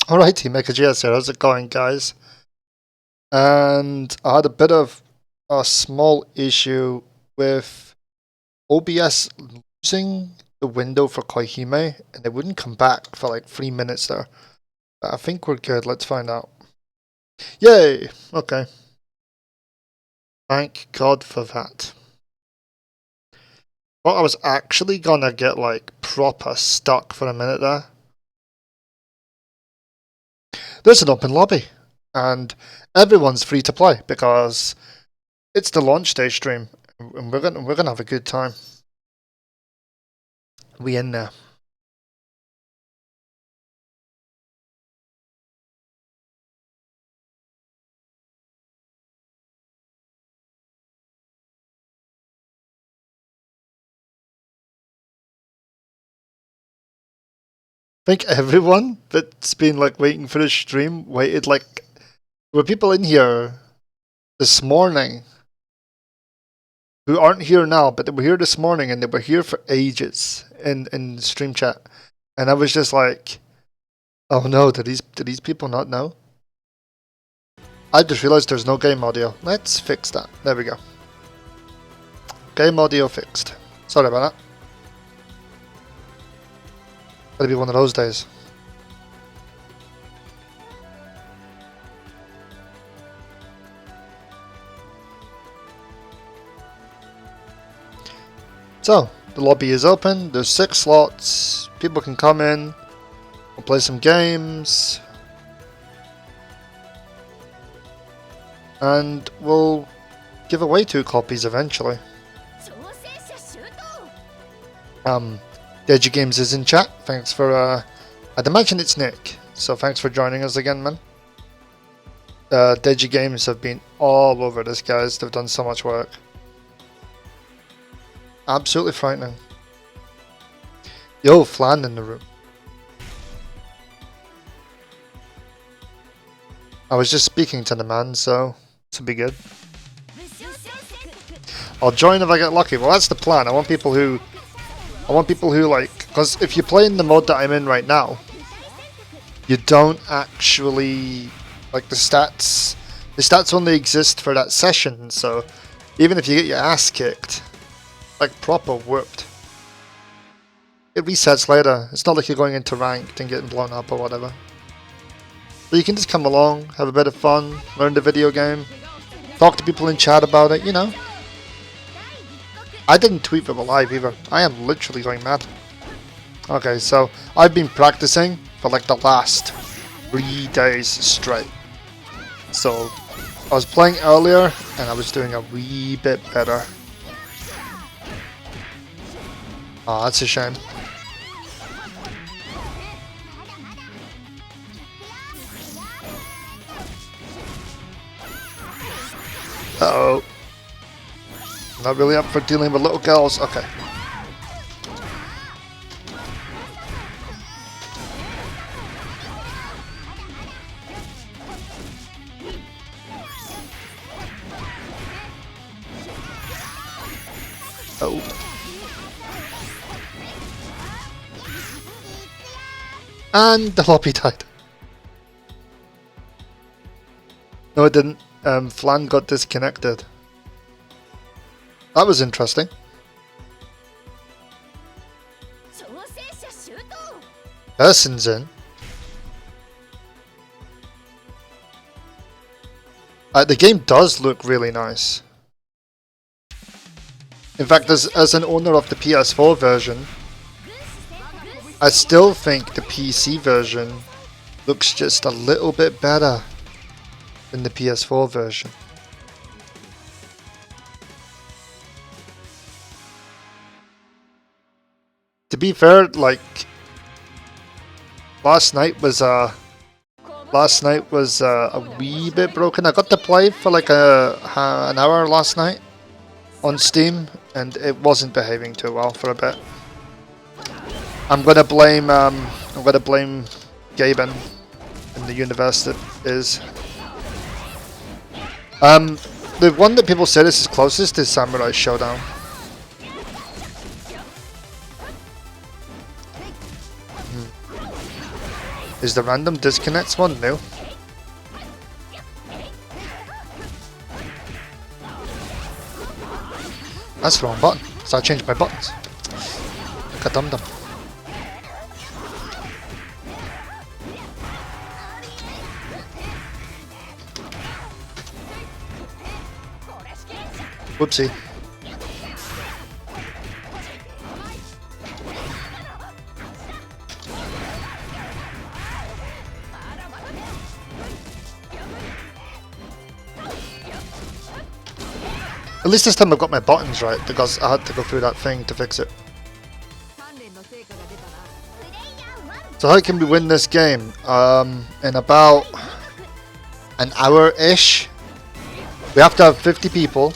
Alrighty, MechaGS here. How's it going, guys? And I had a bit of a small issue with OBS losing the window for Koihime, and it wouldn't come back for like 3 minutes there. But I think we're good. Let's find out. Yay! Okay. Thank God for that. Thought I was actually gonna get like proper stuck for a minute there. There's an open lobby, and everyone's free to play because it's the launch day stream, and we're gonna have a good time. We in there. I think everyone that's been like waiting for the stream waited like there were people in here this morning who aren't here now, but they were here this morning and they were here for ages in stream chat, and I was just like, oh no, did these people not know? I just realized there's no game audio. Let's fix that. There we go. Game audio fixed. Sorry about that. Gotta be one of those days. So, the lobby is open, there's 6 slots, people can come in, we'll play some games, and we'll give away 2 copies eventually. DigiGames is in chat, thanks for, I'd imagine it's Nick, so thanks for joining us again, man. DigiGames have been all over this, guys, they've done so much work. Absolutely frightening. Yo, Flan in the room. I was just speaking to the man, so this will be good. I'll join if I get lucky. Well, that's the plan. I want people who like, because if you play in the mode that I'm in right now, you don't actually like the stats. The stats only exist for that session, so even if you get your ass kicked, like proper whooped, it resets later. It's not like you're going into ranked and getting blown up or whatever. So you can just come along, have a bit of fun, learn the video game, talk to people in chat about it, you know. I didn't tweet them live either. I am literally going mad. Okay, so I've been practicing for like the last 3 days straight. So I was playing earlier and I was doing a wee bit better. Oh, that's a shame. Uh-oh. Not really up for dealing with little girls. Okay. Oh. And the lobby died. No, it didn't. Flan got disconnected. That was interesting. Person's in. The game does look really nice. In fact, as an owner of the PS4 version, I still think the PC version looks just a little bit better than the PS4 version. To be fair, like last night was a wee bit broken. I got to play for like an hour last night on Steam, and it wasn't behaving too well for a bit. I'm gonna blame Gaben in the universe that is. The one that people say this is closest is Samurai Showdown. Is the random disconnects one new? That's the wrong button. So I changed my buttons. Like a dum-dum. Whoopsie. At least this time I've got my buttons right, because I had to go through that thing to fix it. So how can we win this game? In about an hour-ish. We have to have 50 people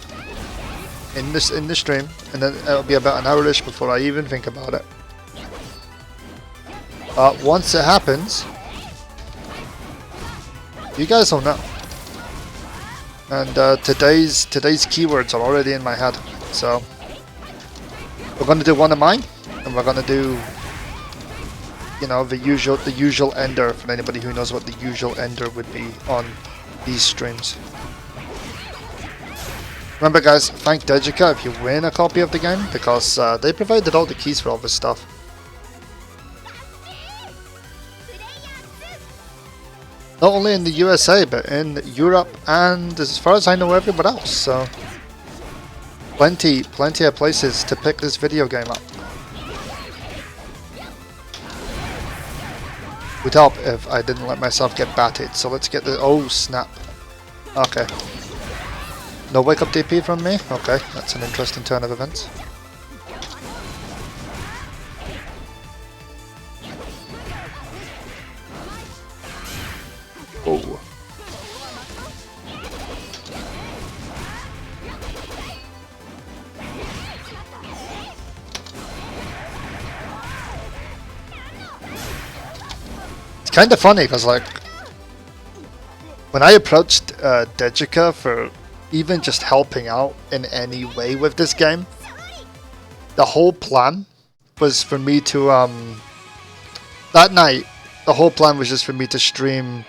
in the stream, and then it'll be about an hour-ish before I even think about it. Once it happens, you guys will know. And today's keywords are already in my head, so we're gonna do one of mine, and we're gonna do, you know, the usual ender for anybody who knows what the usual ender would be on these streams. Remember, guys, thank Dejica if you win a copy of the game, because they provided all the keys for all this stuff. Not only in the USA, but in Europe and, as far as I know, everywhere else. So, plenty of places to pick this video game up. Would help if I didn't let myself get batted. So let's get the... Oh, snap. Okay. No wake-up DP from me? Okay, that's an interesting turn of events. Oh. It's kind of funny because, like, when I approached Dejica for even just helping out in any way with this game, the whole plan was for me to that night. The whole plan was just for me to stream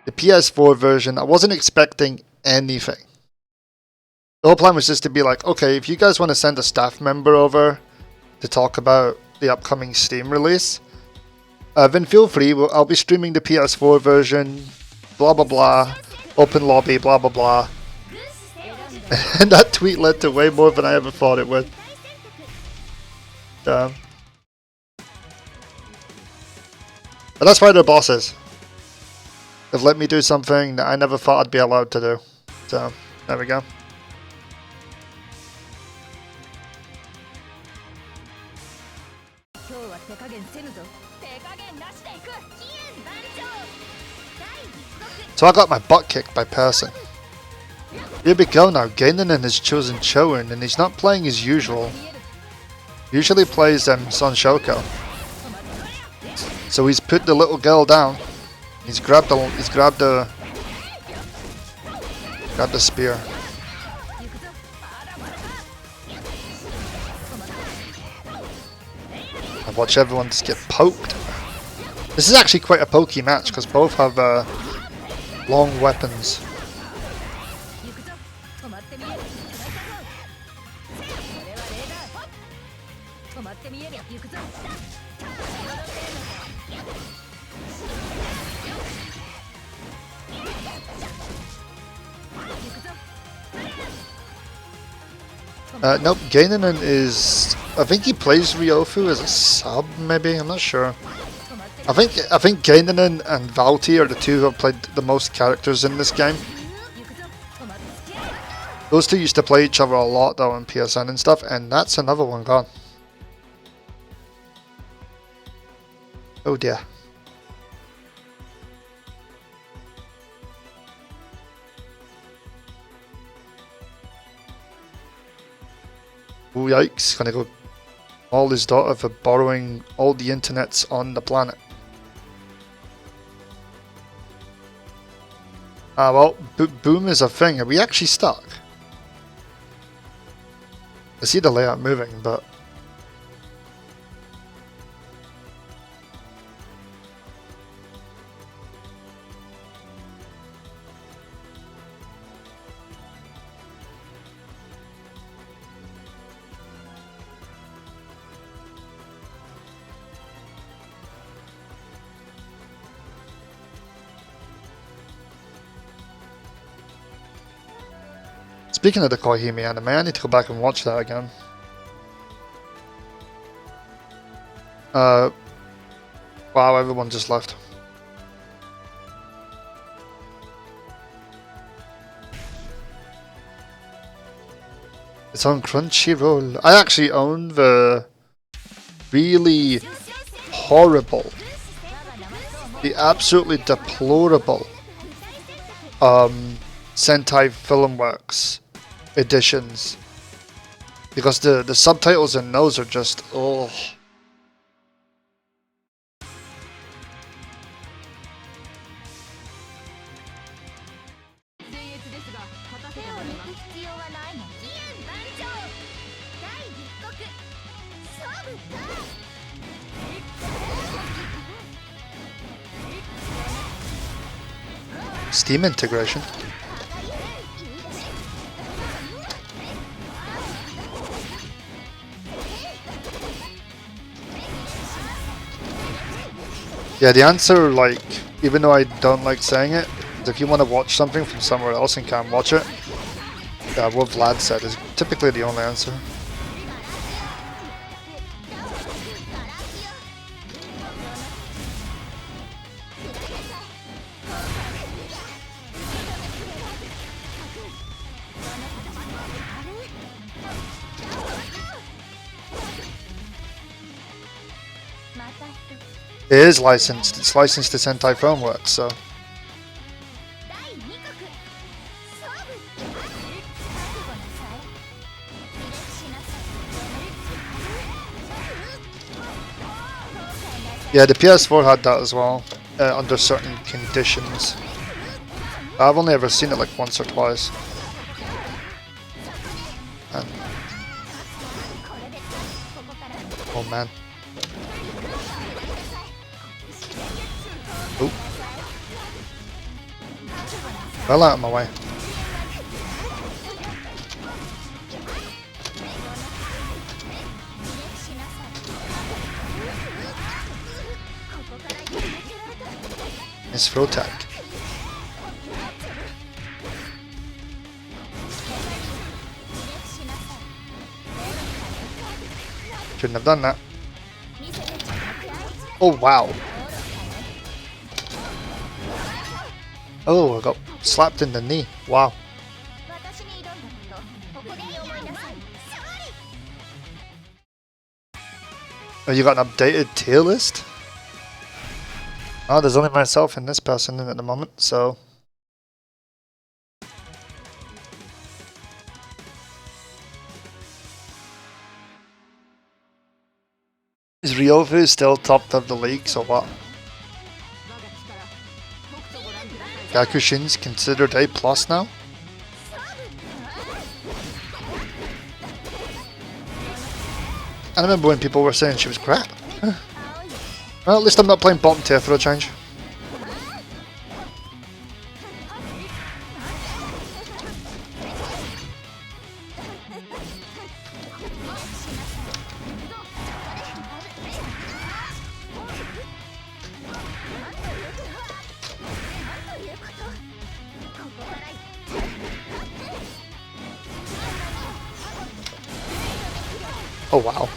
the PS4 version. I wasn't expecting anything. The whole plan was just to be like, okay, if you guys want to send a staff member over to talk about the upcoming Steam release, then feel free. I'll be streaming the PS4 version, blah blah blah, open lobby, blah blah blah. And that tweet led to way more than I ever thought it would. But that's why they're bosses. They've let me do something that I never thought I'd be allowed to do. So, there we go. So I got my butt kicked by Person. Here we go now. Gainanen has chosen Choun, and he's not playing as usual. Usually plays Son Shoko. So he's put the little girl down. He's grabbed the spear. I watch everyone just get poked. This is actually quite a pokey match because both have long weapons. Nope, Gainanen is... I think he plays Ryofu as a sub, maybe? I'm not sure. I think Gainanen and Valti are the two who have played the most characters in this game. Those two used to play each other a lot though on PSN and stuff, and that's another one gone. Oh dear. Oh yikes, gonna go all his daughter for borrowing all the internets on the planet. Ah well, boom is a thing. Are we actually stuck? I see the layout moving, but... Speaking of the Koihime anime, I need to go back and watch that again. Wow, everyone just left. It's on Crunchyroll. I actually own the really horrible, the absolutely deplorable Sentai Filmworks editions, because the subtitles in those are just oh. Steam integration. Yeah, the answer, like, even though I don't like saying it, is if you want to watch something from somewhere else and can't watch it, what Vlad said is typically the only answer. It is licensed. It's licensed to Sentai Filmworks, so. Yeah, the PS4 had that as well, under certain conditions. I've only ever seen it like once or twice. And oh man. Oh. Well out of my way. It's throw tag. Shouldn't have done that. Oh wow. Oh, I got slapped in the knee. Wow. Oh, you got an updated tier list? Oh, there's only myself and this person in at the moment, so. Is Ryofu still top of the league, so what? Gakushin's considered A+ now? I remember when people were saying she was crap. Well, at least I'm not playing bottom tier for a change. Oh wow.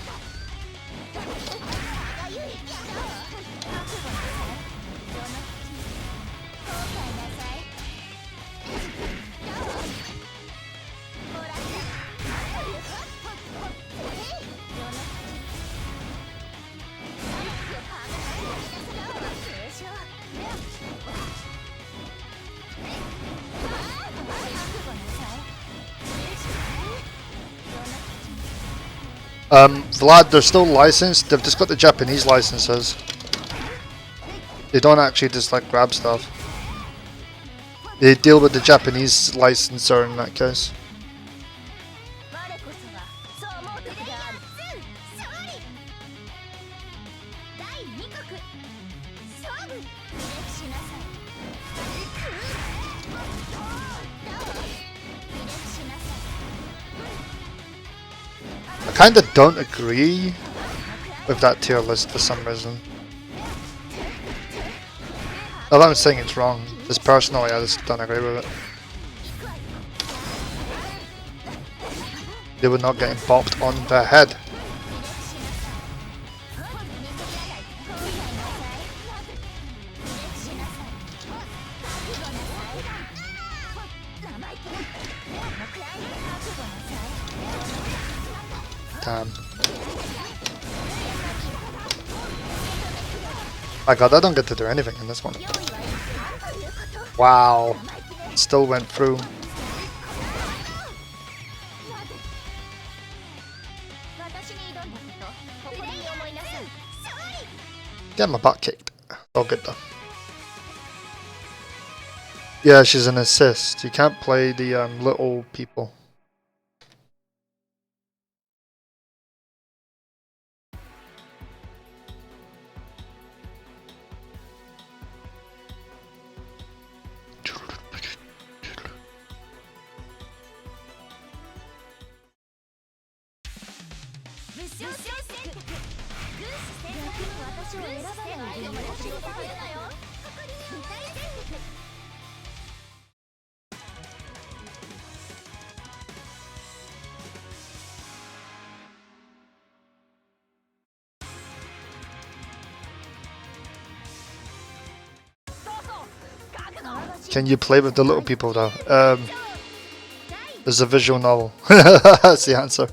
Vlad, they're still licensed, they've just got the Japanese licenses. They don't actually just like grab stuff. They deal with the Japanese licensor in that case. I kinda don't agree with that tier list for some reason. Not that I'm saying it's wrong, just personally I just don't agree with it. they were not getting bopped on the head. Damn. My god, I don't get to do anything in this one. Wow. Still went through. Get my butt kicked. All good though. Yeah, she's an assist. You can't play the little people. Can you play with the little people though? There's a visual novel. That's the answer.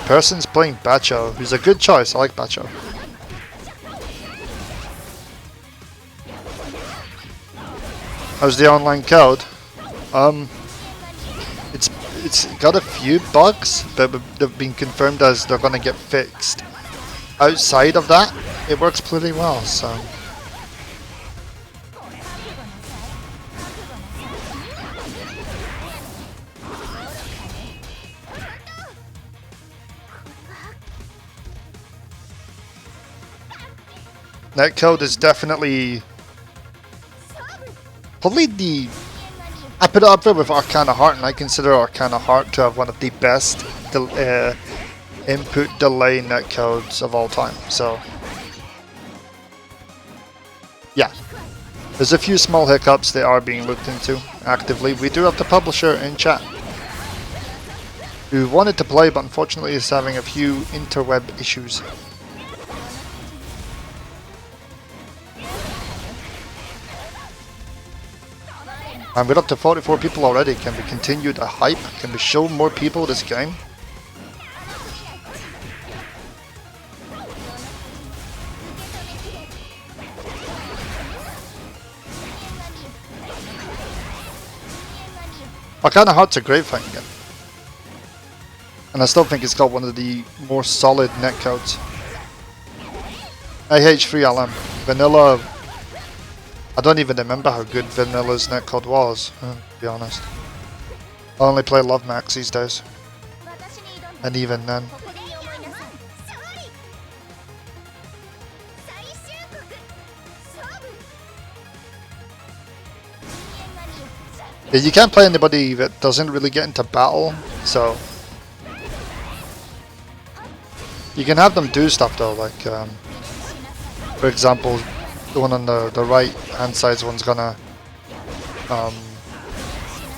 Person's playing Bacho, who's a good choice. I like Bacho. How's the online code? It's got a few bugs, but they've been confirmed as they're gonna get fixed. Outside of that, it works pretty well. So. Netcode is definitely probably the. I put it up there with Arcana Heart, and I consider Arcana Heart to have one of the best input delay netcodes of all time. So, yeah, there's a few small hiccups that are being looked into actively. We do have the publisher in chat who wanted to play, but unfortunately is having a few interweb issues. And we're up to 44 people already. Can we continue the hype? Can we show more people this game? Arcana Heart's a great fighting game. And I still think it's got one of the more solid netcodes. AH3LM. Vanilla. I don't even remember how good Vanilla's netcode was, to be honest. I only play Love Max these days. And even then. Yeah, you can't play anybody that doesn't really get into battle, so... You can have them do stuff though, like, for example, the one on the right hand side's one's gonna,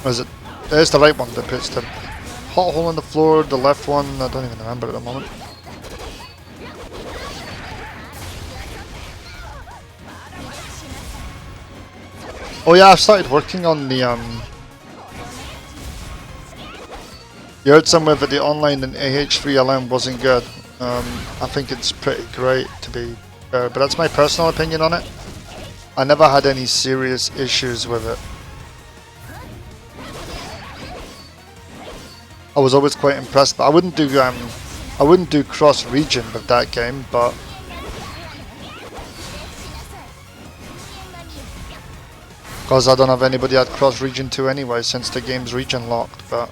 what is it? There's the right one that puts the hot hole in the floor, the left one, I don't even remember at the moment. Oh yeah, I've started working on the, you heard somewhere that the online in AH3LM wasn't good. I think it's pretty great to be fair, but that's my personal opinion on it. I never had any serious issues with it. I was always quite impressed, but I wouldn't do cross region with that game, but because I don't have anybody at cross region 2 anyway since the game's region locked, but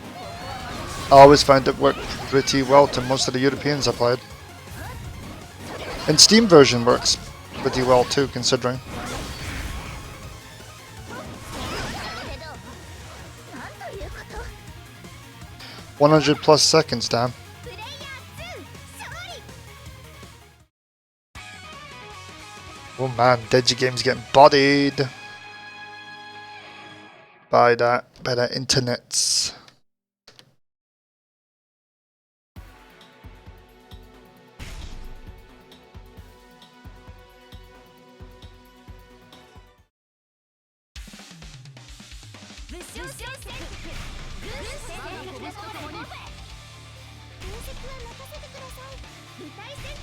I always found it worked pretty well to most of the Europeans I played. And Steam version works pretty well too, considering. 100 plus seconds, damn. Oh man, Digigame's getting bodied by that internets.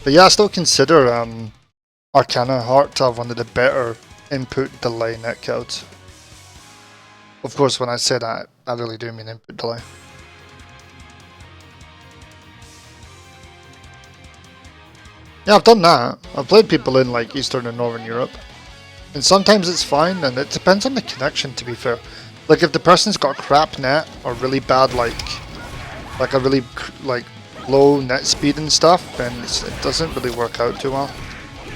But yeah, I still consider Arcana Heart to have one of the better input delay netcodes. Of course, when I say that, I really do mean input delay. Yeah, I've done that. I've played people in like Eastern and Northern Europe. And sometimes it's fine, and it depends on the connection, to be fair. Like, if the person's got crap net, or really bad, like a really, low net speed and stuff, then it doesn't really work out too well.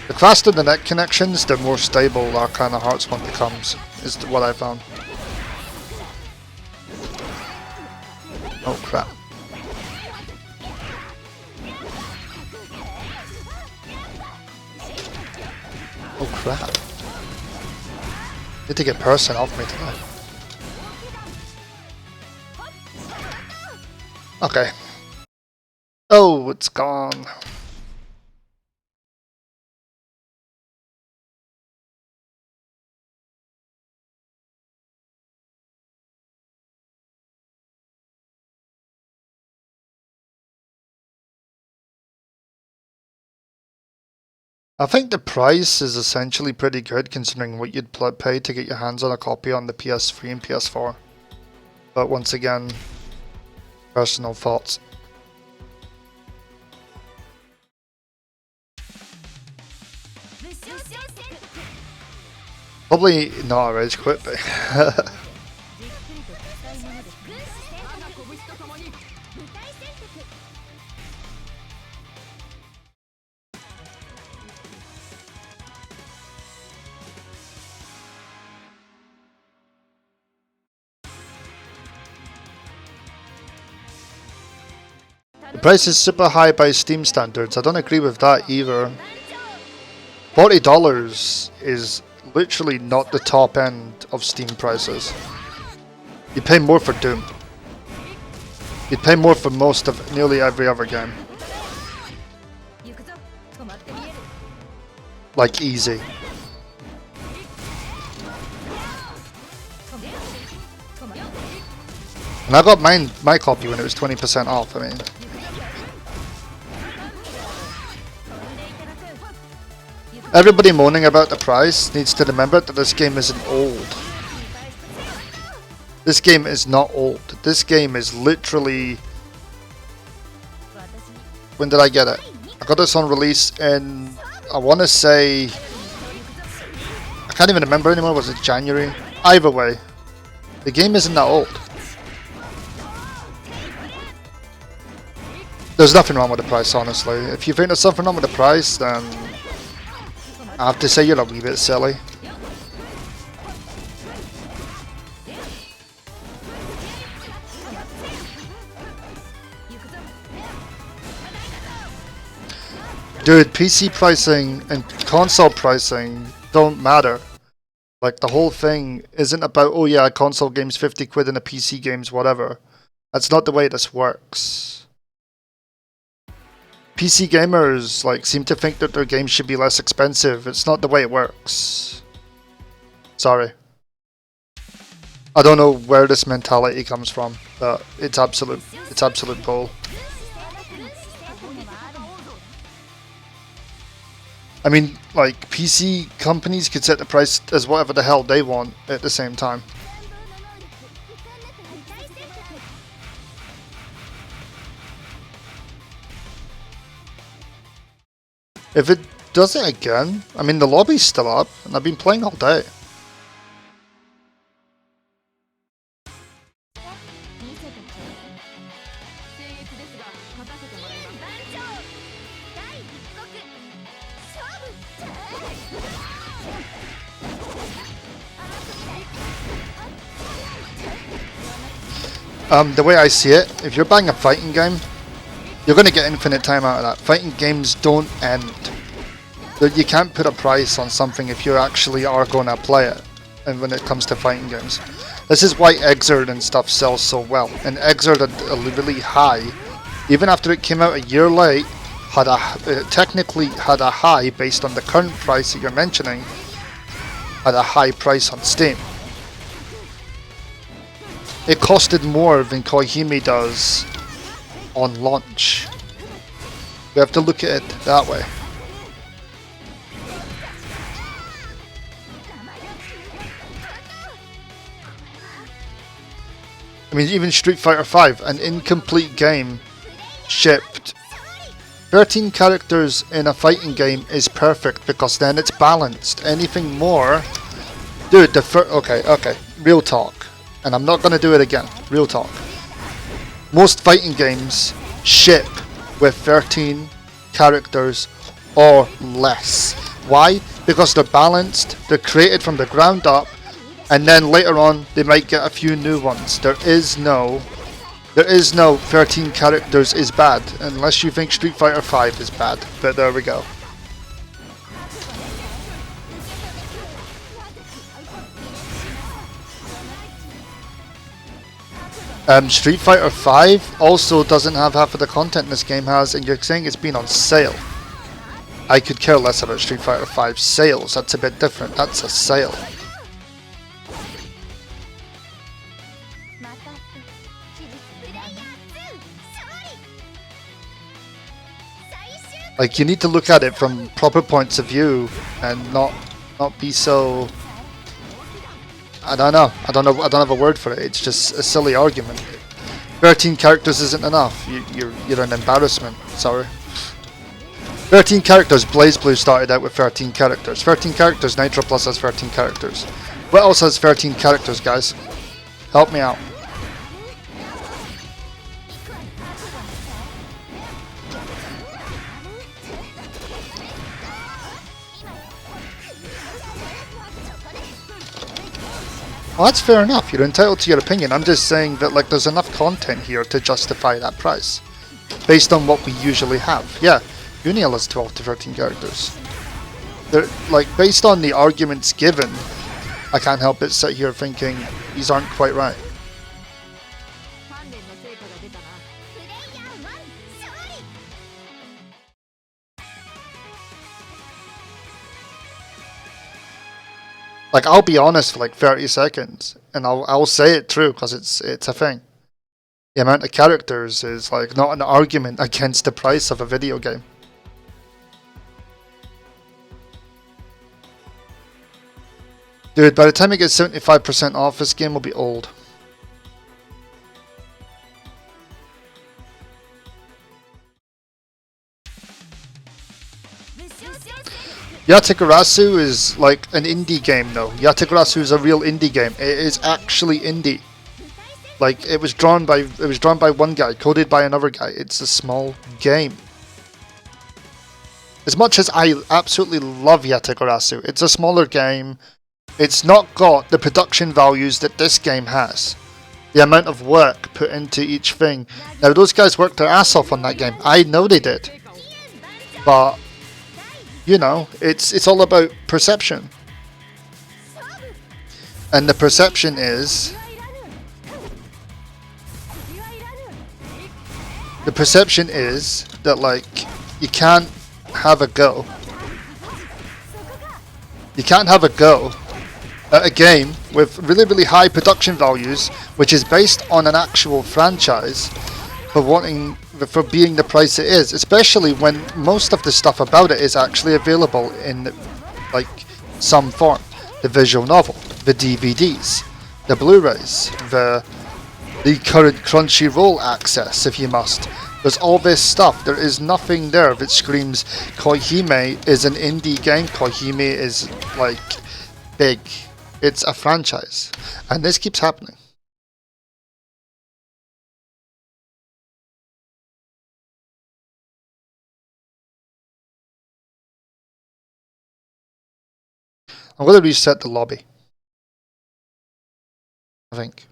The faster the net connections, the more stable our kind of Hearts one becomes, is what I found. Oh crap. Oh crap. Need to get person off me today. Okay. Oh, it's gone. I think the price is essentially pretty good considering what you'd pay to get your hands on a copy on the PS3 and PS4. But once again, personal thoughts. Probably not a rage quit, but the price is super high by Steam standards. I don't agree with that either. $40 is literally not the top end of Steam prices. You'd pay more for Doom. You'd pay more for most of nearly every other game. Like easy. And I got my copy when it was 20% off, I mean. Everybody moaning about the price needs to remember that this game isn't old. This game is not old. This game is literally... When did I get it? I got this on release in... I want to say... I can't even remember anymore. Was it January? Either way, the game isn't that old. There's nothing wrong with the price, honestly. If you think there's something wrong with the price, then... I have to say you're a wee bit silly. Dude, PC pricing and console pricing don't matter. Like, the whole thing isn't about, oh yeah, a console game's 50 quid and a PC game's whatever. That's not the way this works. PC gamers like seem to think that their games should be less expensive. It's not the way it works. Sorry. I don't know where this mentality comes from, but it's absolute bull. I mean, like, PC companies could set the price as whatever the hell they want at the same time. If it does it again, I mean, the lobby's still up, and I've been playing all day. The way I see it, if you're buying a fighting game, you're going to get infinite time out of that. Fighting games don't end. You can't put a price on something if you actually are going to play it. And when it comes to fighting games, this is why Exert and stuff sells so well. And Exert had a really high, even after it came out a year late, it technically had a high based on the current price that you're mentioning, at a high price on Steam. It costed more than Koihime does on launch. We have to look at it that way. I mean, even Street Fighter V, an incomplete game, shipped 13 characters in a fighting game is perfect because then it's balanced. Anything more, dude. Okay, real talk, and I'm not gonna do it again. Real talk. Most fighting games ship with 13 characters or less. Why? Because they're balanced. They're created from the ground up. And then later on, they might get a few new ones. There is no 13 characters is bad, unless you think Street Fighter V is bad. But there we go. Street Fighter V also doesn't have half of the content this game has, and you're saying it's been on sale. I could care less about Street Fighter V sales. That's a bit different. That's a sale. Like, you need to look at it from proper points of view and not be so. I don't have a word for it. It's just a silly argument. 13 characters isn't enough. You're an embarrassment. Sorry. 13 characters. BlazBlue started out with 13 characters. 13 characters. Nitro Plus has 13 characters. What else has 13 characters, guys? Help me out. Well, that's fair enough. You're entitled to your opinion. I'm just saying that, like, there's enough content here to justify that price, based on what we usually have. Yeah, Uniel has 12 to 13 characters. They're, like, based on the arguments given, I can't help but sit here thinking these aren't quite right. Like, I'll be honest for like 30 seconds, and I'll say it true because it's a thing. The amount of characters is like not an argument against the price of a video game. Dude, by the time it gets 75% off, this game will be old. Yategarasu is like an indie game though. Yategarasu is a real indie game. It is actually indie. Like, it was drawn by one guy, coded by another guy. It's a small game. As much as I absolutely love Yategarasu, it's a smaller game. It's not got the production values that this game has. The amount of work put into each thing. Now, those guys worked their ass off on that game. I know they did. But, you know, it's all about perception. And the perception is... The perception is that, like, you can't have a go. You can't have a go at a game with really, really high production values, which is based on an actual franchise, for being the price it is, especially when most of the stuff about it is actually available in, like, some form. The visual novel, the DVDs, the Blu-rays, the current Crunchyroll access, if you must. There's all this stuff. There is nothing there that screams Koihime is an indie game. Koihime is, like, big. It's a franchise. And this keeps happening. I'm going to reset the lobby, I think.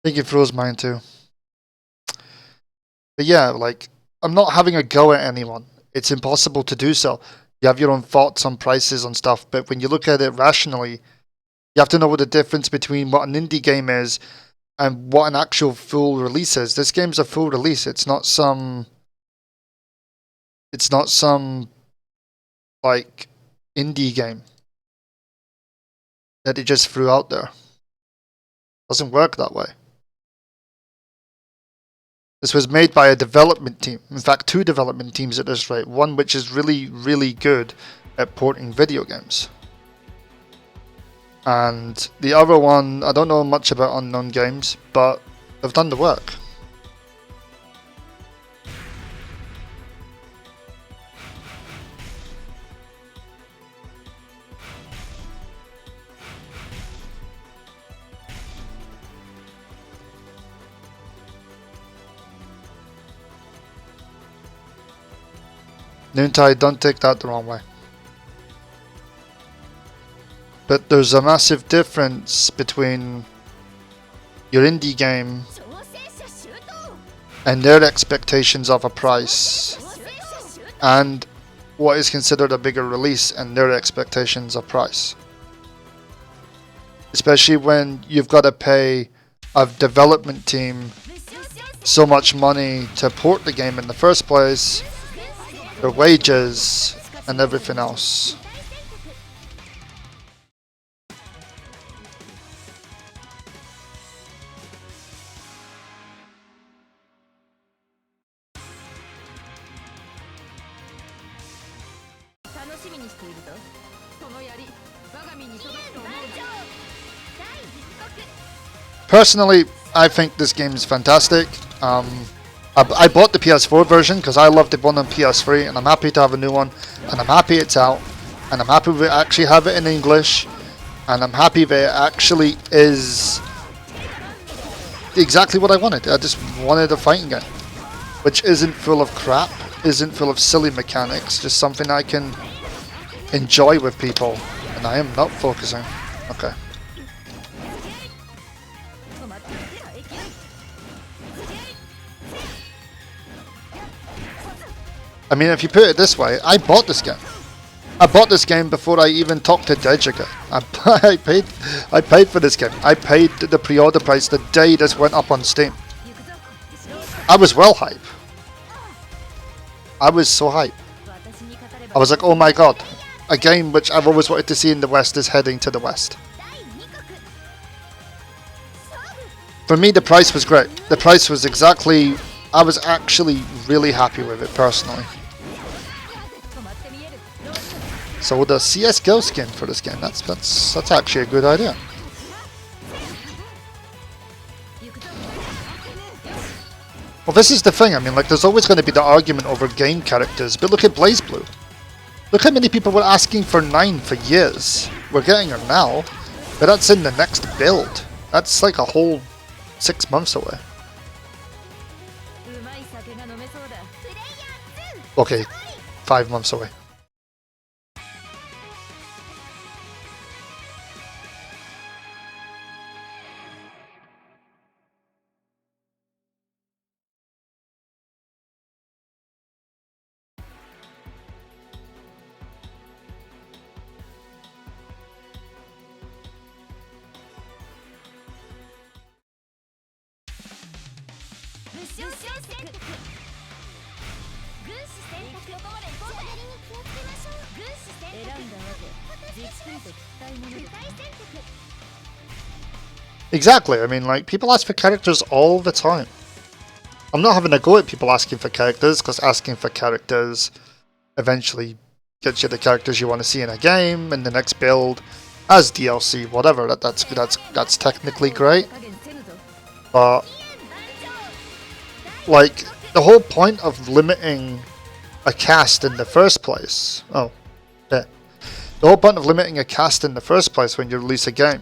think he froze mine too. But yeah, like, I'm not having a go at anyone. It's impossible to do so. You have your own thoughts on prices and stuff, but when you look at it rationally, you have to know what the difference between what an indie game is and what an actual full release is. This game's a full release. It's not some like indie game that they just threw out there. Doesn't work that way. This was made by a development team. In fact, 2 development teams at this rate. One which is really, really good at porting video games. And the other one, I don't know much about Unknown Games, but they've done the work. Noontide, don't take that the wrong way. But there's a massive difference between your indie game and their expectations of a price, and what is considered a bigger release and their expectations of price. Especially when you've got to pay a development team so much money to port the game in the first place, their wages, and everything else. Personally, I think this game is fantastic. I bought the PS4 version because I loved the one on PS3, and I'm happy to have a new one, and I'm happy it's out, and I'm happy we actually have it in English, and I'm happy that it actually is exactly what I wanted. I just wanted a fighting game, which isn't full of crap, isn't full of silly mechanics, just something I can enjoy with people, and I am not focusing. Okay. I mean, if you put it this way, I bought this game. I bought this game before I even talked to Dejica. I paid for this game. I paid the pre-order price the day this went up on Steam. I was well hype. I was so hype. I was like, oh my god, a game which I've always wanted to see in the West is heading to the West. For me, the price was great. The price was exactly... I was actually really happy with it personally. So the CSGO skin for this game, that's actually a good idea. Well, this is the thing, I mean, like, there's always going to be the argument over game characters, but look at BlazBlue. Look how many people were asking for 9 for years. We're getting her now, but that's in the next build. That's like a whole 6 months away. Okay, 5 months away. Exactly, I mean, like, people ask for characters all the time. I'm not having a go at people asking for characters, because asking for characters eventually gets you the characters you want to see in a game, in the next build, as DLC, whatever, that's technically great. But, like, the whole point of limiting a cast in the first place... Oh, yeah. The whole point of limiting a cast in the first place when you release a game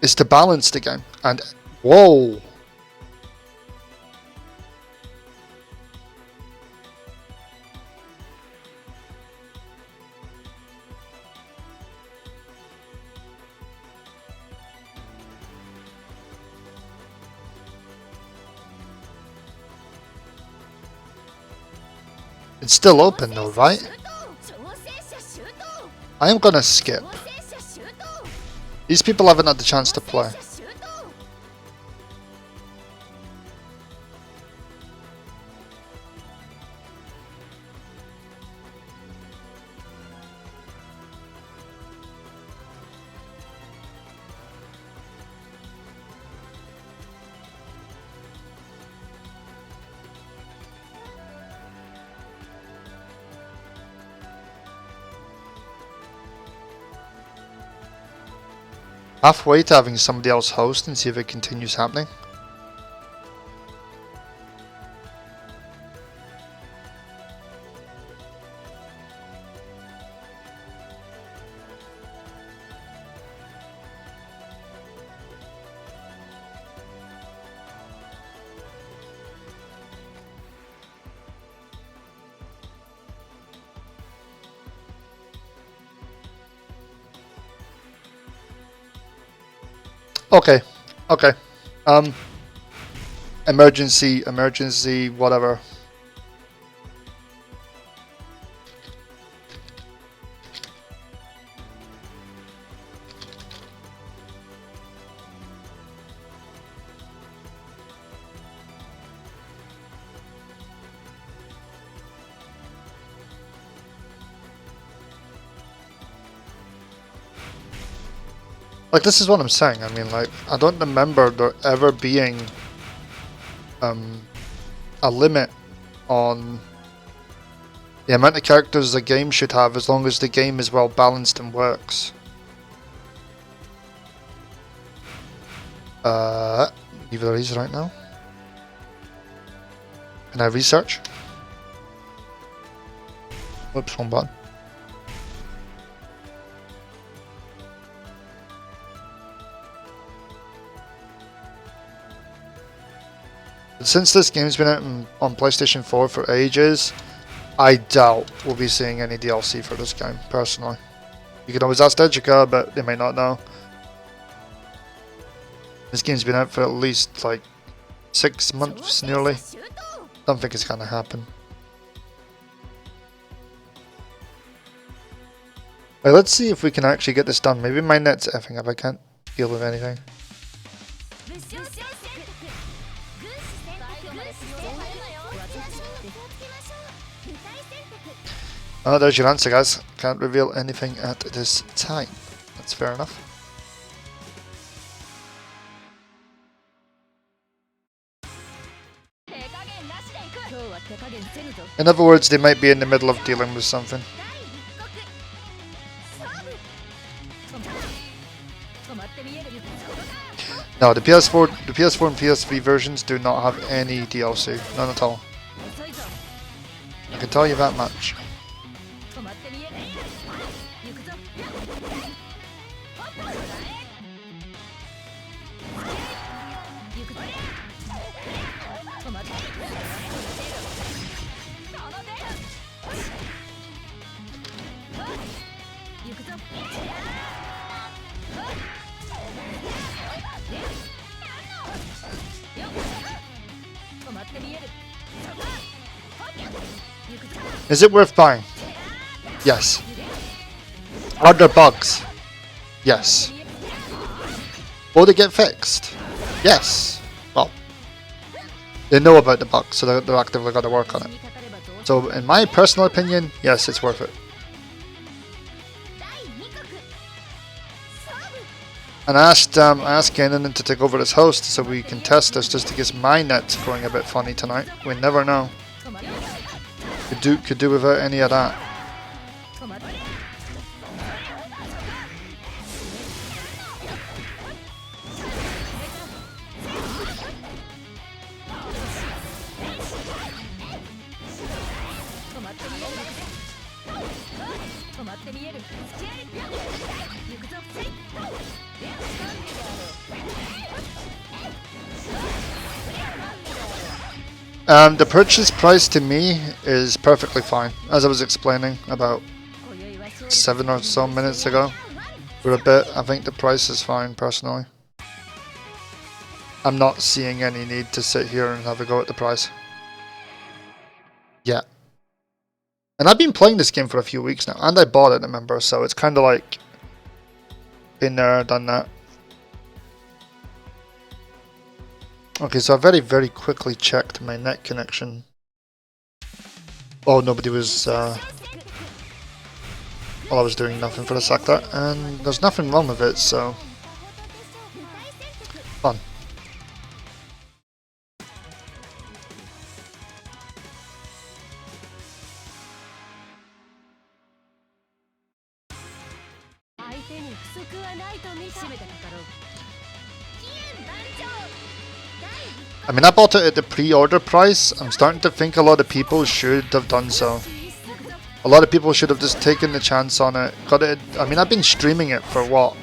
is to balance the game. And whoa, It's still open though, right? I am gonna skip. These people haven't had the chance to play. Halfway to having somebody else host and see if it continues happening. Okay, okay. Emergency, whatever. Like, this is what I'm saying. I mean, like, I don't remember there ever being a limit on the amount of characters a game should have as long as the game is well balanced and works. Either of these right now. Can I research? Whoops, wrong button. Since this game's been out on PlayStation 4 for ages, I doubt we'll be seeing any DLC for this game, personally. You can always ask Educa, but they may not know. This game's been out for at least like 6 months nearly. Don't think it's gonna happen. Right, let's see if we can actually get this done. Maybe my net's effing up, I can't deal with anything. Oh, there's your answer, guys. Can't reveal anything at this time. That's fair enough. In other words, they might be in the middle of dealing with something. No, the PS4 and PSP versions do not have any DLC. None at all. I can tell you that much. Is it worth buying? Yes. Are there bugs? Yes. Will they get fixed? Yes. Well, they know about the bugs, so they're actively going to work on it. So, in my personal opinion, yes, it's worth it. And I asked Kenan to take over as host so we can test this, just in case my net's going a bit funny tonight. We never know. Could do without any of that. The purchase price to me is perfectly fine, as I was explaining about 7 or so minutes ago. For a bit, I think the price is fine personally. I'm not seeing any need to sit here and have a go at the price. Yeah. And I've been playing this game for a few weeks now, and I bought it, remember, so it's kind of like been there, done that. Okay, so I very quickly checked my net connection. Oh, nobody was, well, I was doing nothing for a sec there, and there's nothing wrong with it, so fun. I mean, I bought it at the pre-order price. I'm starting to think a lot of people should have done so. A lot of people should have just taken the chance on it. Got it. I mean, I've been streaming it for what?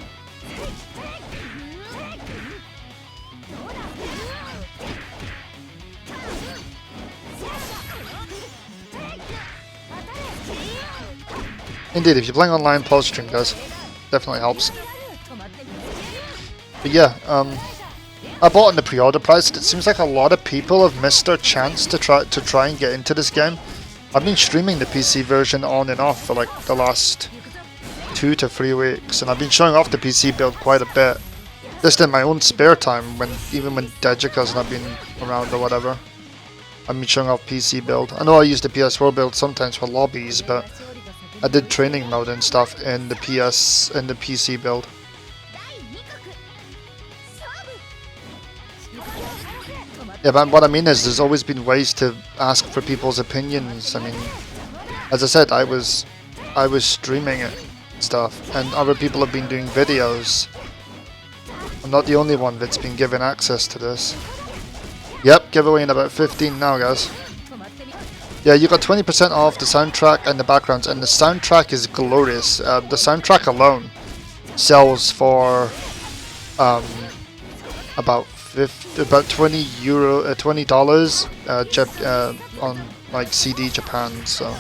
Indeed, if you're playing online, pause stream, guys. Definitely helps. But yeah, I bought in the pre-order price. It seems like a lot of people have missed their chance to try and get into this game. I've been streaming the PC version on and off for like the last 2 to 3 weeks, and I've been showing off the PC build quite a bit. Just in my own spare time, even when Dejika's not been around or whatever. I've been showing off PC build. I know I use the PS4 build sometimes for lobbies, but I did training mode and stuff in the PC build. Yeah, but what I mean is there's always been ways to ask for people's opinions. I mean, as I said, I was streaming it and stuff, and other people have been doing videos. I'm not the only one that's been given access to this. Yep, giveaway in about 15 now, guys. Yeah, you got 20% off the soundtrack and the backgrounds, and the soundtrack is glorious. The soundtrack alone sells for about $20 on like CD Japan. So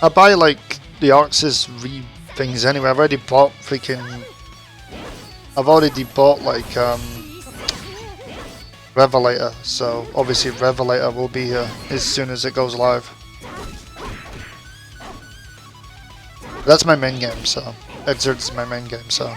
I buy like the Arxis things anyway. I've already bought like Revelator, so obviously Revelator will be here as soon as it goes live. That's my main game, so Exert is my main game, so.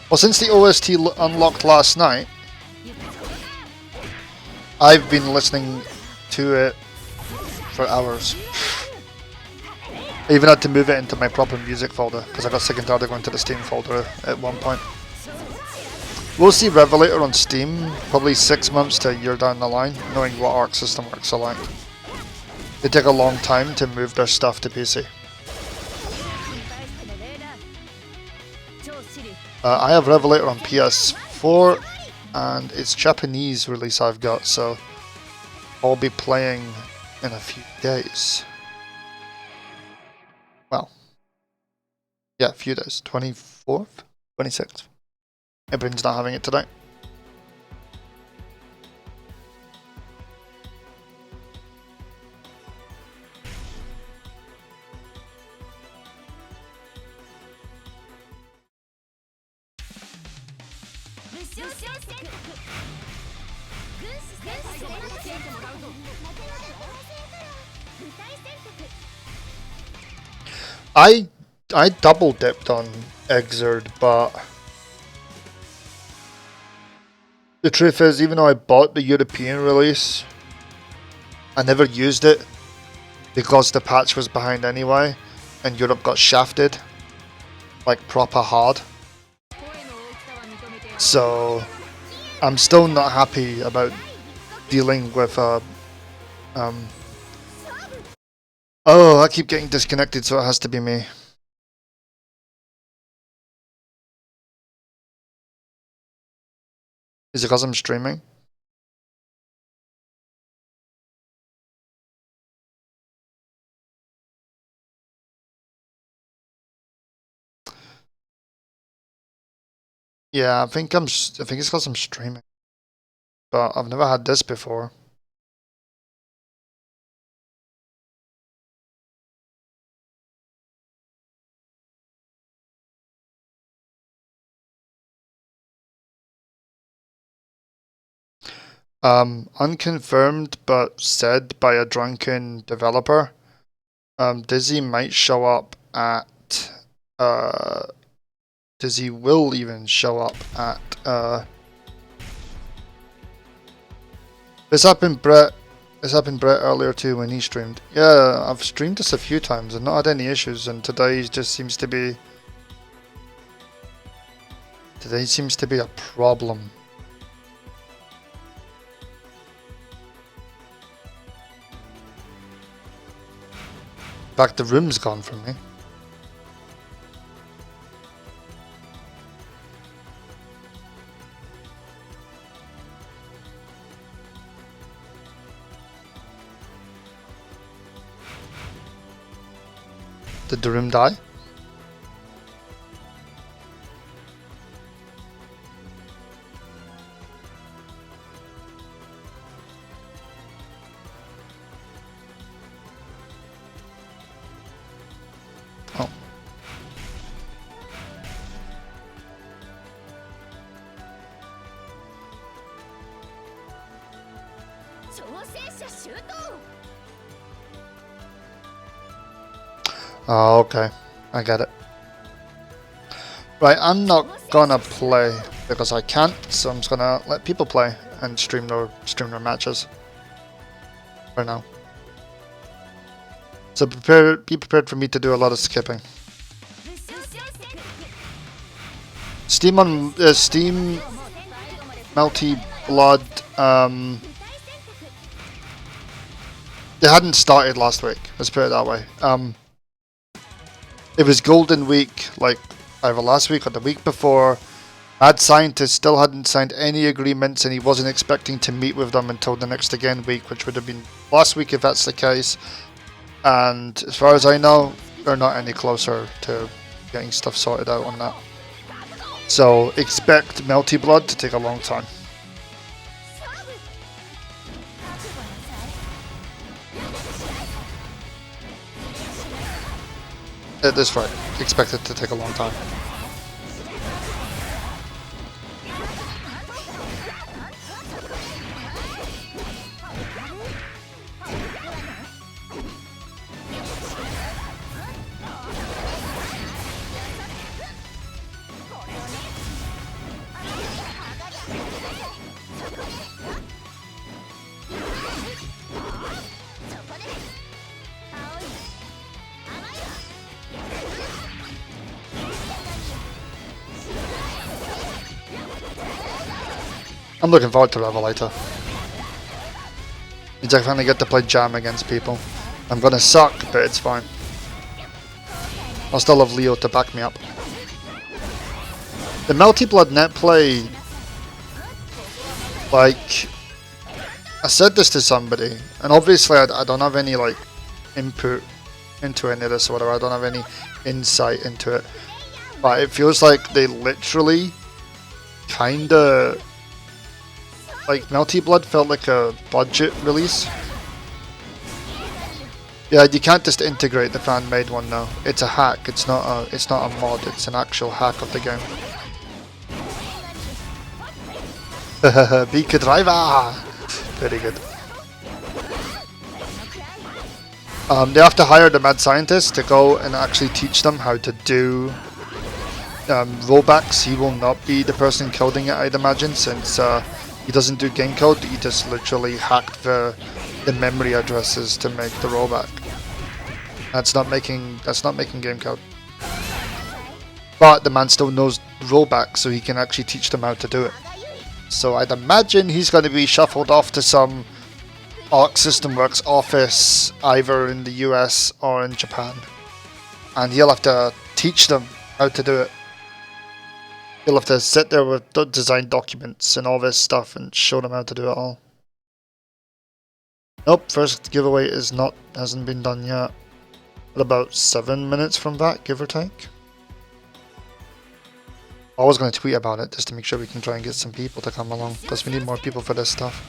Well, since the OST unlocked last night, I've been listening to it for hours. I even had to move it into my proper music folder because I got sick and tired of going to the Steam folder at one point. We'll see Revelator on Steam probably 6 months to a year down the line, knowing what Arc System Works are like. They take a long time to move their stuff to PC. I have Revelator on PS4, and it's Japanese release I've got, so I'll be playing in a few days. Well, yeah, a few days. 24th? 26th. Everyone's not having it today. I double dipped on Exert, but the truth is, even though I bought the European release, I never used it because the patch was behind anyway, and Europe got shafted, like proper hard. So I'm still not happy about dealing with oh, I keep getting disconnected, so it has to be me. Is it because I'm streaming? Yeah, I think it's because I'm streaming. But I've never had this before. Unconfirmed but said by a drunken developer. Dizzy might show up at Dizzy will even show up at this happened Brett earlier too when he streamed. Yeah, I've streamed this a few times and not had any issues, and today just seems to be a problem. In fact, the room's gone from me. Did the room die? Oh. Oh, okay. I get it. Right, I'm not gonna play because I can't, so I'm just gonna let people play and stream their matches for now. So be prepared for me to do a lot of skipping. Steam Melty Blood. They hadn't started last week. Let's put it that way. It was Golden Week, like either last week or the week before. Mad Scientist still hadn't signed any agreements, and he wasn't expecting to meet with them until the next again week, which would have been last week if that's the case. And as far as I know, they're not any closer to getting stuff sorted out on that. So expect Melty Blood to take a long time. That's right. Expect it to take a long time. I'm looking forward to Revelator. Means I finally get to play Jam against people. I'm gonna suck, but it's fine. I'll still have Leo to back me up. The Melty Blood net play, like, I said this to somebody, and obviously I don't have any like input into any of this or whatever. I don't have any insight into it, but it feels like they literally kinda, like, Melty Blood felt like a budget release. Yeah, you can't just integrate the fan-made one now. It's a hack. It's not a mod. It's an actual hack of the game. Beak driver. Very good. They have to hire the mad scientist to go and actually teach them how to do rollbacks. He will not be the person coding it, I'd imagine, since he doesn't do game code. He just literally hacked the memory addresses to make the rollback. That's not making game code. But the man still knows rollback, so he can actually teach them how to do it. So I'd imagine he's going to be shuffled off to some Arc System Works office, either in the US or in Japan, and he'll have to teach them how to do it. You'll have to sit there with design documents and all this stuff and show them how to do it all. Nope, first giveaway hasn't been done yet. At about 7 minutes from that, give or take. I was going to tweet about it just to make sure we can try and get some people to come along, because we need more people for this stuff.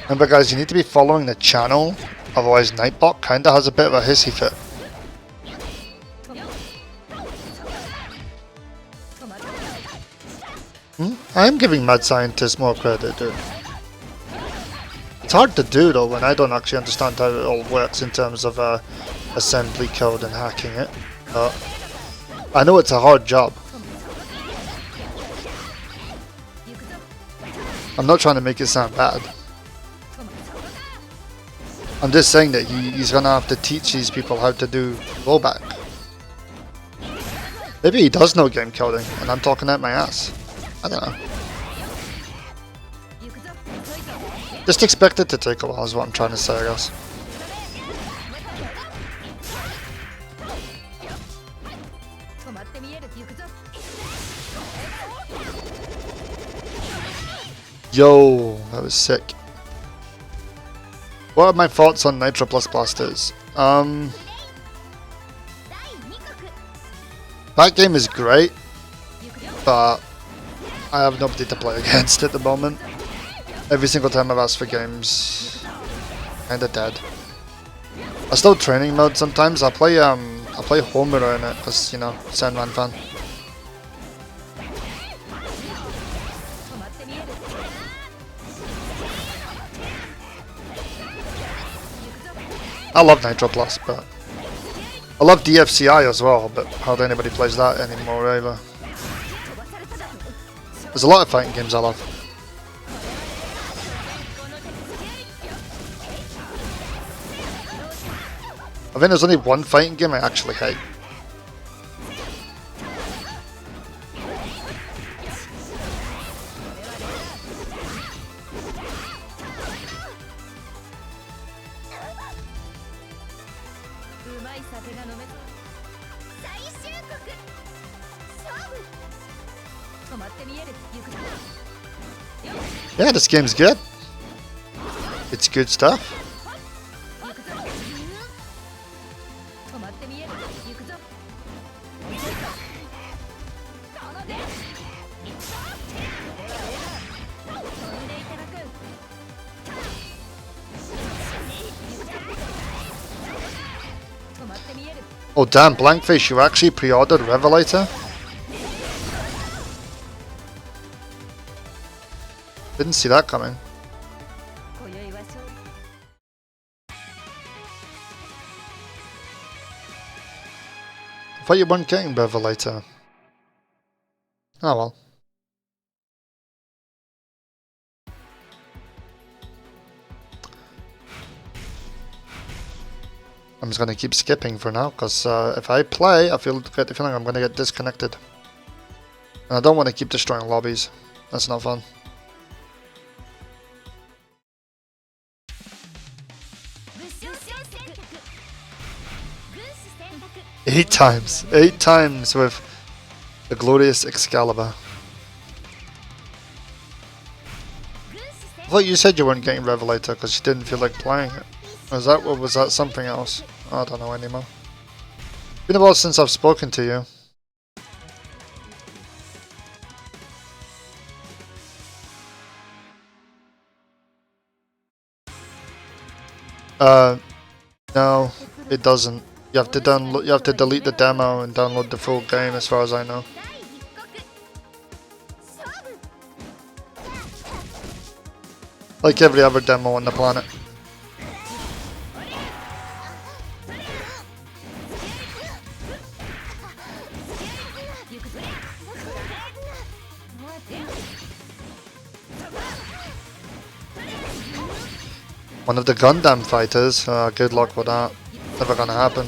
Remember guys, you need to be following the channel, otherwise Nightbot kinda has a bit of a hissy fit. I am giving Mad Scientist more credit, dude. It's hard to do though when I don't actually understand how it all works in terms of assembly code and hacking it. But I know it's a hard job. I'm not trying to make it sound bad. I'm just saying that he's gonna have to teach these people how to do rollback. Maybe he does know game coding and I'm talking out my ass. I don't know. Just expect it to take a while is what I'm trying to say, I guess. Yo, that was sick. What are my thoughts on Nitro Plus Blasters? That game is great, but I have nobody to play against at the moment. Every single time I've asked for games, kinda dead. I still training mode sometimes. I play Homer in it because, you know, Sandman fan. I love Nitro Plus, but I love DFCI as well, but hardly anybody plays that anymore either. There's a lot of fighting games I love. I think there's only one fighting game I actually hate. Yeah, this game's good. It's good stuff. Oh damn, Blankface, you actually pre-ordered Revelator? Didn't see that coming. I thought you weren't getting Revelator. Oh well. I'm just gonna keep skipping for now, because if I play, get the feeling I'm gonna get disconnected. And I don't want to keep destroying lobbies. That's not fun. Eight times with the glorious Excalibur. I thought you said you weren't getting Revelator because you didn't feel like playing it. Was that something else? I don't know anymore. It's been a while since I've spoken to you. No, it doesn't. You have to download. You have to delete the demo and download the full game, as far as I know. Like every other demo on the planet. One of the Gundam fighters. Good luck with that. Never gonna happen.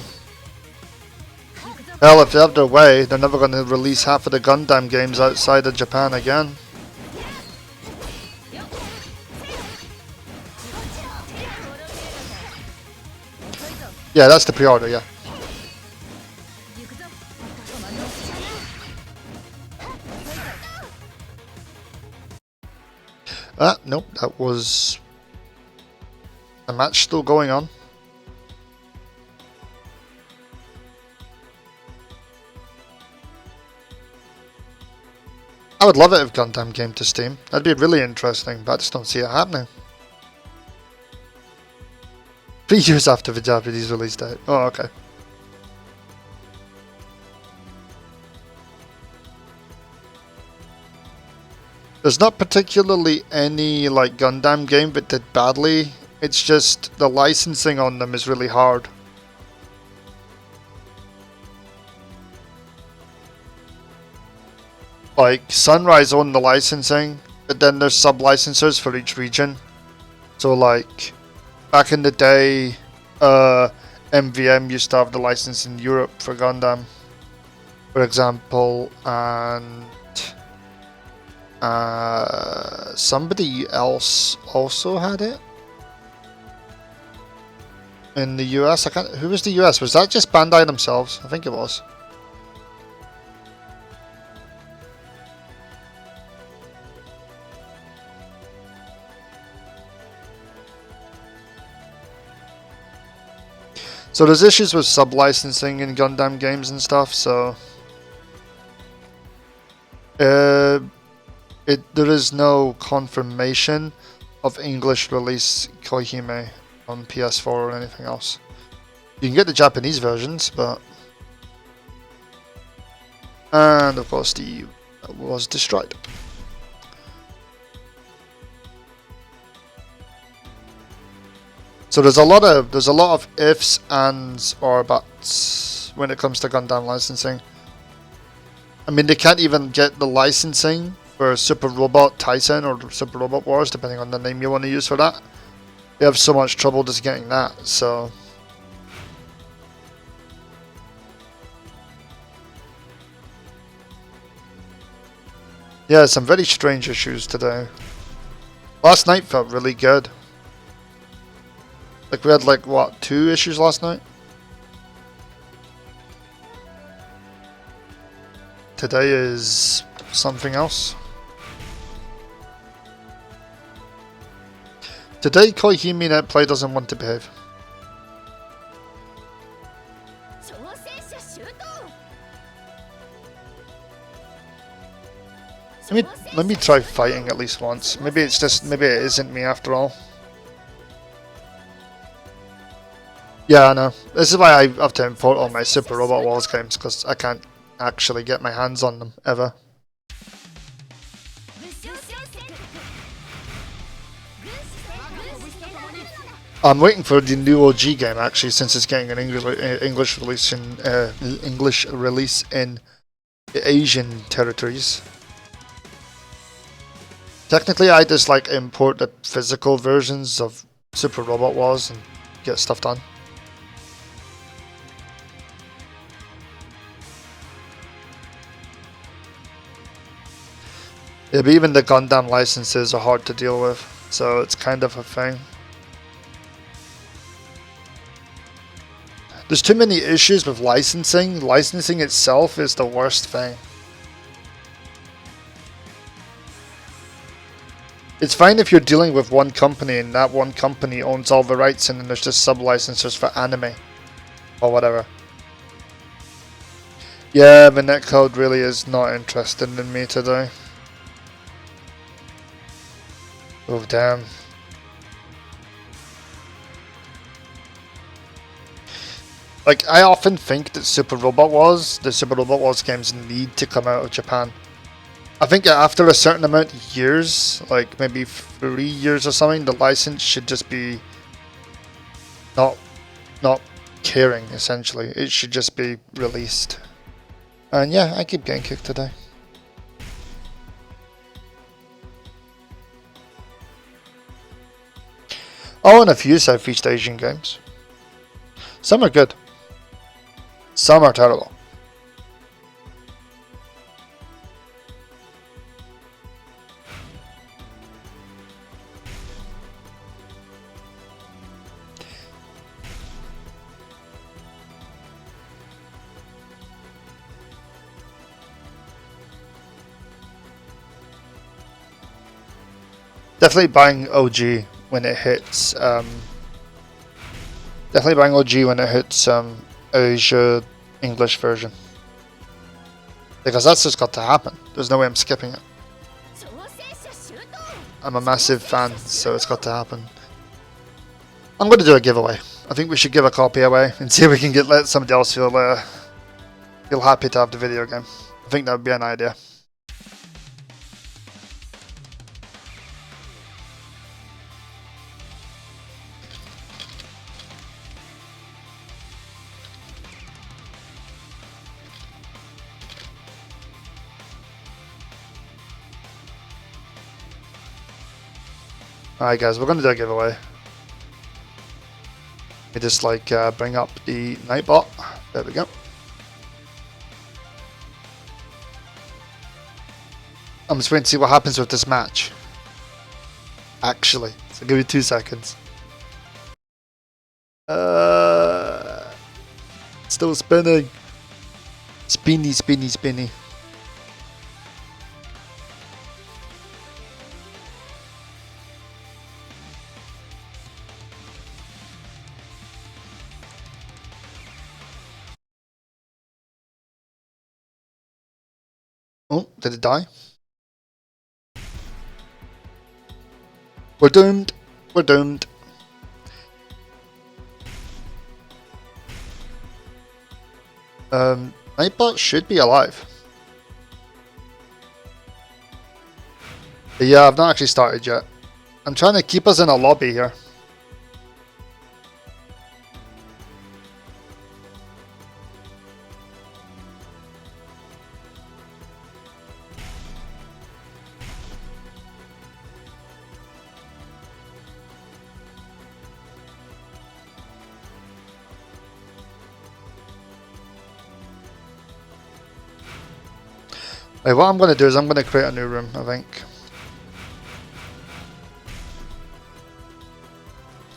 Hell, if they have their way, they're never gonna release half of the Gundam games outside of Japan again. Yeah, that's the pre-order, yeah. Nope, that was a match still going on. I would love it if Gundam came to Steam. That'd be really interesting, but I just don't see it happening. 3 years after the Japanese release date. Oh, okay. There's not particularly any like Gundam game that did badly. It's just the licensing on them is really hard. Like Sunrise owned the licensing, but then there's sub-licensors for each region. So like back in the day, MVM used to have the license in Europe for Gundam, for example, and somebody else also had it in the US. Who was the US? Was that just Bandai themselves? I think it was. So there's issues with sub-licensing in Gundam games and stuff, so there is no confirmation of English release Koihime on PS4 or anything else. You can get the Japanese versions, but... And of course the was destroyed. So there's a lot of ifs, ands, or buts when it comes to Gundam licensing. I mean, they can't even get the licensing for Super Robot Tyson or Super Robot Wars, depending on the name you want to use for that. They have so much trouble just getting that, so... Yeah, some very strange issues today. Last night felt really good. Like we had like, what, 2 issues last night? Today is something else. Today Koihime Netplay doesn't want to behave. Let me try fighting at least once. Maybe it isn't me after all. Yeah, I know. This is why I have to import all my Super Robot Wars games, because I can't actually get my hands on them, ever. I'm waiting for the new OG game, actually, since it's getting an English release in the Asian territories. Technically, I just like import the physical versions of Super Robot Wars and get stuff done. Yeah, but even the Gundam licenses are hard to deal with, so it's kind of a thing. There's too many issues with licensing. Licensing itself is the worst thing. It's fine if you're dealing with one company and that one company owns all the rights and then there's just sub-licensors for anime or whatever. Yeah, the netcode really is not interested in me today. Oh damn. Like, I often think that the Super Robot Wars games need to come out of Japan. I think after a certain amount of years, like maybe 3 years or something, the license should just be not caring, essentially. It should just be released. And yeah, I keep getting kicked today. Oh, and a few Southeast Asian games. Some are good. Some are terrible. Definitely buying OG when it hits. Definitely buying OG when it hits Asia English version, because that's just got to happen. There's no way I'm skipping it. I'm a massive fan, so it's got to happen. I'm going to do a giveaway. I think we should give a copy away and see if we can let somebody else feel happy to have the video game. I think that would be an idea. Alright guys, we're going to do a giveaway. We just bring up the Nightbot. There we go. I'm just waiting to see what happens with this match. Actually, so give me 2 seconds. Still spinning. Spinny, spinny, spinny. Oh, did it die? We're doomed. We're doomed. Nightbot should be alive. But yeah, I've not actually started yet. I'm trying to keep us in a lobby here. Wait, what I'm going to do is I'm going to create a new room, I think.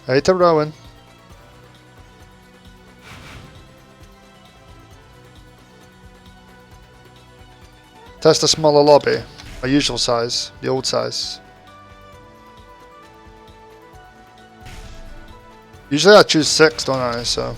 Hey to Rowan. Test a smaller lobby. My usual size, the old size. Usually I choose 6, don't I? So.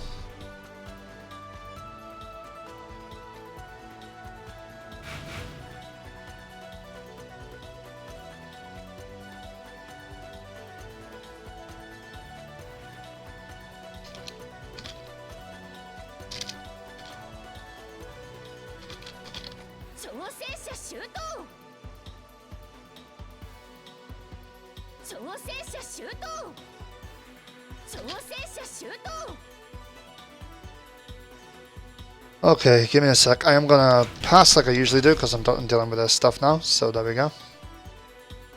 Okay, give me a sec. I am gonna pass like I usually do because I'm done dealing with this stuff now. So there we go.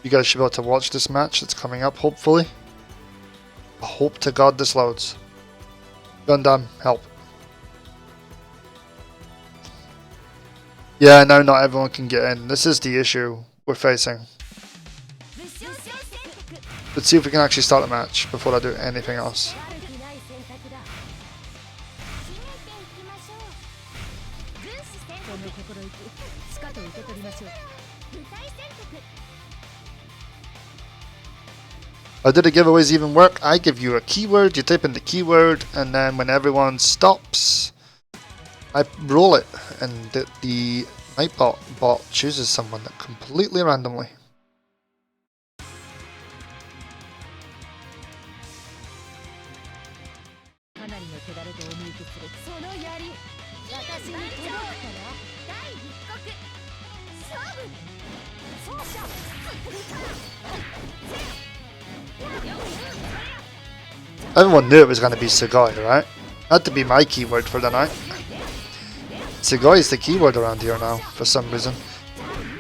You guys should be able to watch this match that's coming up, hopefully. I hope to God this loads. Gundam, help. Yeah, now not everyone can get in. This is the issue we're facing. Let's see if we can actually start the match before I do anything else. How do the giveaways even work? I give you a keyword, you type in the keyword, and then when everyone stops, I roll it, and the Nightbot bot chooses someone completely randomly. Everyone knew it was going to be Sugoi, right? Had to be my keyword for the night. Sugoi is the keyword around here now, for some reason.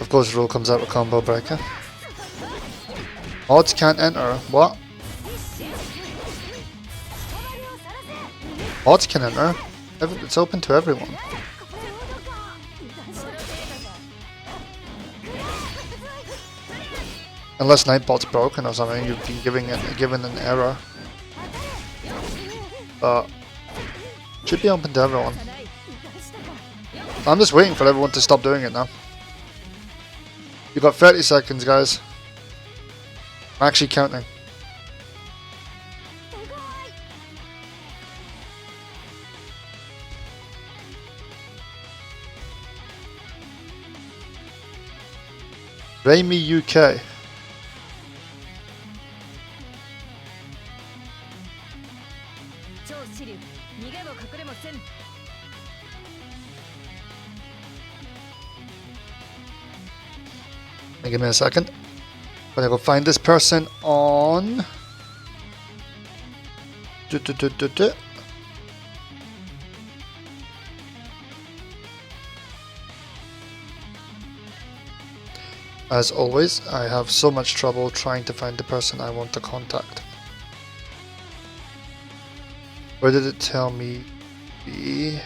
Of course, rule comes out with combo breaker. Odds can't enter. What? Bots can enter. It's open to everyone. Unless Nightbot's broken or something, you've been given an error. But should be open to everyone. I'm just waiting for everyone to stop doing it now. You've got 30 seconds, guys. I'm actually counting. Raimi UK. Give me a second. But I will find this person on. As always, I have so much trouble trying to find the person I want to contact. Where did it tell me? Can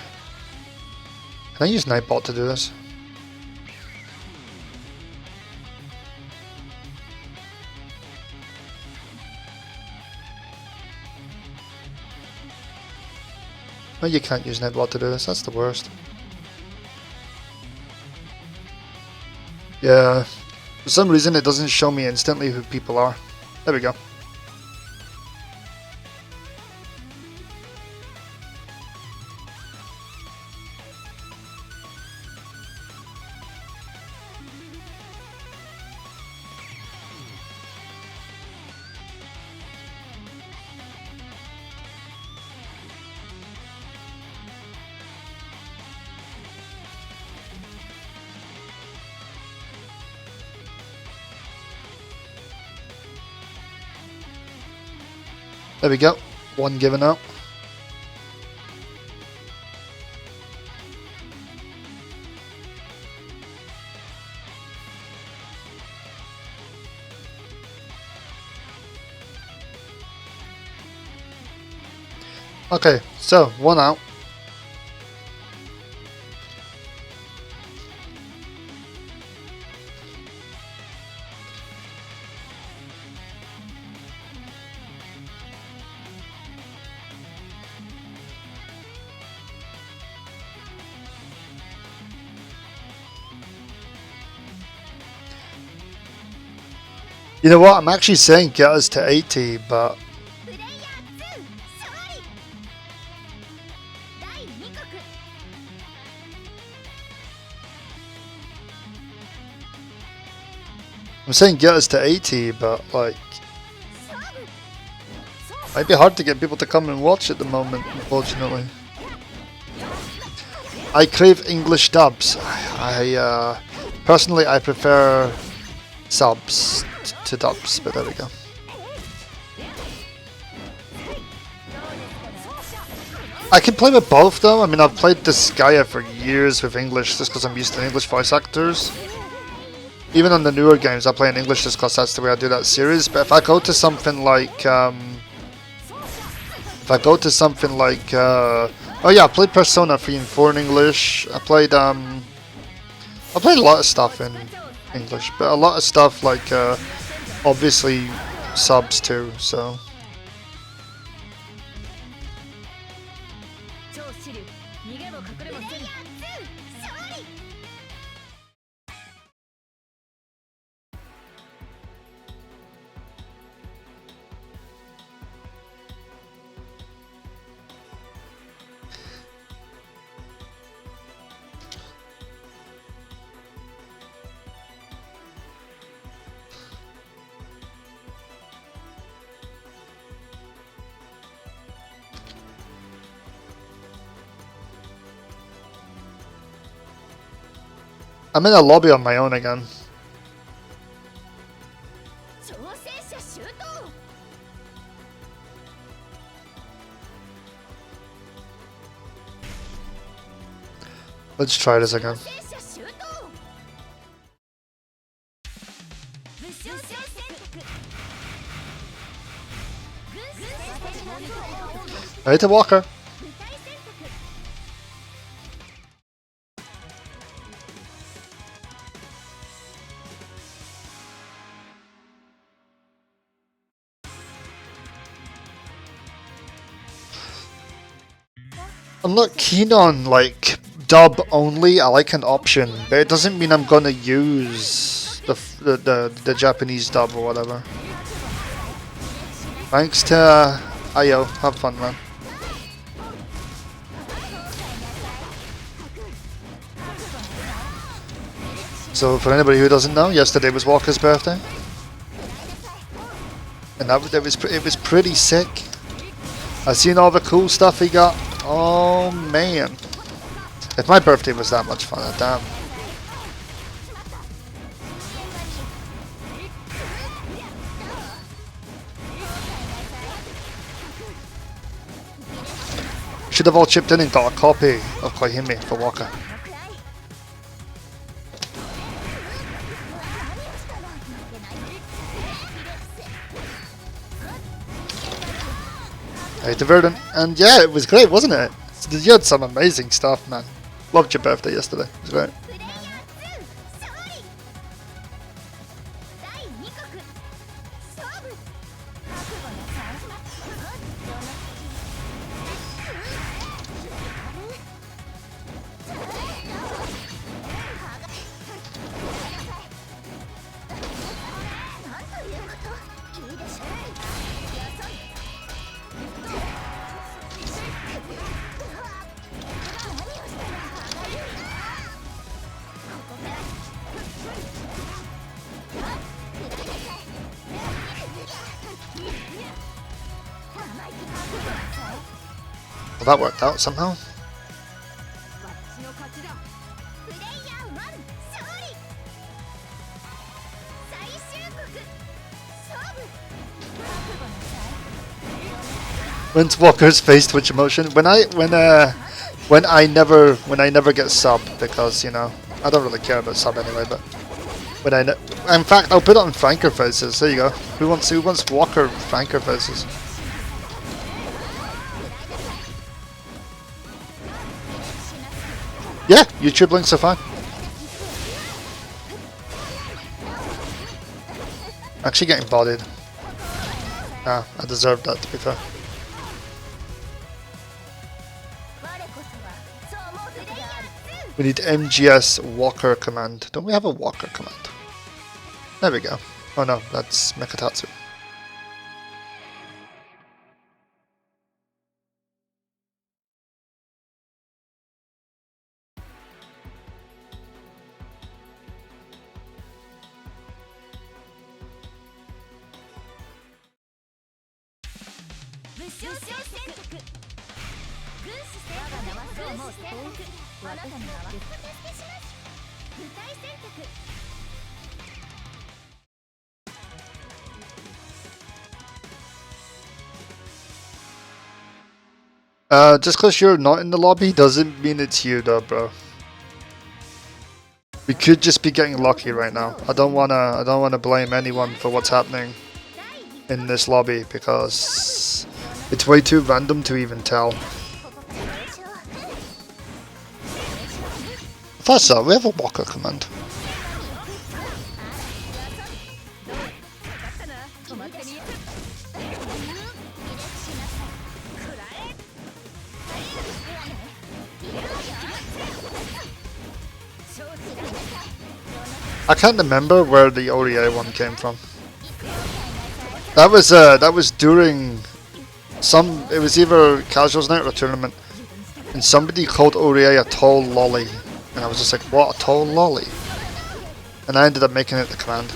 I use Nightbot to do this? No, you can't use Nightbot to do this. That's the worst. Yeah. For some reason, it doesn't show me instantly who people are. There we go. There we go. One given out. Okay, so one out. You know what, I'm actually saying get us to 80, but I'm saying get us to 80, but like might be hard to get people to come and watch at the moment, unfortunately. I crave English dubs. I personally I prefer subs to dubs, but there we go. I can play with both though. I mean, I've played Disgaea for years with English just because I'm used to English voice actors. Even on the newer games I play in English just because that's the way I do that series. But if I go to something like oh yeah, I played Persona 3 and 4 in English. I played a lot of stuff in English, but a lot of stuff like obviously subs too, so I'm in a lobby on my own again. Let's try this again. Ready to Walker. I'm not keen on like dub only. I like an option, but it doesn't mean I'm gonna use the Japanese dub or whatever. Thanks to Ayo. Have fun, man. So for anybody who doesn't know, yesterday was Walker's birthday, and it was pretty sick. I've seen all the cool stuff he got. Oh man! If my birthday was that much fun, damn. Should have all chipped in and got a copy of Koihime for Walker. Hey, the Verdant, and yeah, it was great, wasn't it? You had some amazing stuff, man. Loved your birthday yesterday. It was great. Well, that worked out somehow. When's Walker's face twitch emotion? When I never get sub, because you know I don't really care about sub anyway. But when in fact I'll put it on Franker faces. There you go. Who wants Walker Franker faces? Yeah, YouTube links are fine. Actually getting bodied. Ah, I deserve that, to be fair. We need MGS Walker command. Don't we have a Walker command? There we go. Oh no, that's Mekatatsu. Just because you're not in the lobby doesn't mean it's you though, bro. We could just be getting lucky right now. I don't wanna blame anyone for what's happening in this lobby because it's way too random to even tell. First up, we have a Walker command. I can't remember where the ODA one came from. That was during some. It was either casuals night or a tournament, and somebody called ODA a tall lolly, and I was just like, "What, a tall lolly?" And I ended up making it the command.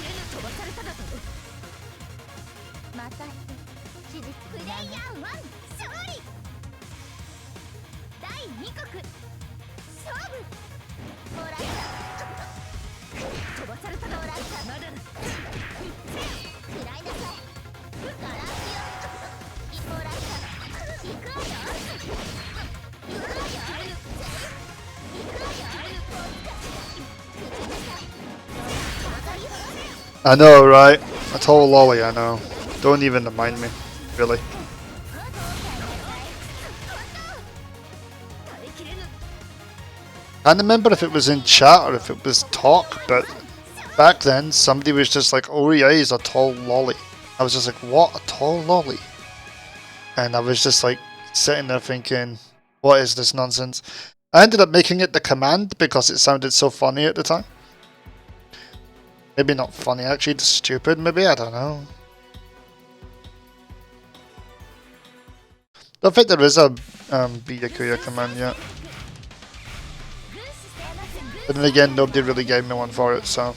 I know, right? A tall lolly, I know. Don't even remind me, really. I can't remember if it was in chat or if it was talk, but back then somebody was just like, "Oh yeah, he's a tall lolly." I was just like, "What? A tall lolly?" And I was just like sitting there thinking, What is this nonsense? I ended up making it the command because it sounded so funny at the time. Maybe not funny, actually, just stupid, maybe, I don't know. Don't think there is a Byakuya command yet. But then again, nobody really gave me one for it, so...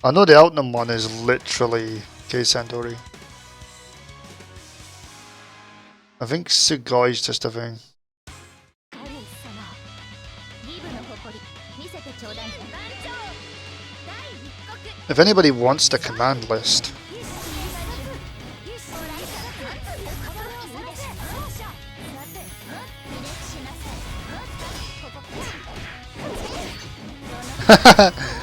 I know the Outnum one is literally Keisandori. I think Sugoi is just a thing. If anybody wants the command list.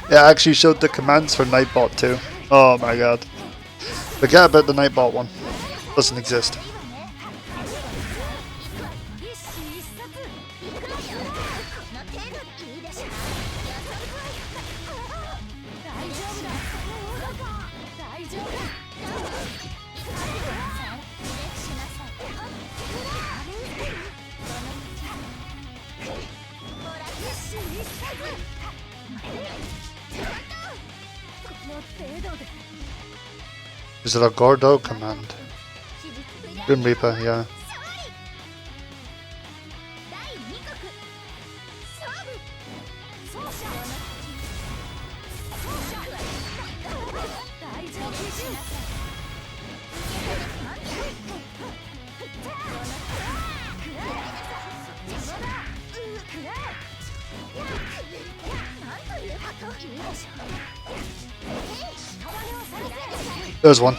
Yeah, I actually showed the commands for Nightbot too. Oh my god. Forget about the Nightbot one. Doesn't exist. Is it a Gordo command? Grim Reaper, yeah. There's one.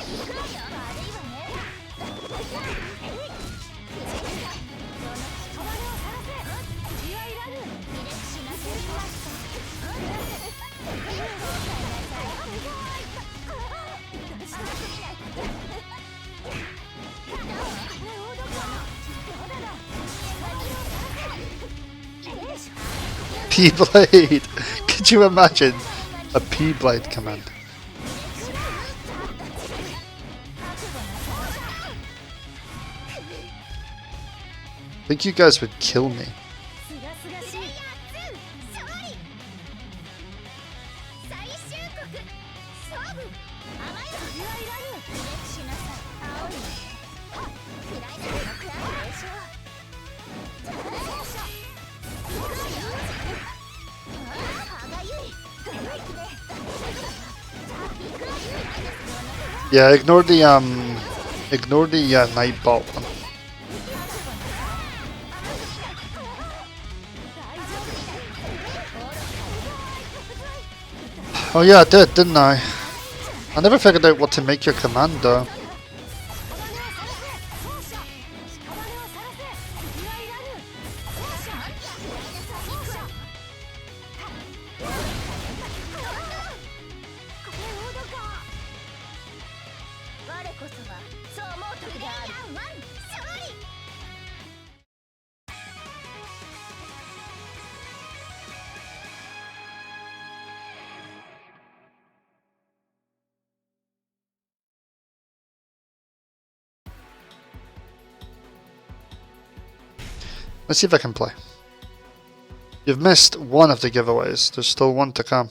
P-Blade! Could you imagine a P-Blade command? I think you guys would kill me. Yeah, ignore the Nightbot one. Oh yeah, I did, didn't I? I never figured out what to make your command though. Let's see if I can play. You've missed one of the giveaways. There's still one to come.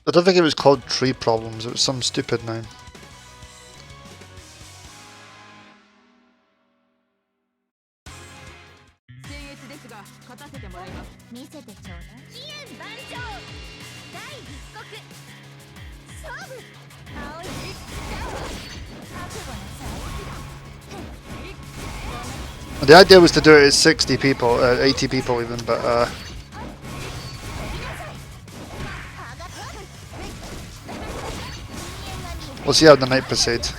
I don't think it was called Tree Problems. It was some stupid name. The idea was to do it as 60 people, 80 people even, but we'll see how the night proceeds.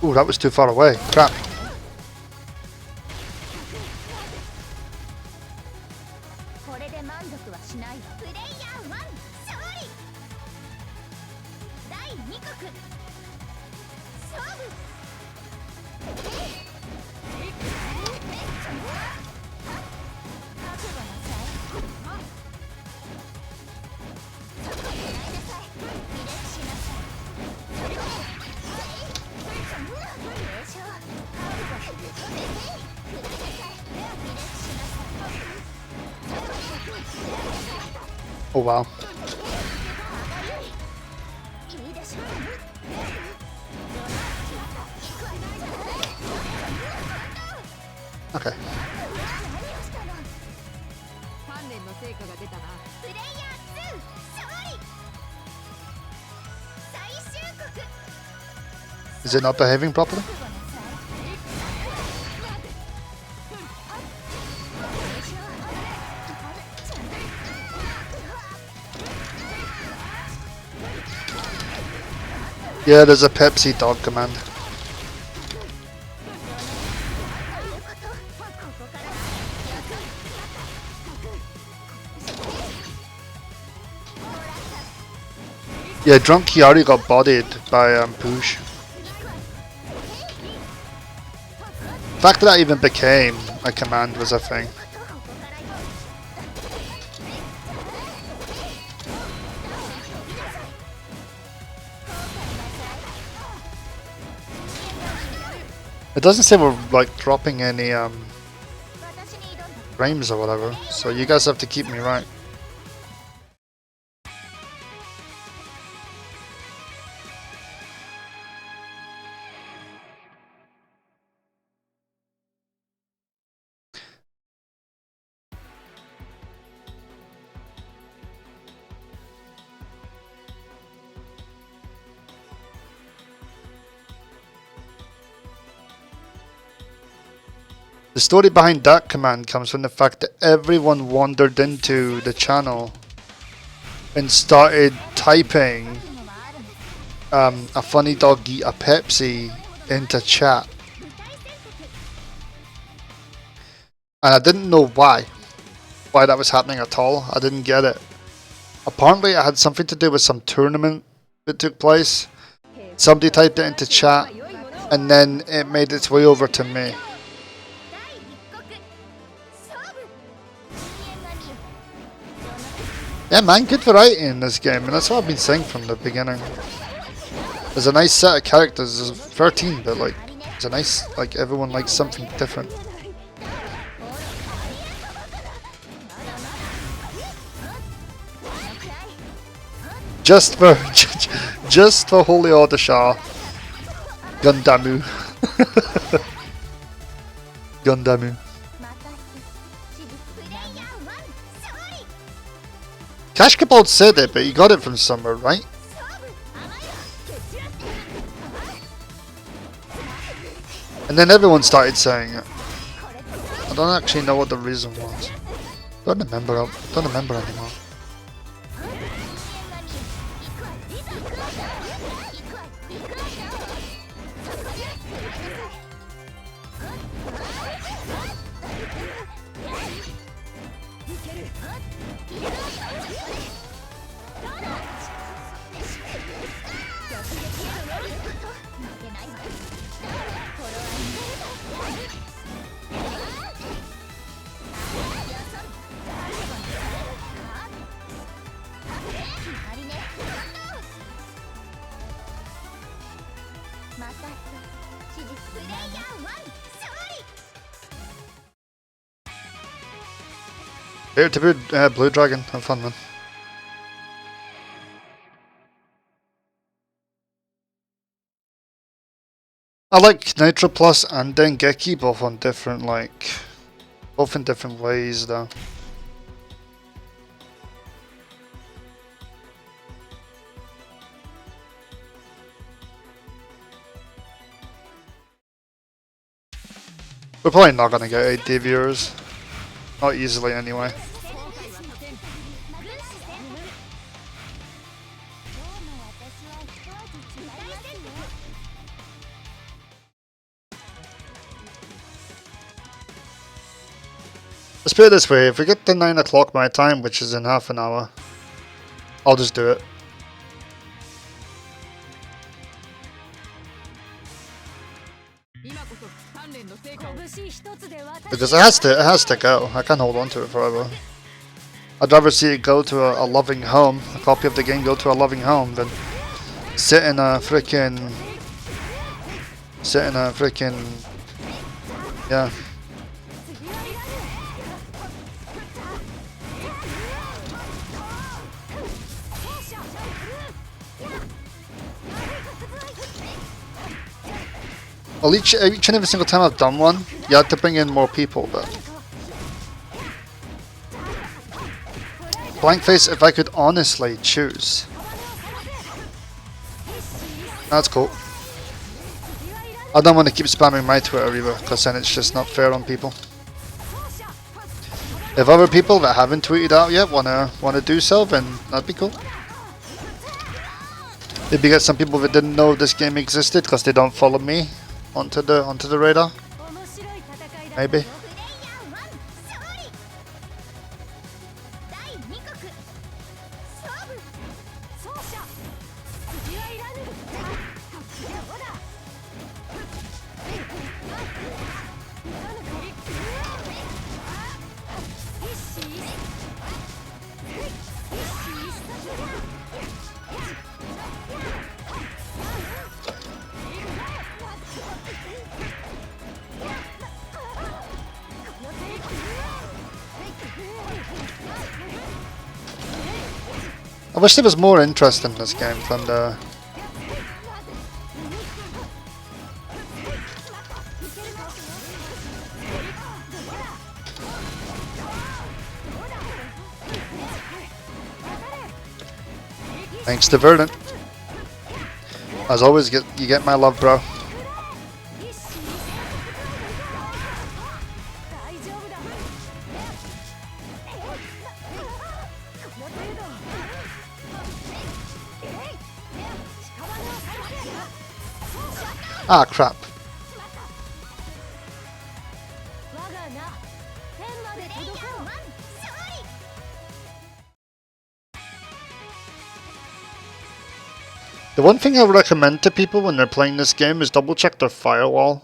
Ooh, that was too far away. Crap. Oh wow. Okay. Is it not behaving properly? Yeah, there's a Pepsi dog command. Yeah, Drunk Kiari got bodied by Poosh. The fact that even became a command was a thing. It doesn't say we're like dropping any frames or whatever, so you guys have to keep me right. The story behind that command comes from the fact that everyone wandered into the channel and started typing a funny dog eat a Pepsi into chat. And I didn't know why that was happening at all. I didn't get it. Apparently it had something to do with some tournament that took place. Somebody typed it into chat and then it made its way over to me. Yeah man, good variety in this game, and that's what I've been saying from the beginning. There's a nice set of characters, there's 13, but like, it's a nice, like everyone likes something different. Just for Holy Order Shah. Gundamu. Gundamu. Kashkapald said it, but he got it from somewhere, right? And then everyone started saying it. I don't actually know what the reason was. Don't remember anymore. Here to Blue Dragon, have fun man. I like Nitro Plus and Dengeki both on different both in different ways though. We're probably not gonna get 80 viewers. Not easily anyway. Let's put it this way, if we get to 9 o'clock my time, which is in half an hour, I'll just do it. Because it has to go. I can't hold on to it forever. I'd rather see it go to a loving home, a copy of the game go to a loving home, than sit in a freaking... yeah. Well, each and every single time I've done one, you had to bring in more people, but... Blank face, if I could honestly choose. That's cool. I don't want to keep spamming my Twitter either, because then it's just not fair on people. If other people that haven't tweeted out yet wanna do so, then that'd be cool. Maybe get some people that didn't know this game existed because they don't follow me onto the radar. Maybe. I wish there was more interest in this game from the... Thanks to Verdant. As always, you get my love, bro. Ah, crap. The one thing I would recommend to people when they're playing this game is double check their firewall.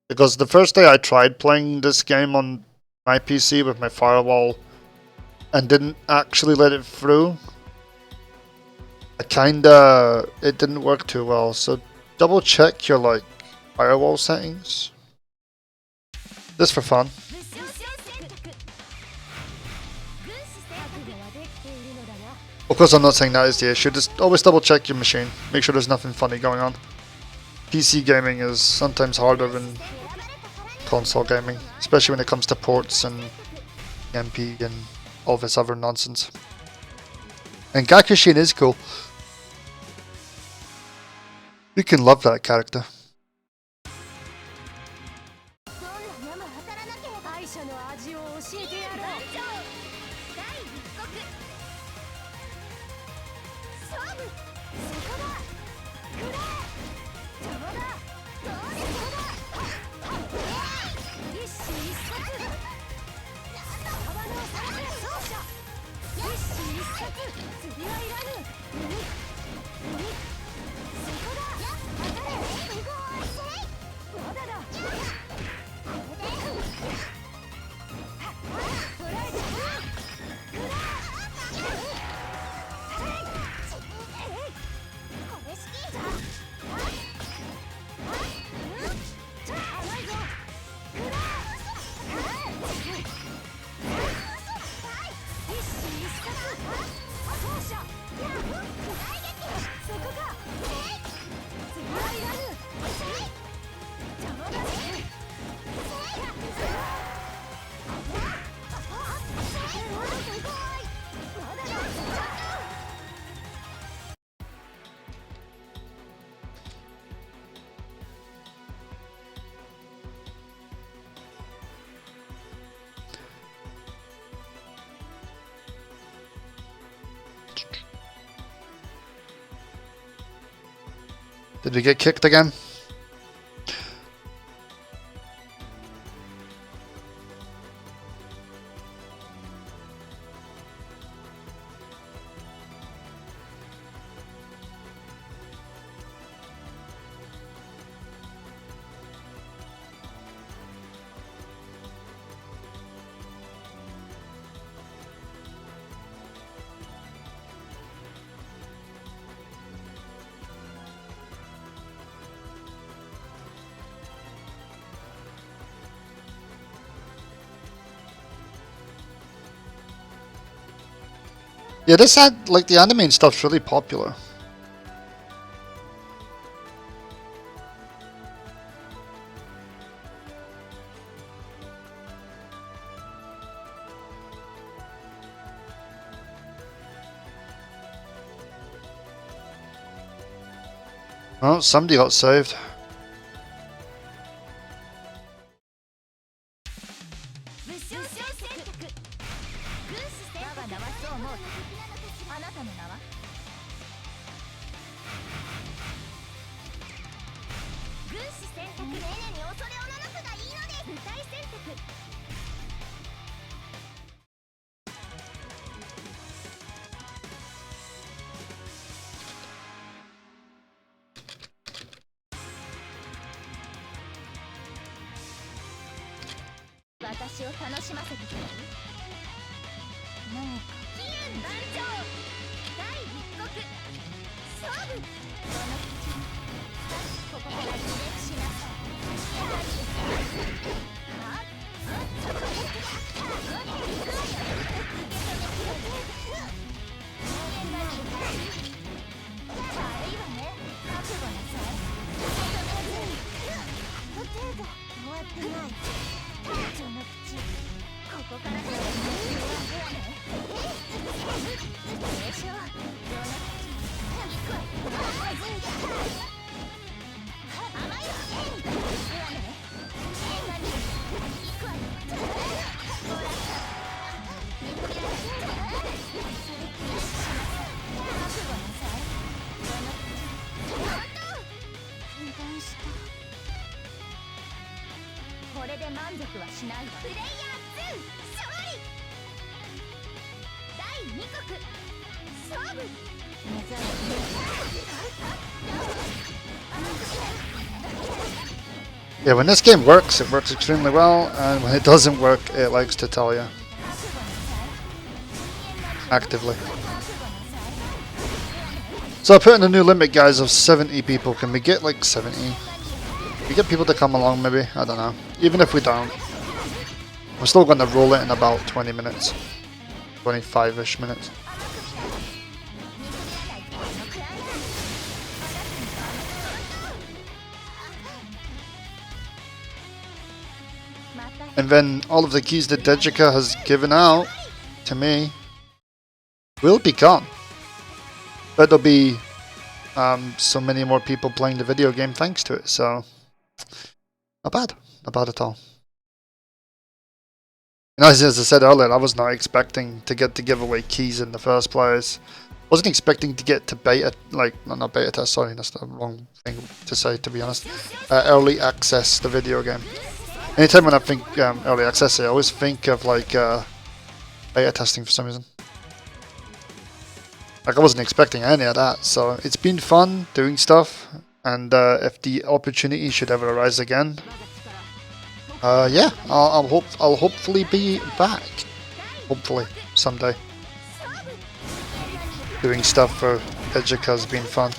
Because the first day I tried playing this game on my PC with my firewall and didn't actually let it through, it didn't work too well. So double check your firewall settings. Just for fun. Of course, I'm not saying that is the issue. Just always double check your machine. Make sure there's nothing funny going on. PC gaming is sometimes harder than console gaming, especially when it comes to ports and MP and all this other nonsense. And Gakushin is cool. You can love that character. Did we get kicked again? Yeah, this had, like, the anime and stuff's really popular. Oh, somebody got saved. Yeah, when this game works, it works extremely well, and when it doesn't work, it likes to tell you. Actively. So I put in a new limit, guys, of 70 people. Can we get like 70? We get people to come along, maybe? I don't know. Even if we don't, we're still going to roll it in about 20 minutes. 25-ish minutes. And then all of the keys that Dejika has given out to me will be gone. But there'll be so many more people playing the video game thanks to it, so not bad. Not bad at all. And as I said earlier, I was not expecting to get to give away keys in the first place. Wasn't expecting to get to beta, like, no, not beta test, sorry, that's the wrong thing to say, to be honest. Early access the video game. Anytime when I think early access, I always think of like beta testing for some reason. Like I wasn't expecting any of that, so it's been fun doing stuff, and if the opportunity should ever arise again, yeah, I'll hopefully be back, hopefully someday. Doing stuff for Edgica has been fun.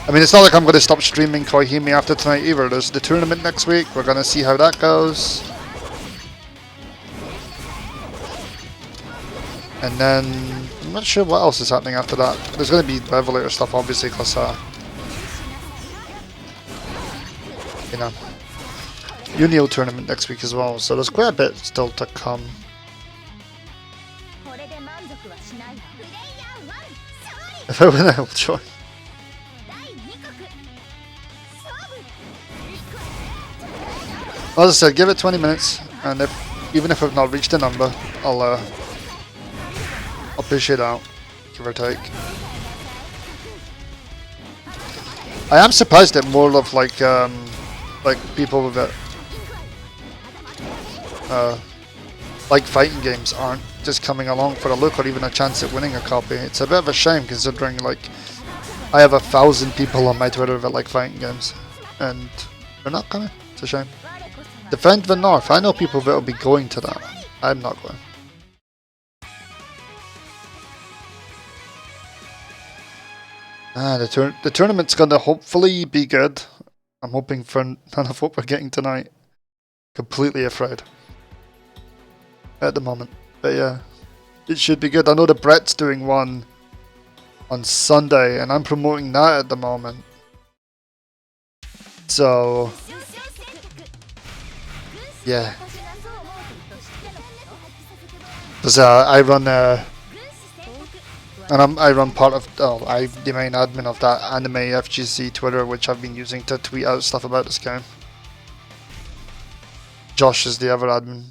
I mean, it's not like I'm going to stop streaming Koihime after tonight either. There's the tournament next week. We're going to see how that goes. And then, I'm not sure what else is happening after that. There's going to be Revelator stuff, obviously, because, you know, Unio tournament next week as well. So there's quite a bit still to come. If I win, I will join. As I said, give it 20 minutes, and even if I've not reached a number, I'll push it out, give or take. I am surprised that more of like people with it, like fighting games aren't just coming along for a look or even a chance at winning a copy. It's a bit of a shame considering like I have 1,000 people on my Twitter that like fighting games, and they're not coming. It's a shame. Defend the North. I know people that will be going to that. I'm not going. The tournament's gonna hopefully be good. I'm hoping for none of what we're getting tonight. Completely afraid. at the moment. But yeah, it should be good. I know that Brett's doing one on Sunday, and I'm promoting that at the moment. So yeah, because I run and I run part of, I'm the main admin of that Anime FGC Twitter, which I've been using to tweet out stuff about this game. Josh is the other admin.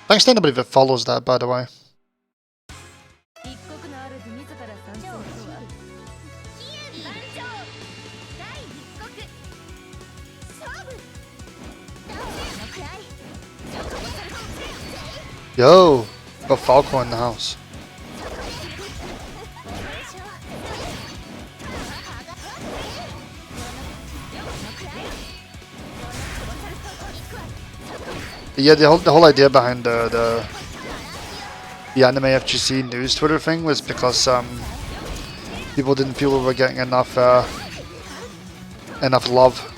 Thanks to anybody that follows that, by the way. Yo, got Falco in the house. Yeah, the whole idea behind the Anime FGC news Twitter thing was because people didn't feel we were getting enough love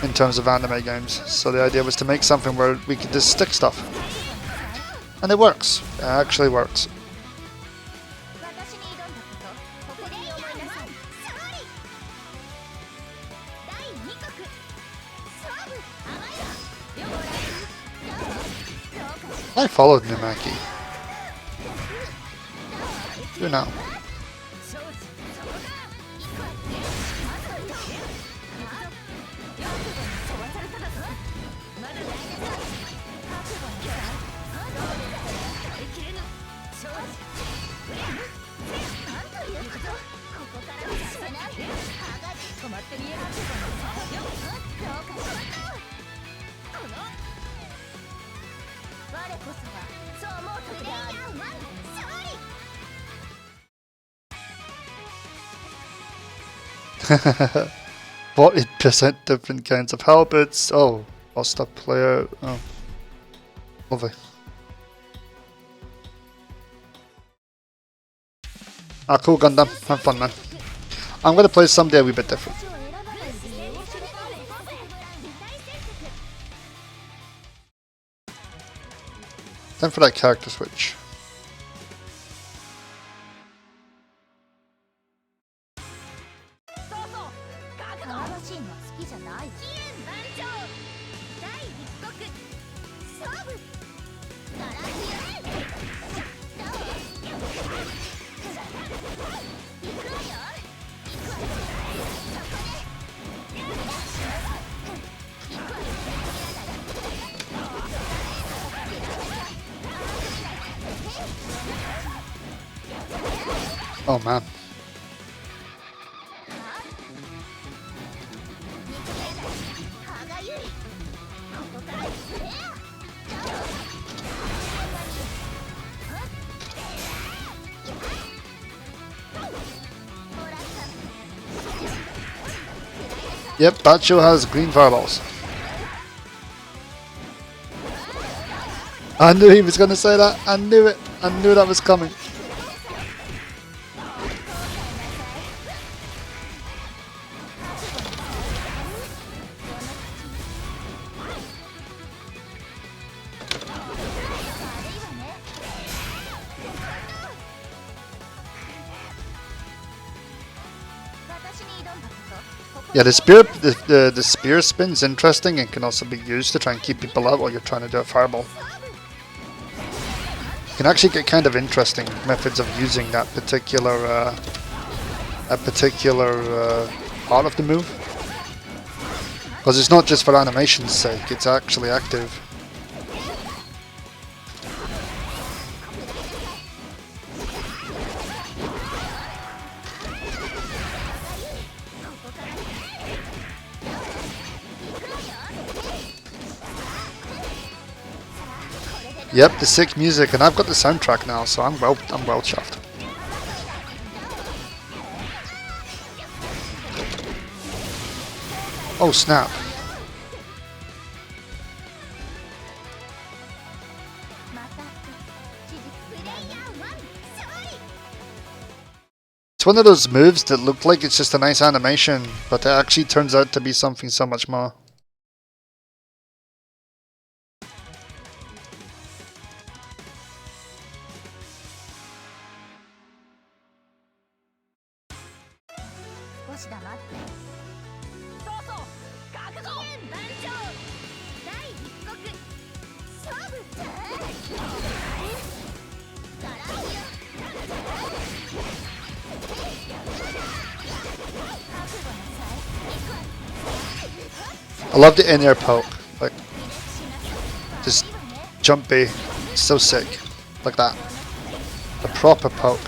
in terms of anime games. So the idea was to make something where we could just stick stuff. And it works. It actually works. I followed Numaki. Do now. What 8% different kinds of halberds? Oh, lost a player. Oh, lovely. Ah, cool Gundam. Have fun, man. I'm gonna play someday a wee bit different. Time for that character switch. Oh man. Yep, Bacho has green fireballs. I knew he was going to say that. I knew it. I knew that was coming. Yeah, the spear spin's interesting and can also be used to try and keep people out while you're trying to do a fireball. You can actually get kind of interesting methods of using that particular part of the move, because it's not just for animation's sake; it's actually active. Yep, the sick music, and I've got the soundtrack now, so I'm well chuffed. Oh snap! It's one of those moves that look like it's just a nice animation, but it actually turns out to be something so much more. I love the in-air poke, like just jumpy, so sick, like that. A proper poke.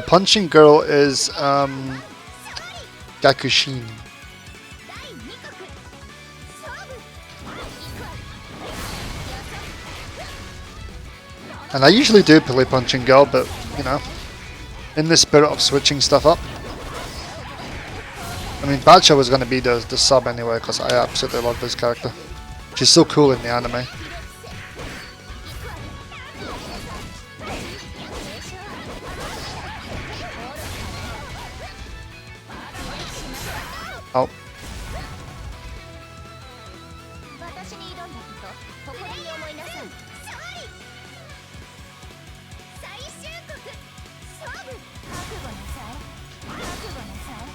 Punching Girl is Gakushin. And I usually do play Punching Girl, but you know, in the spirit of switching stuff up. I mean, Bacha was going to be the sub anyway, because I absolutely love this character. She's so cool in the anime. Oh.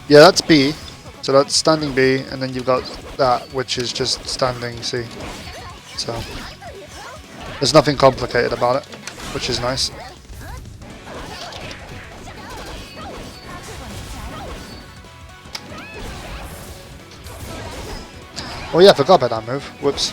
Yeah, that's B. So that's standing B, and then you've got that, which is just standing C. So there's nothing complicated about it, which is nice. Oh yeah, I forgot about that move. Whoops.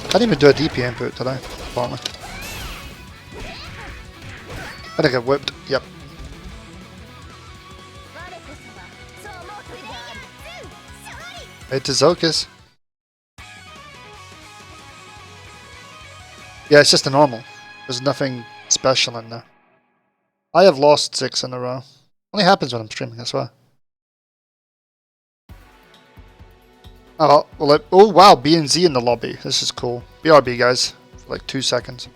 I didn't even do a DP input today, apparently. I think I whipped, yep. It's Zokus. Yeah, it's just a normal. There's nothing special in there. I have lost 6 in a row. Only happens when I'm streaming, I swear. Oh, well, oh wow, B and Z in the lobby. This is cool. BRB, guys. For like 2 seconds.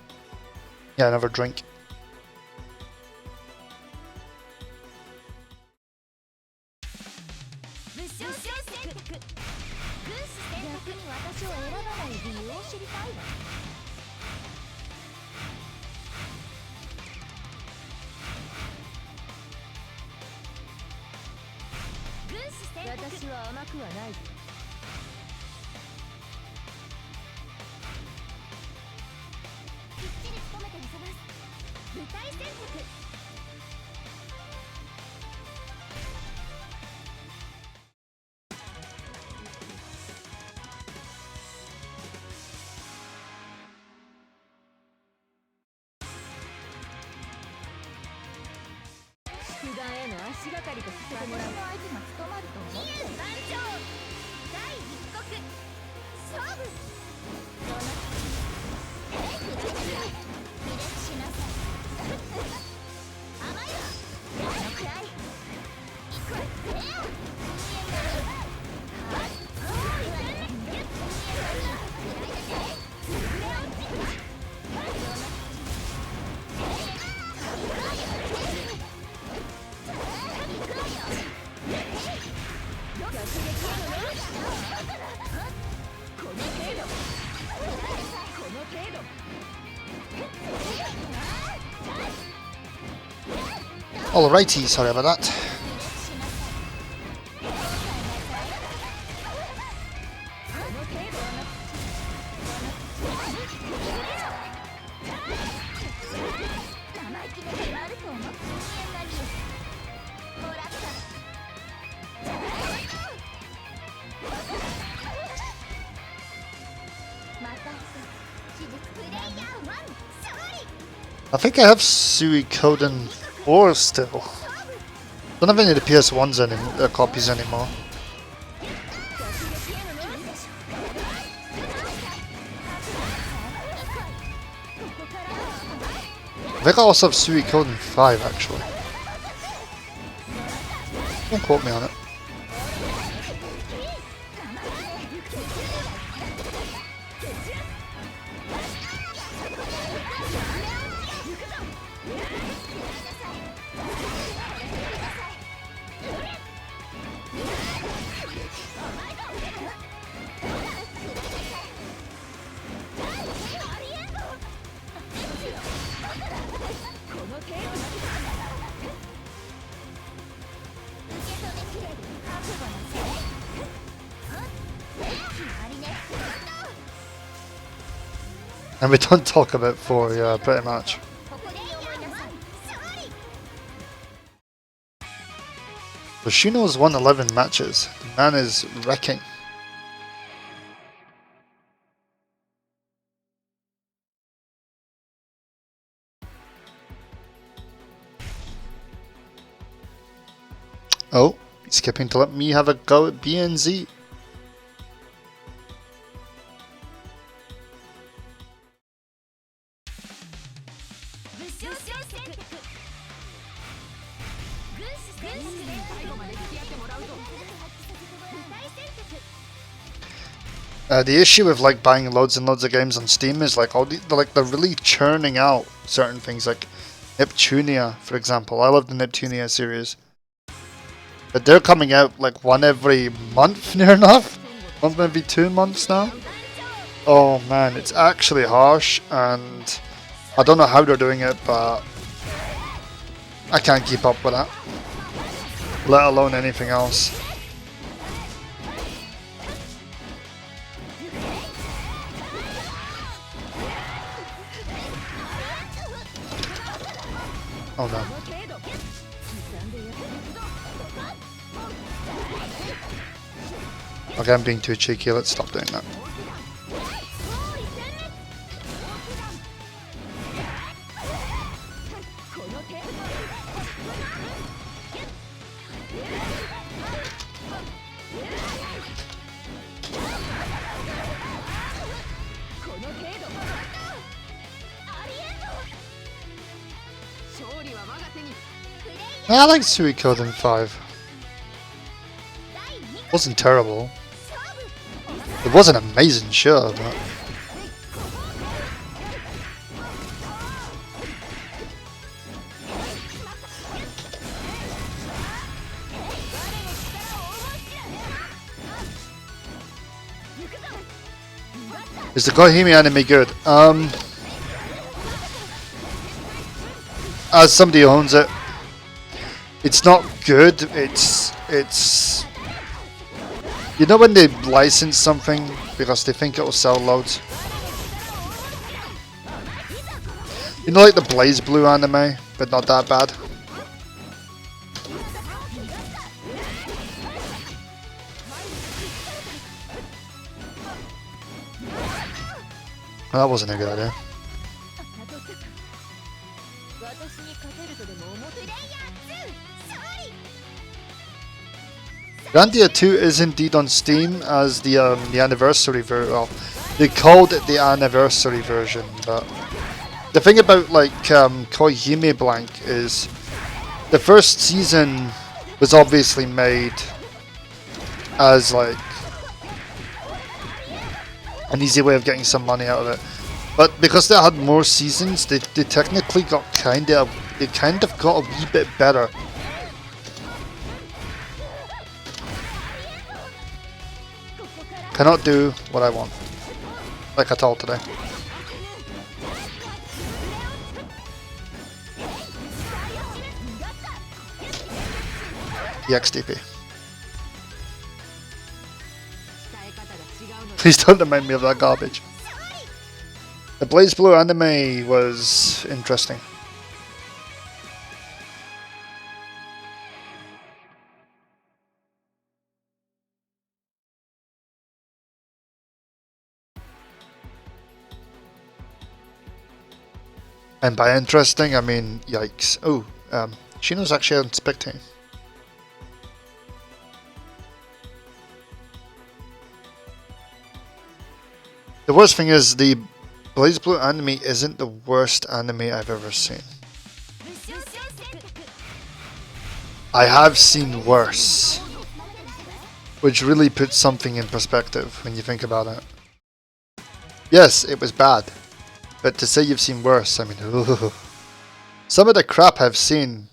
Yeah, another drink. Alrighty, sorry about that. I think I have Suikoden 4 still. Don't have any of the PS1s anymore, copies anymore. I think I also have Sui killed in 5 actually. Don't quote me on it. And we don't talk about 4, yeah, pretty much. Yoshino's won 11 matches. The man is wrecking. Oh, he's skipping to let me have a go at BNZ. The issue with like buying loads and loads of games on Steam is like they're really churning out certain things like Neptunia, for example. I love the Neptunia series, but they're coming out like one every month, near enough, one every 2 months now. Oh man, it's actually harsh, and I don't know how they're doing it, but I can't keep up with that, let alone anything else. Oh no. Okay, I'm being too cheeky, let's stop doing that. I like Suikoden in 5. It wasn't terrible. It wasn't amazing, sure, but... Is the Koihime anime good? As somebody who owns it, it's not good, it's... You know when they license something because they think it will sell loads? You know like the Blaze Blue anime, but not that bad? Well, that wasn't a good idea. Grandia 2 is indeed on Steam as the anniversary version. Well, they called it the anniversary version, but the thing about like Koihime Blank is the first season was obviously made as like an easy way of getting some money out of it, but because they had more seasons, they technically got kind of got a wee bit better. Cannot do what I want, like I told today. EXDP. Please don't remind me of that garbage. The Blaze Blue anime was interesting. And by interesting, I mean yikes. Oh, Shino's actually on spectating. The worst thing is the Blaze Blue anime isn't the worst anime I've ever seen. I have seen worse, which really puts something in perspective when you think about it. Yes, it was bad, but to say you've seen worse, I mean, ugh. Some of the crap I've seen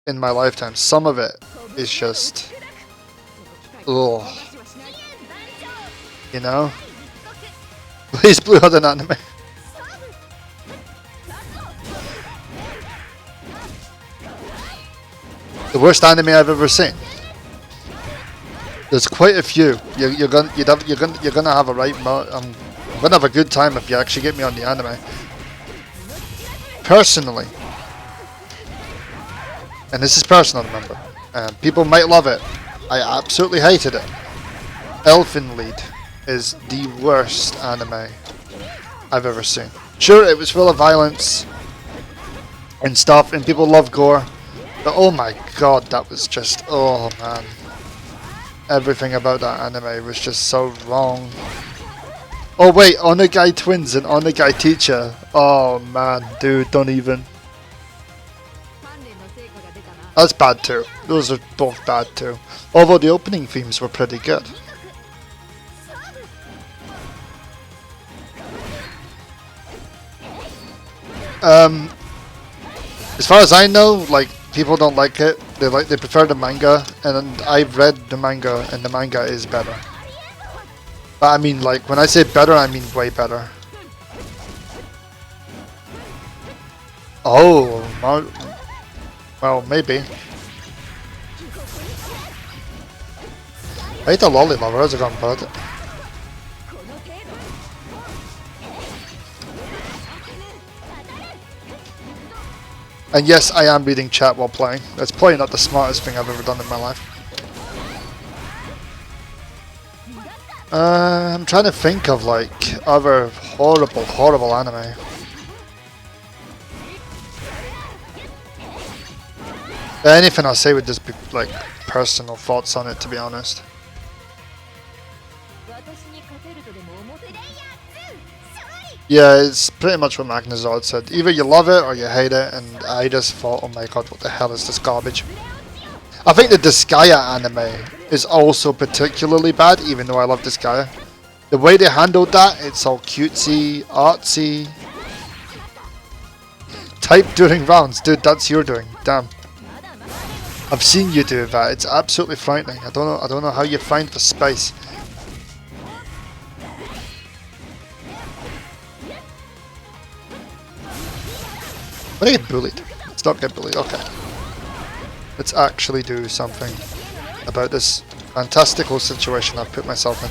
in my lifetime, some of it is just, ugh. You know? Blaze Blue had an anime. The worst anime I've ever seen. There's quite a few. You're gonna have a right. I'm gonna have a good time if you actually get me on the anime. Personally, and this is personal, remember. People might love it. I absolutely hated it. Elfen Lied is the worst anime I've ever seen. Sure, it was full of violence and stuff, and people love gore. But oh my god, that was just, oh man. Everything about that anime was just so wrong. Oh wait, Onegai Twins and Onegai Teacher. Oh man, dude, don't even. That's bad too. Those are both bad too. Although the opening themes were pretty good. As far as I know, like, people don't like it. They prefer the manga, and I've read the manga, and the manga is better. But I mean, like, when I say better, I mean way better. Oh, well, maybe. I hate the lolly lover. How's it going, bud? And yes, I am reading chat while playing. That's probably not the smartest thing I've ever done in my life. I'm trying to think of like other horrible anime. Anything I say would just be like personal thoughts on it, to be honest. Yeah, it's pretty much what Magnazard said. Either you love it or you hate it, and I just thought, oh my god, what the hell is this garbage? I think the Disgaea anime is also particularly bad, even though I love Disgaea. The way they handled that, it's all cutesy, artsy. Type during rounds, dude, that's your doing. Damn. I've seen you do that. It's absolutely frightening. I don't know how you find the space. I'm gonna get bullied. Let's not get bullied. Okay. Let's actually do something about this fantastical situation I've put myself in.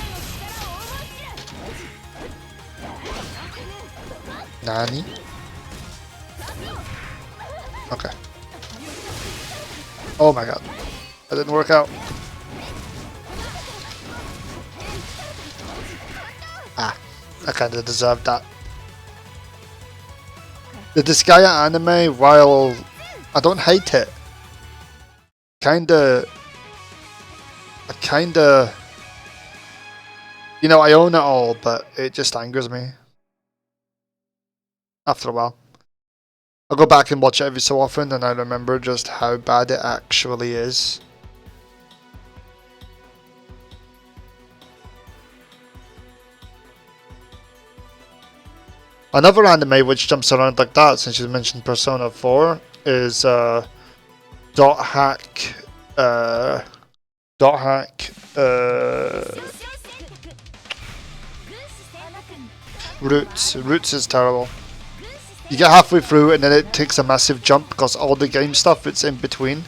Nani? Okay. Oh my god. That didn't work out. Ah. I kinda deserved that. The Disgaea anime, while I don't hate it, I kinda, you know, I own it all, but it just angers me after a while. I'll go back and watch it every so often, and I remember just how bad it actually is. Another anime which jumps around like that, since you mentioned Persona 4, is Dot Hack. Roots. Roots is terrible. You get halfway through and then it takes a massive jump because all the game stuff that's in between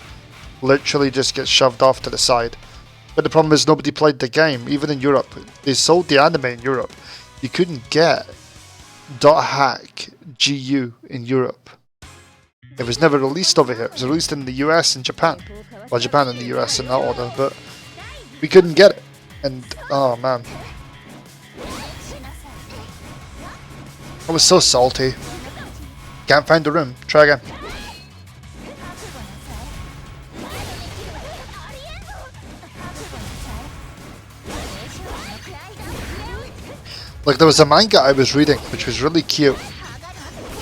literally just gets shoved off to the side. But the problem is nobody played the game, even in Europe. They sold the anime in Europe. You couldn't get Dot Hack GU in Europe. It was never released over here. It was released in the US and Japan. Well, Japan and the US in that order, but we couldn't get it. And oh man, I was so salty. Can't find the room. Try again. Like, there was a manga I was reading, which was really cute.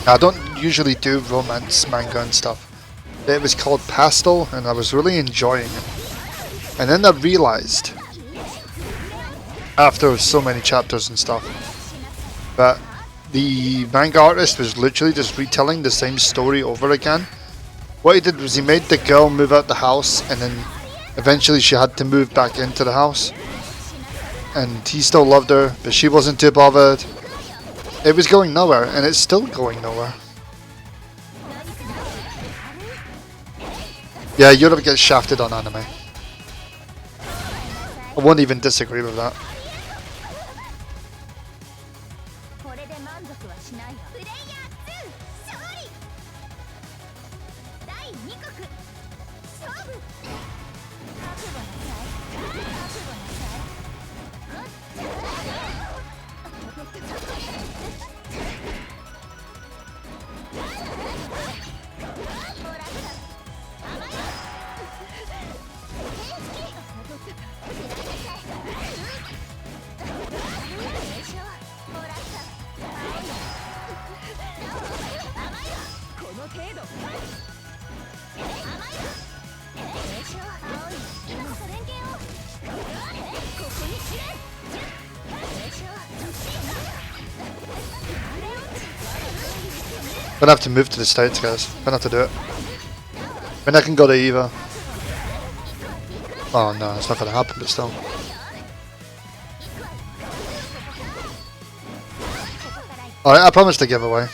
I don't usually do romance manga and stuff. It was called Pastel, and I was really enjoying it. And then I realized, after so many chapters and stuff, that the manga artist was literally just retelling the same story over again. What he did was he made the girl move out the house, and then eventually she had to move back into the house. And he still loved her, but she wasn't too bothered. It was going nowhere, and it's still going nowhere. Yeah, Europe gets shafted on anime. I won't even disagree with that. Gonna have to move to the States, guys. Gonna have to do it. I mean, I can go to Eva. Oh no, it's not gonna happen, but still. Alright, I promised a giveaway.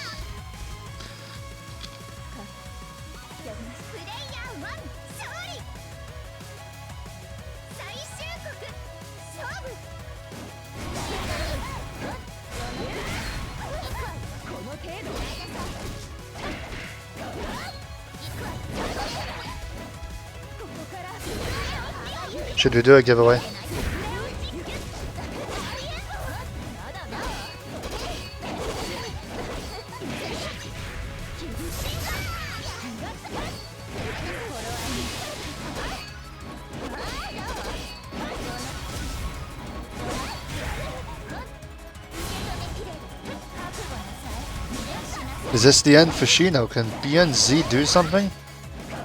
Should we do a giveaway? Is this the end for Shino? Can BNZ do something?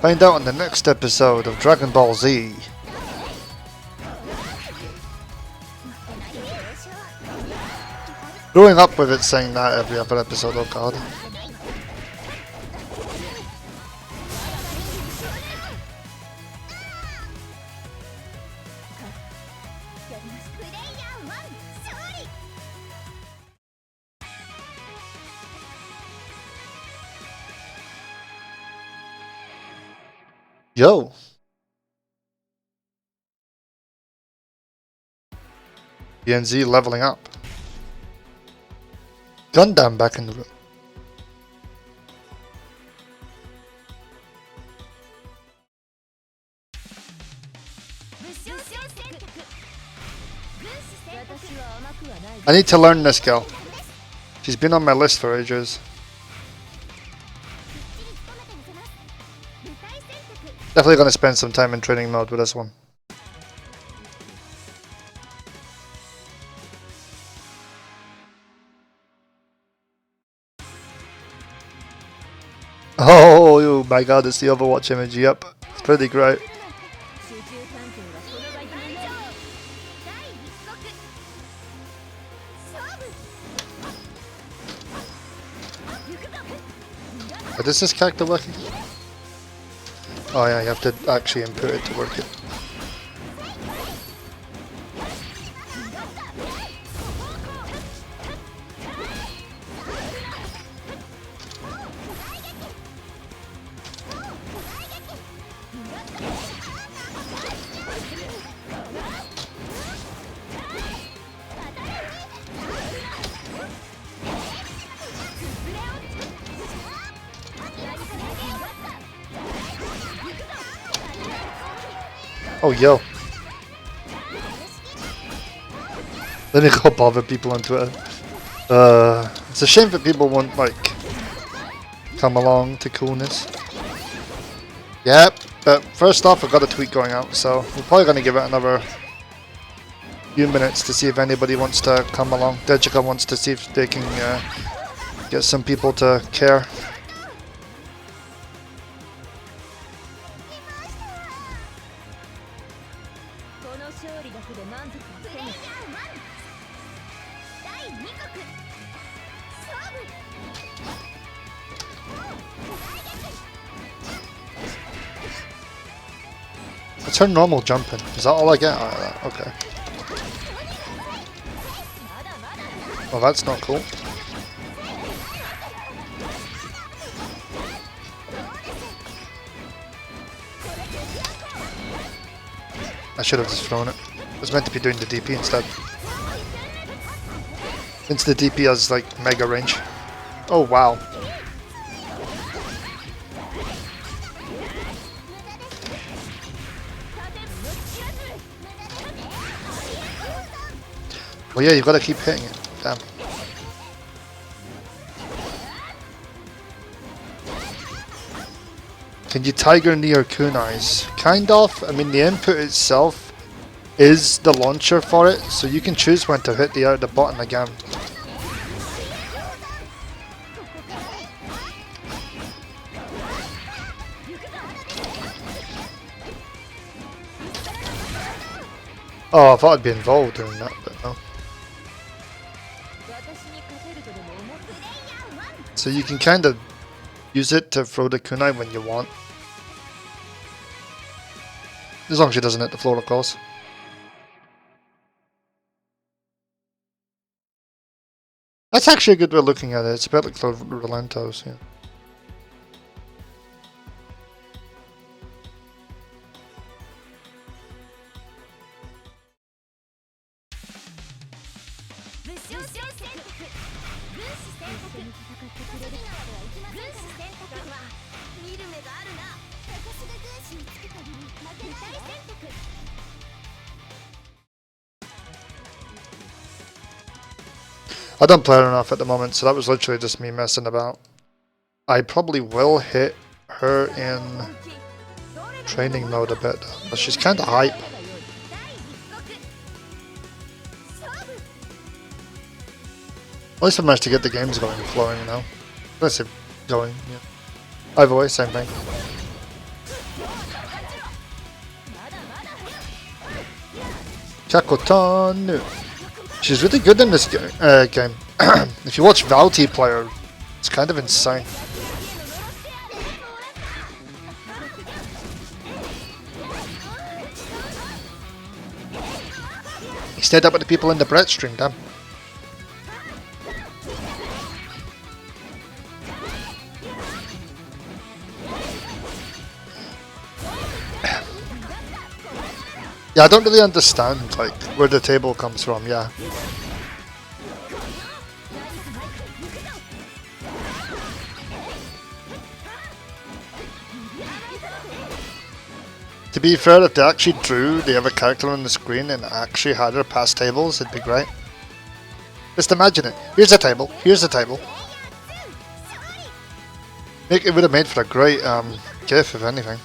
Find out in the next episode of Dragon Ball Z. Growing up with it saying that every other episode, oh god. Yo! BNZ leveling up. Gundam back in the room. I need to learn this girl. She's been on my list for ages. Definitely gonna spend some time in training mode with this one. Oh my god, it's the Overwatch image, yep. It's pretty great. Is this character working? Oh yeah, you have to actually input it to work it. Oh, yo. Let me go bother people on Twitter. It's a shame that people won't, like, come along to coolness. Yep, but first off, I've got a tweet going out, so we're probably going to give it another few minutes to see if anybody wants to come along. Dejika wants to see if they can get some people to care. It's her normal jumping. Is that all I get out of that? Okay. Well, that's not cool. I should have just thrown it. I was meant to be doing the DP instead. Since the DP has like mega range. Oh wow. Well, yeah, you've got to keep hitting it. Damn. Can you Tiger Knee or Kunais? Kind of. I mean, the input itself is the launcher for it, so you can choose when to hit the button again. Oh, I thought I'd be involved doing that, but no. So you can kind of use it to throw the kunai when you want. As long as she doesn't hit the floor, of course. That's actually a good way of looking at it. It's a bit like Relentos, yeah. I don't play her enough at the moment, so that was literally just me messing about. I probably will hit her in training mode a bit, but she's kind of hype. At least I managed to get the games going and flowing, you know. Let's say going, yeah. Either way, same thing. Kakotanu. She's really good in this game. If you watch Valti play her, it's kind of insane. He stayed up with the people in the Brett stream, damn. Yeah, I don't really understand like where the table comes from, yeah. To be fair, if they actually drew the other character on the screen and actually had her pass tables, it'd be great. Just imagine it. Here's a table. Here's a table. It would have made for a great GIF, if anything.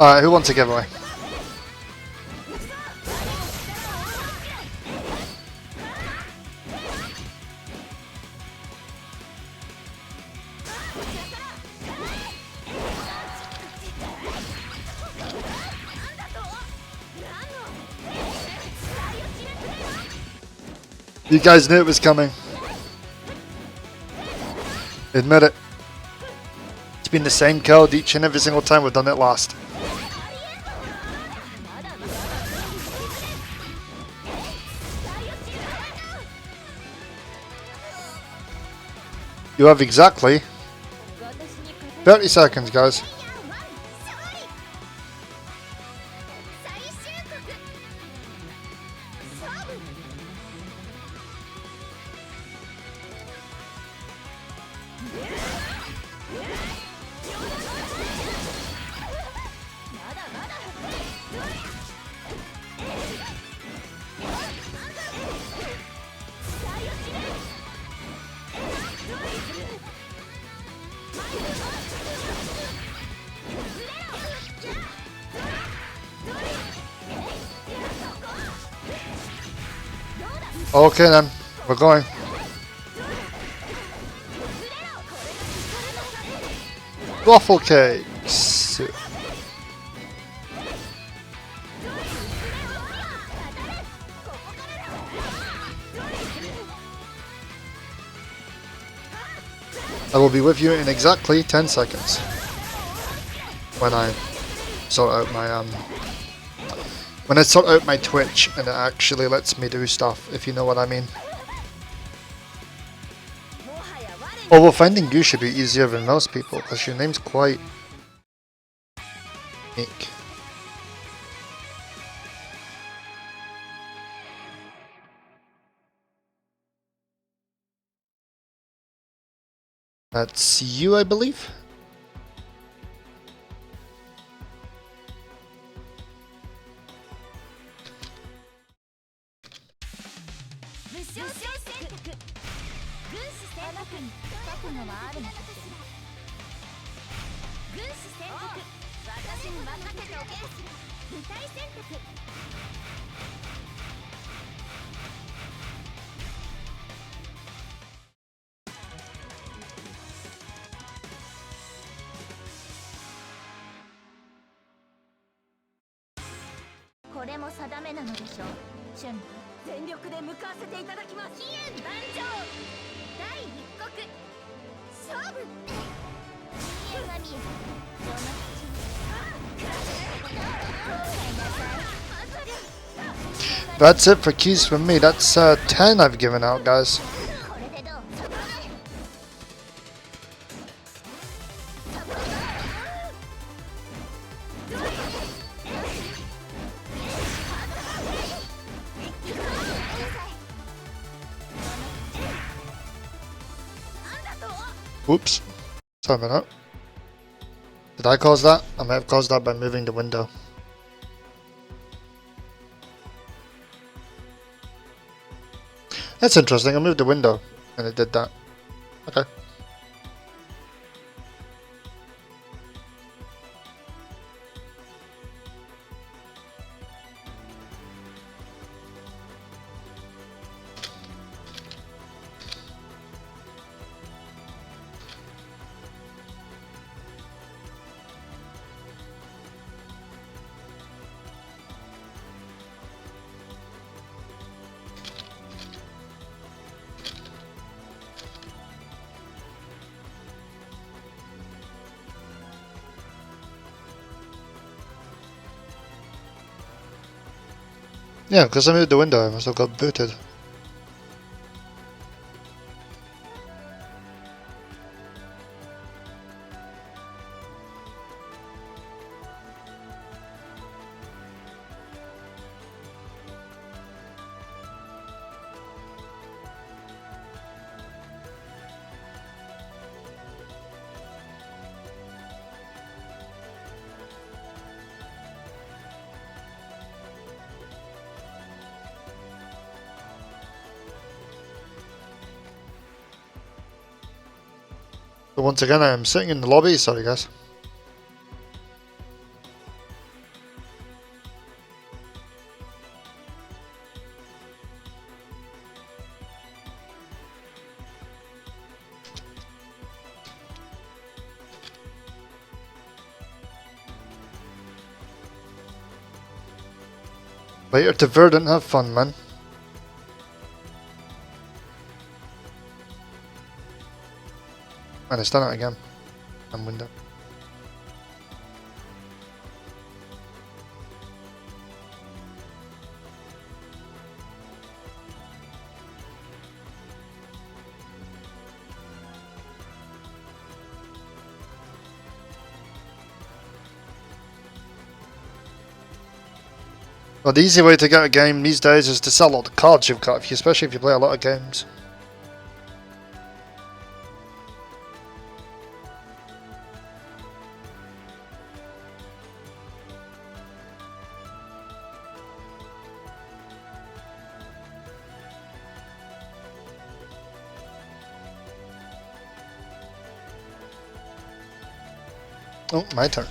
Alright, who wants a giveaway? You guys knew it was coming. Admit it. It's been the same code each and every single time we've done it last. You have exactly 30 seconds, guys. Okay then, we're going. Waffle cakes. I will be with you in exactly 10 seconds when I sort out my when I sort out my Twitch and it actually lets me do stuff, if you know what I mean. Although finding you should be easier than most people because your name's quite unique. That's you, I believe. That's it for keys from me. That's 10 I've given out, guys. Whoops. Sorry about that. Did I cause that? I may have caused that by moving the window. That's interesting. I moved the window and it did that. Okay. Yeah, because I moved the window, I must have got booted. But once again, I am sitting in the lobby, sorry guys. Later to Verdant, have fun, man. And it's done it again. And window. Well, the easy way to get a game these days is to sell all the cards you've got, especially if you play a lot of games. Oh, my turn.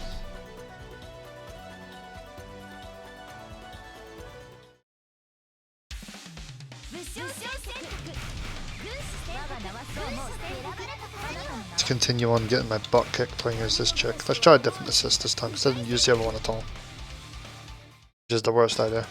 continue on getting my butt kicked playing as this chick. Let's try a different assist this time, because I didn't use the other one at all. Which is the worst idea.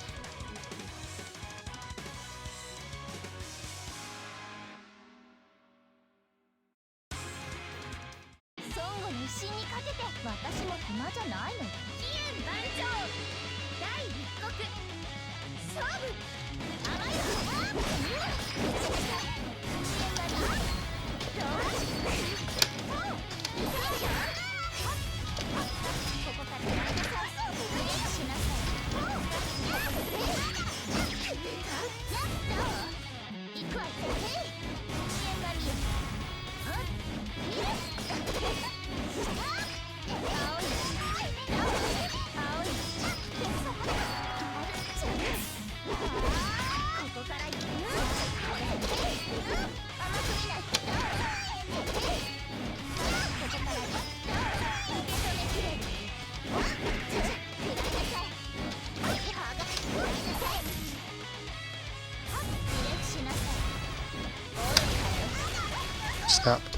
Snapped.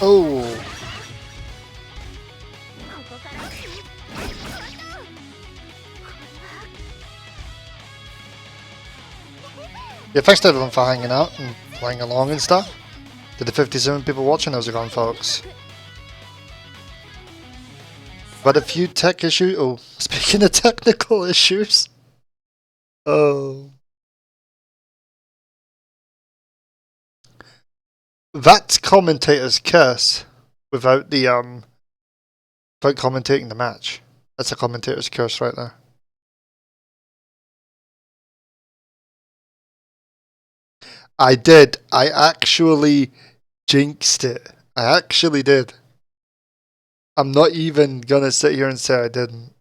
Oh! Yeah, thanks to everyone for hanging out and playing along and stuff. To the 57 people watching, how's it going, folks? But a few tech issues. Oh, speaking of technical issues. Oh. That's commentator's curse without the without commentating the match. That's a commentator's curse right there. I did. I actually jinxed it. I actually did. I'm not even gonna sit here and say I didn't.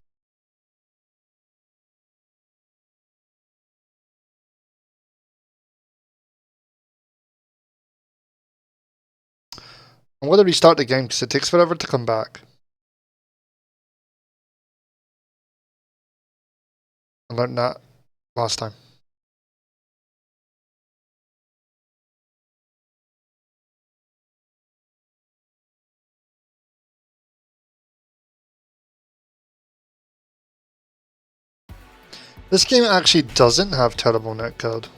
I'm gonna restart the game because it takes forever to come back. I learned that last time. This game actually doesn't have terrible netcode.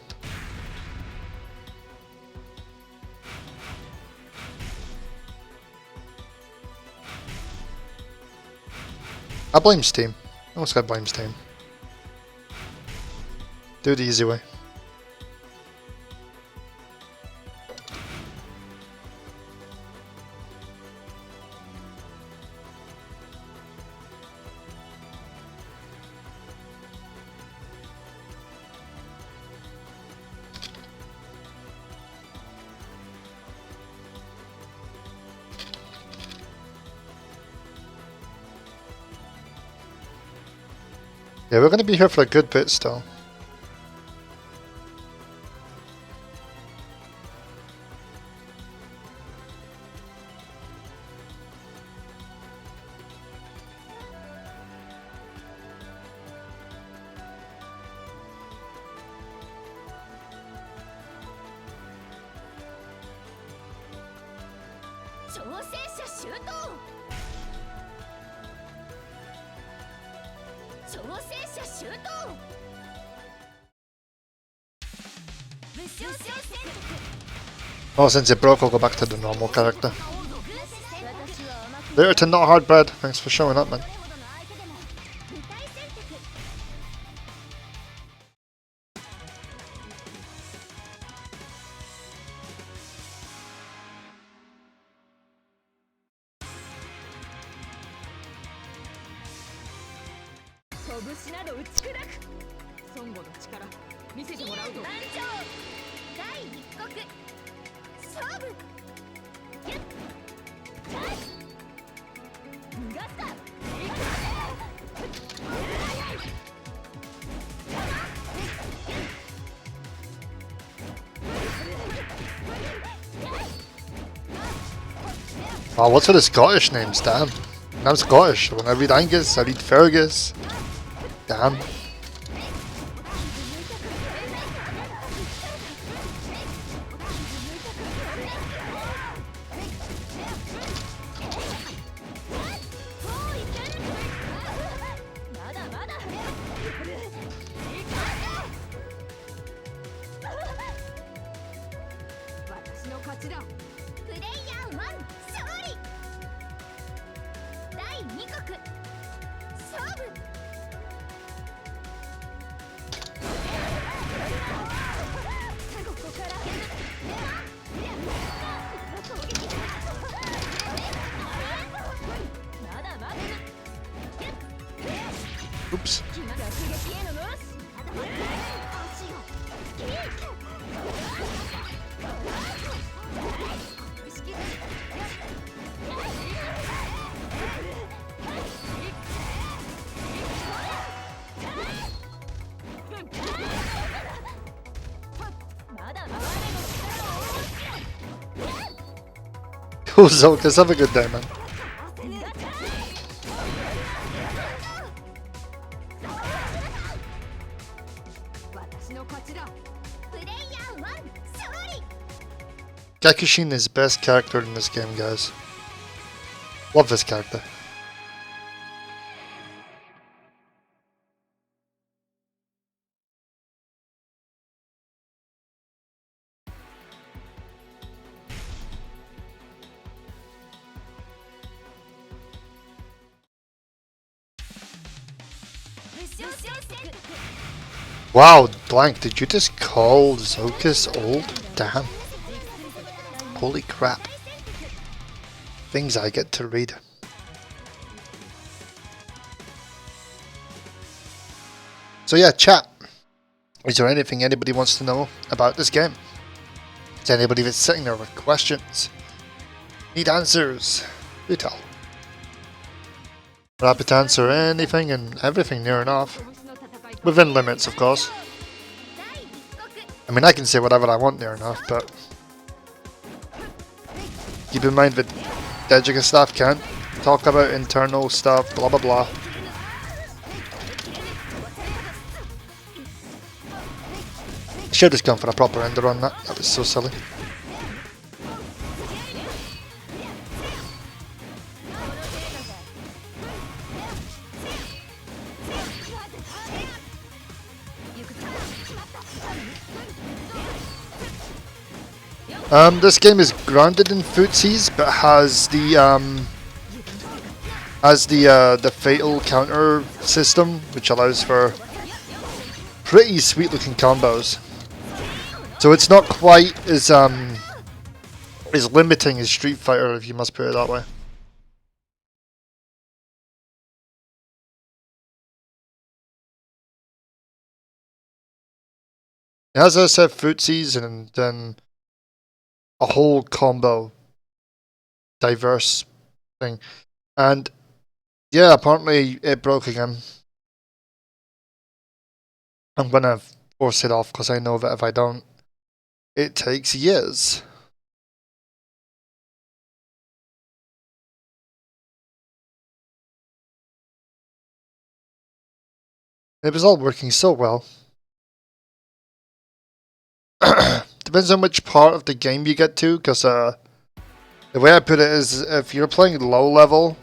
I blame Steam. I almost got blame Steam. Do it the easy way. Yeah, we're going to be here for a good bit still. Oh, since it broke, I'll go back to the normal character. Later to Not Hard Bread. Thanks for showing up, man. Oh, what's with the Scottish names? Damn. I'm Scottish. When I read Angus, I read Fergus. Damn. Oops. Cool, Zolkas, have a good day, man. Gakushin is the best character in this game, guys. Love this character. Wow, Blank, did you just call Zokus old? Damn. Holy crap. Things I get to read. So yeah, chat. Is there anything anybody wants to know about this game? Is anybody that's sitting there with questions? Need answers? Do tell. We're happy to answer anything and everything near enough. Within limits, of course. I mean, I can say whatever I want near enough, but keep in mind that Dejiga staff can't talk about internal stuff, blah blah blah. Should have gone for a proper ender on that. That was so silly. This game is grounded in footsies, but has the fatal counter system, which allows for pretty sweet looking combos. So it's not quite as limiting as Street Fighter, if you must put it that way. It has, as I said, footsies and then a whole combo, diverse thing, and yeah, apparently it broke again. I'm gonna force it off because I know that if I don't, it takes years. It was all working so well. Depends on which part of the game you get to, because the way I put it is, if you're playing low level,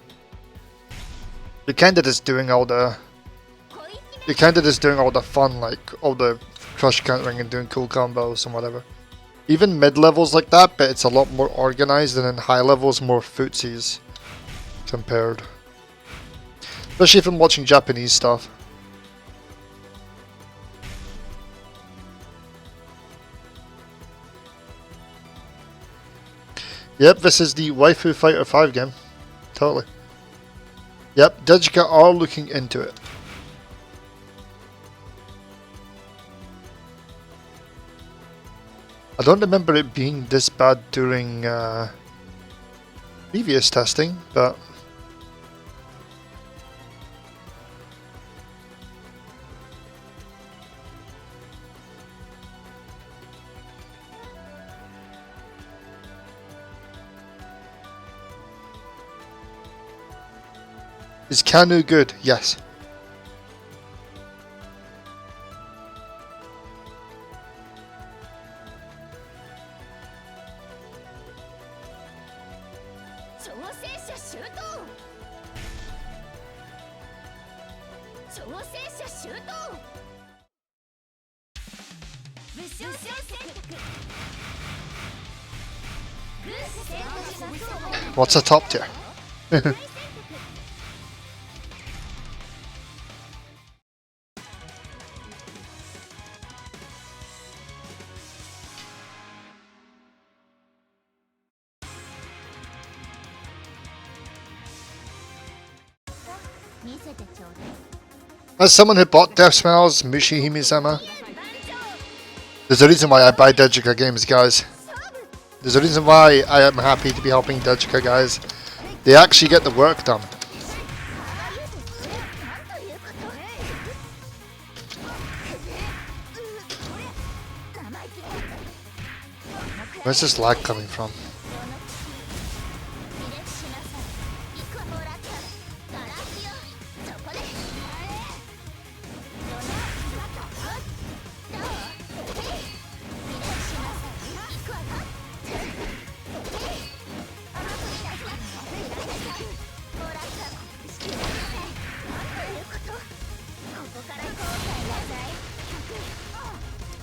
you're kind of just doing all the fun, like all the crush countering and doing cool combos and whatever. Even mid levels like that, but it's a lot more organized, and in high levels more footsies compared. Especially from watching Japanese stuff. Yep, this is the Waifu Fighter 5 game. Totally. Yep, Dejika are looking into it. I don't remember it being this bad during previous testing, but is Kanu good? Yes. What's a top tier? As someone who bought Death Smells, Mushihime-sama, there's a reason why I buy Dejika games, guys. There's a reason why I am happy to be helping Dejika guys. They actually get the work done. Where's this lag coming from?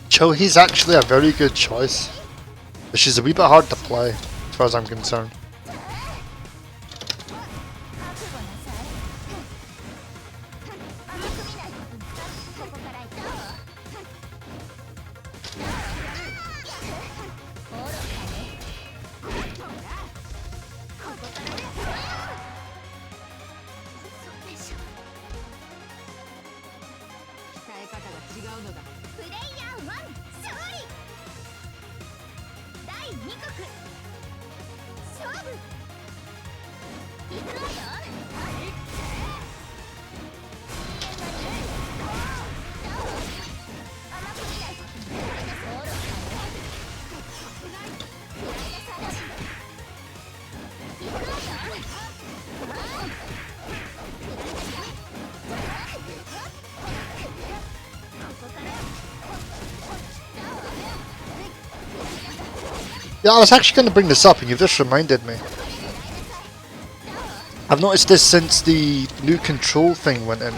Chohi's actually a very good choice, but she's a wee bit hard to play, as far as I'm concerned. Yeah, I was actually going to bring this up and you've just reminded me. I've noticed this since the new control thing went in,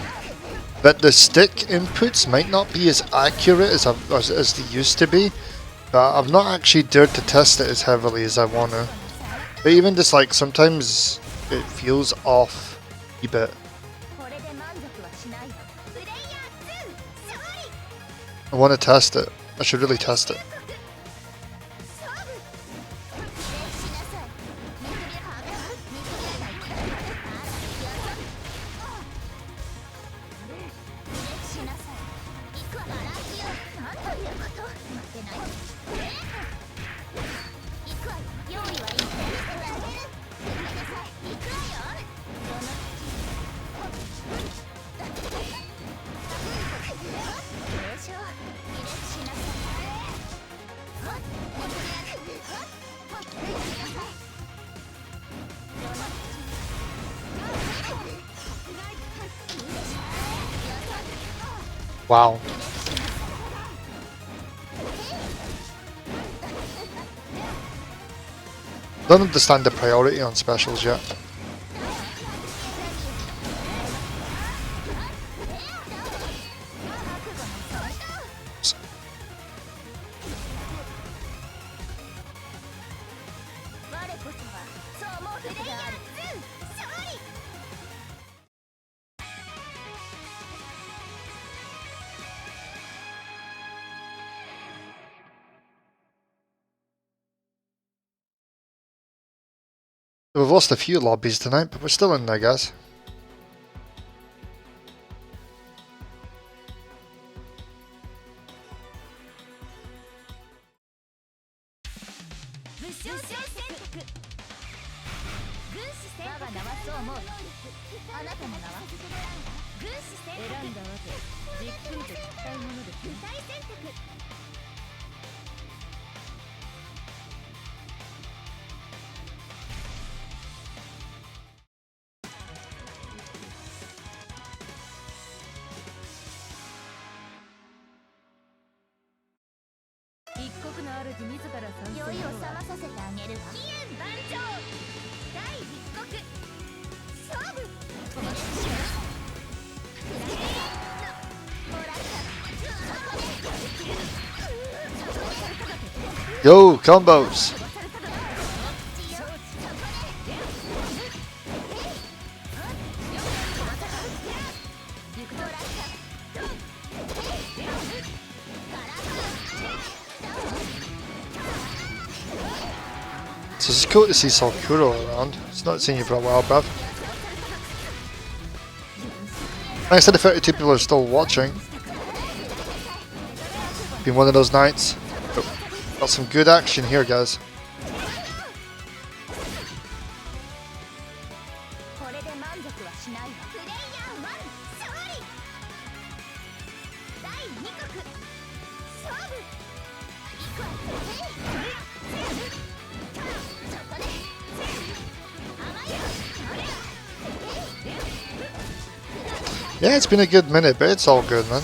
that the stick inputs might not be as accurate as they used to be, but I've not actually dared to test it as heavily as I want to. But even just like, sometimes it feels off a bit. I want to test it. I should really test it. Wow. Don't understand the priority on specials yet. We've lost a few lobbies tonight, but we're still in there, guys. Yo, combos! So it's cool to see Sakura around. It's not seen you for a while, bruv. Like I said, the 32 people are still watching. Been one of those nights. Oh, got some good action here, guys. Yeah, it's been a good minute, but it's all good, man.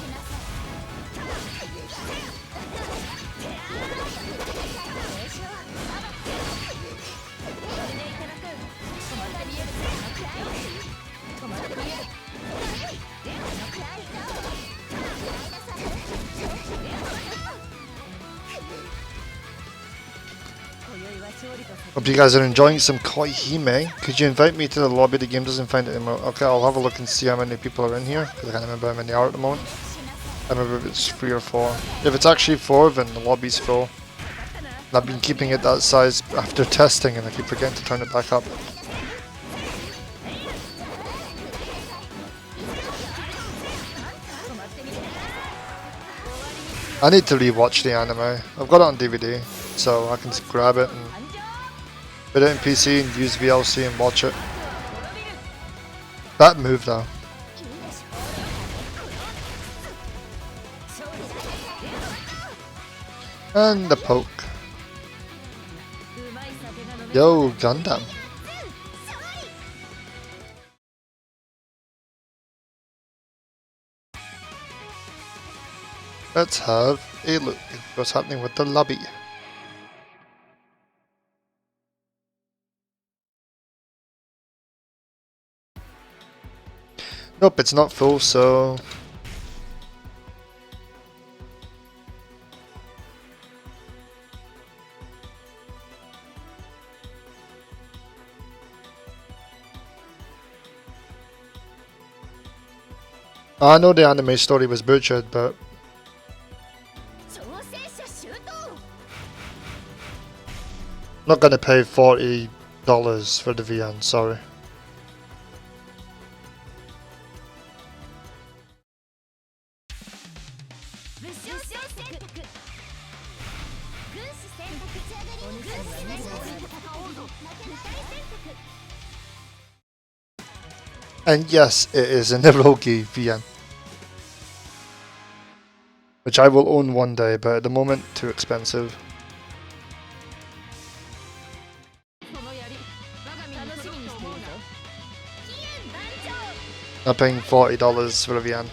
Hope you guys are enjoying some Koihime. Could you invite me to the lobby? The game doesn't find it anymore. Okay, I'll have a look and see how many people are in here, because I can't remember how many are at the moment. I remember if it's 3 or 4. If it's actually 4, then the lobby's full. And I've been keeping it that size after testing, and I keep forgetting to turn it back up. I need to rewatch the anime. I've got it on DVD, so I can grab it and put it in PC and use VLC and watch it. That move though. And the poke. Yo, Gundam. Let's have a look at what's happening with the lobby. Nope, it's not full, so... I know the anime story was butchered, but... not gonna pay $40 for the VN, sorry. And yes, it is an Erogi VN. Which I will own one day, but at the moment, too expensive. Not paying $40 for a VN.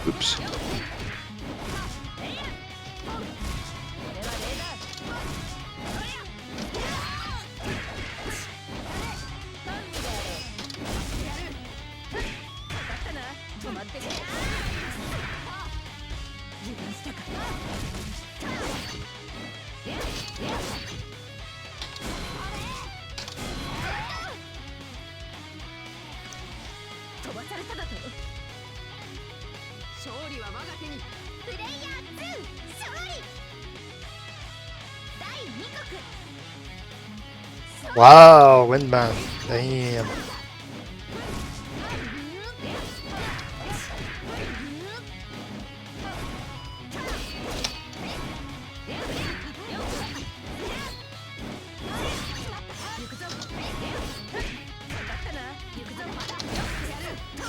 Oops. Wow, Windman. Damn.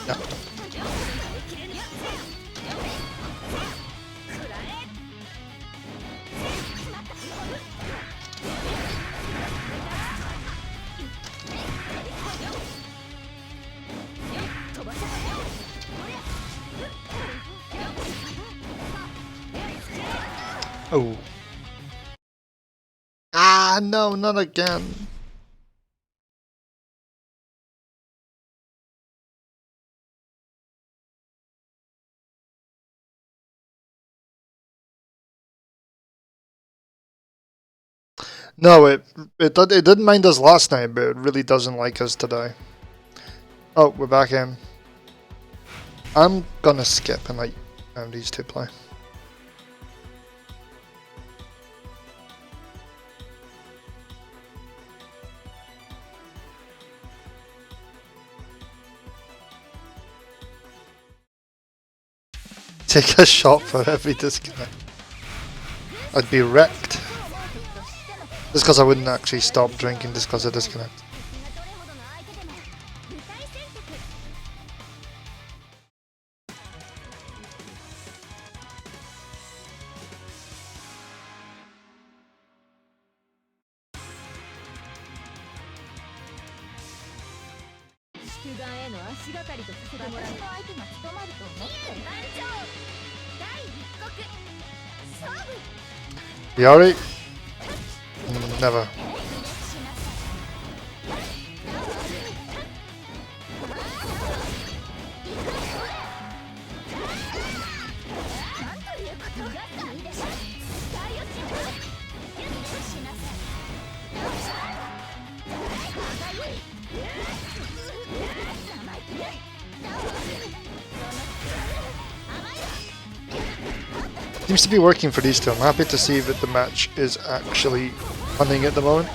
Yeah. Oh. Ah, no, not again. No, it didn't mind us last night, but it really doesn't like us today. Oh, we're back in. I'm gonna skip and let these two play. Take a shot for every disconnect. I'd be wrecked. Just because I wouldn't actually stop drinking just because of disconnect. Yari? Never. Seems to be working for these two. I'm happy to see that the match is actually running at the moment.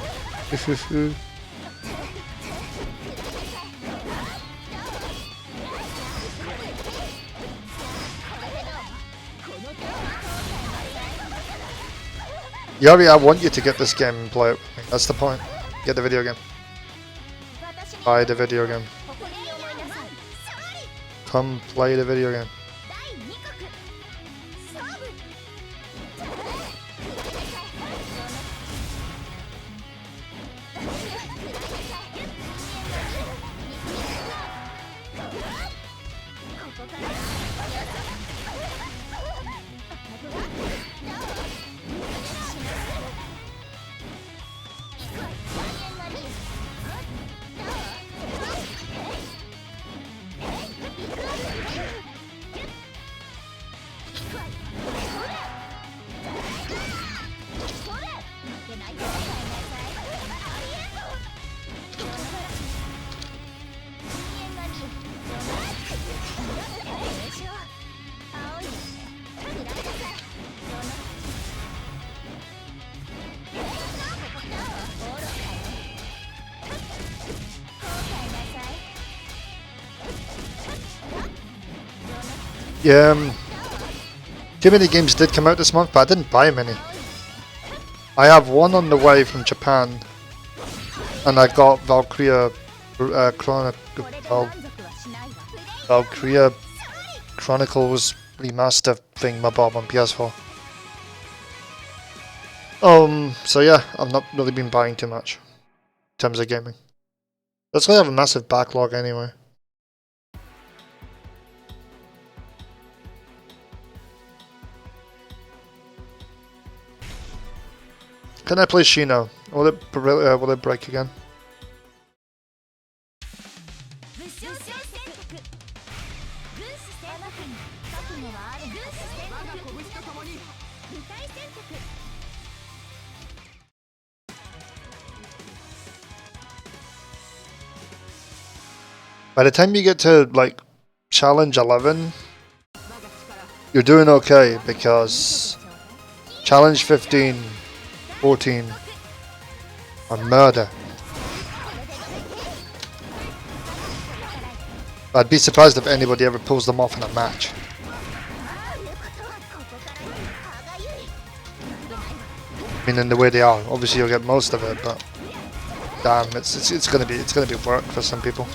Yari, I want you to get this game and play it. That's the point. Get the video game. Buy the video game. Come play the video game. Yeah, too many games did come out this month, but I didn't buy many. I have one on the way from Japan, and I got Valkyria Chronicles Remaster thing, my Bob on PS4. So yeah, I've not really been buying too much in terms of gaming. That's why I have a massive backlog anyway. Can I play Shino? Will it break again? By the time you get to like challenge 11, you're doing okay, because challenge 15, 14 are murder. I'd be surprised if anybody ever pulls them off in a match. I mean, in the way they are, obviously you'll get most of it, but damn, it's gonna be work for some people.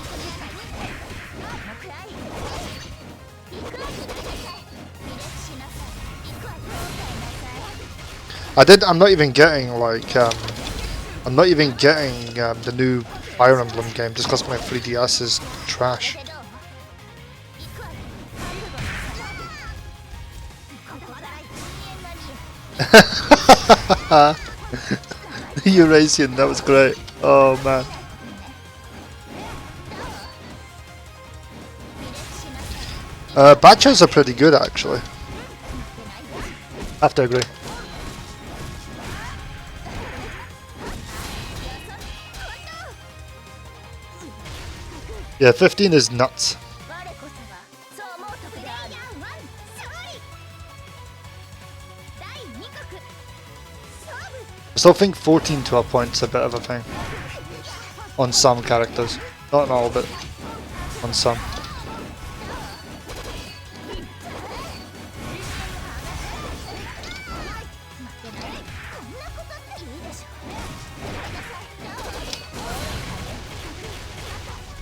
I'm not even getting like I'm not even getting the new Fire Emblem game just because my 3DS is trash. Eurasian, that was great. Oh man. Batchers are pretty good actually. I have to agree. Yeah, 15 is nuts. I still think 14 12 points is a bit of a thing. On some characters. Not on all, but on some.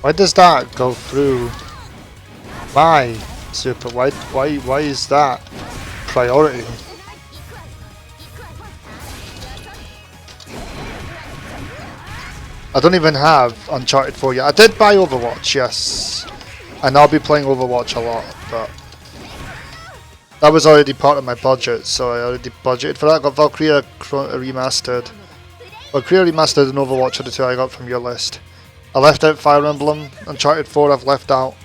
Why does that go through my super? Why is that priority? I don't even have Uncharted 4 yet. I did buy Overwatch, yes. And I'll be playing Overwatch a lot, but that was already part of my budget, so I already budgeted for that. I got Valkyria Remastered. Valkyria Remastered and Overwatch are the two I got from your list. I left out Fire Emblem, Uncharted 4 I've left out.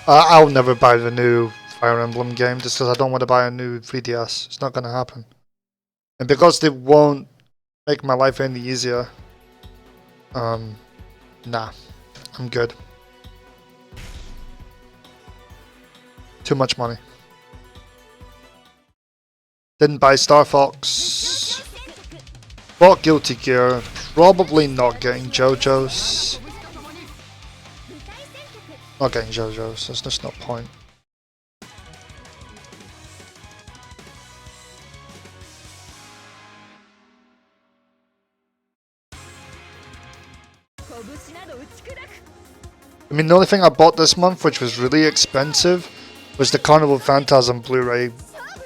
I'll never buy the new Fire Emblem game just because I don't want to buy a new 3DS. It's not going to happen. And because they won't make my life any easier, nah, I'm good. Too much money. Didn't buy Star Fox. Bought Guilty Gear. Probably not getting JoJo's. Not getting JoJo's. There's just no point. I mean, the only thing I bought this month, which was really expensive, was the Carnival Phantasm Blu-ray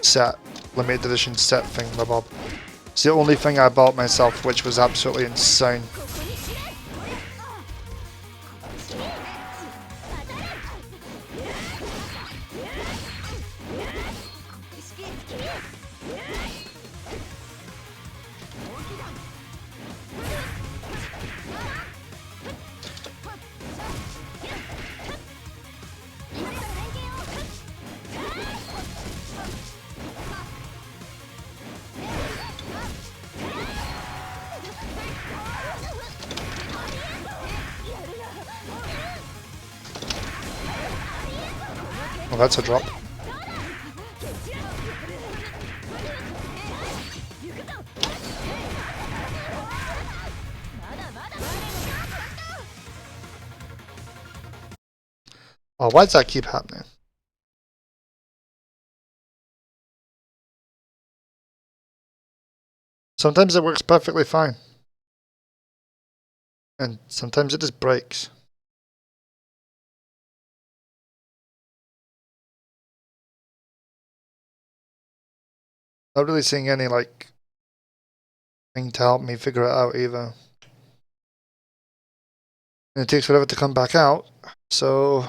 set, limited edition set thing, Bob. It's the only thing I bought myself, which was absolutely insane. Oh, that's a drop. Oh, why does that keep happening? Sometimes it works perfectly fine. And sometimes it just breaks. Not really seeing any, like, thing to help me figure it out either. And it takes forever to come back out, so...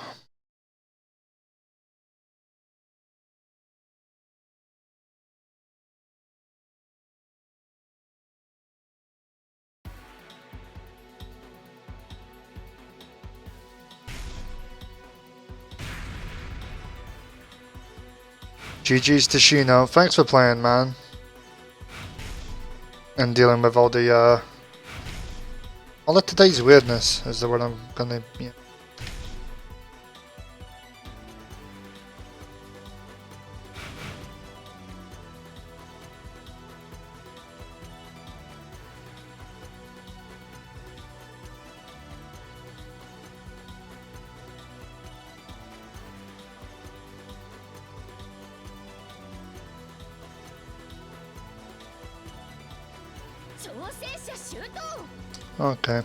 GG's to Shino. Thanks for playing, man. And dealing with all the, all of today's weirdness is the word I'm gonna... Yeah. Okay.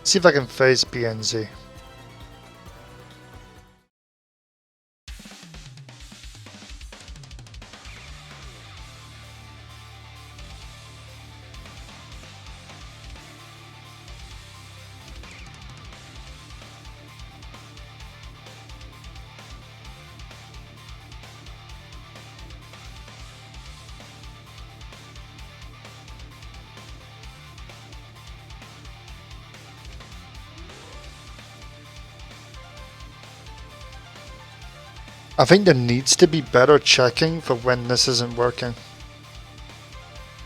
See if I can face PNZ. I think there needs to be better checking for when this isn't working.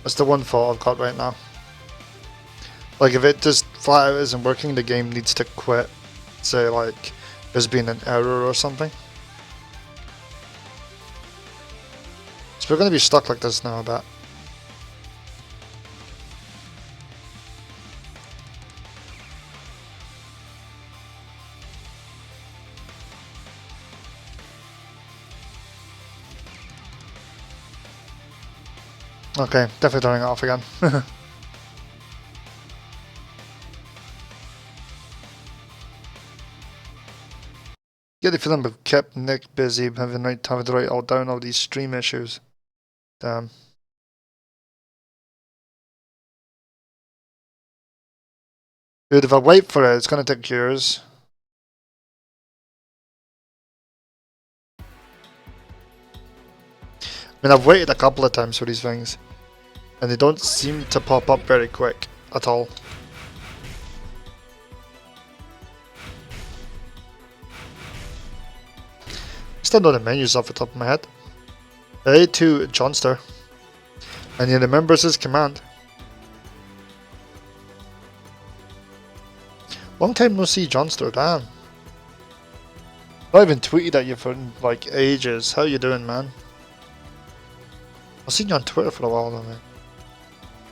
That's the one fault I've got right now. Like if it just flat out isn't working, the game needs to quit. Say like there's been an error or something. So we're gonna be stuck like this now, I bet. Okay, definitely turning it off again. Get the feeling we've kept Nick busy having to write all down all these stream issues. Damn. Dude, if I wait for it, it's gonna take years. I mean, I've waited a couple of times for these things, and they don't seem to pop up very quick at all. Still know the menus off the top of my head. A2 Johnster. And he remembers his command. Long time no see, Johnster, damn. Not even tweeted at you for like ages. How you doing, man? I've seen you on Twitter for a while though, man.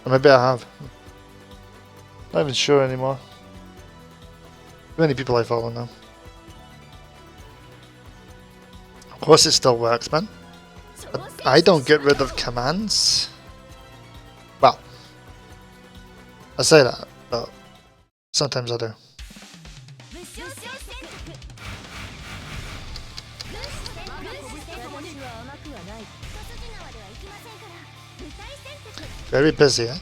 Or maybe I have. Not even sure anymore. Too many people I follow now. Of course it still works, man. But I don't get rid of commands. Well, I say that, but sometimes I do. Very busy, eh?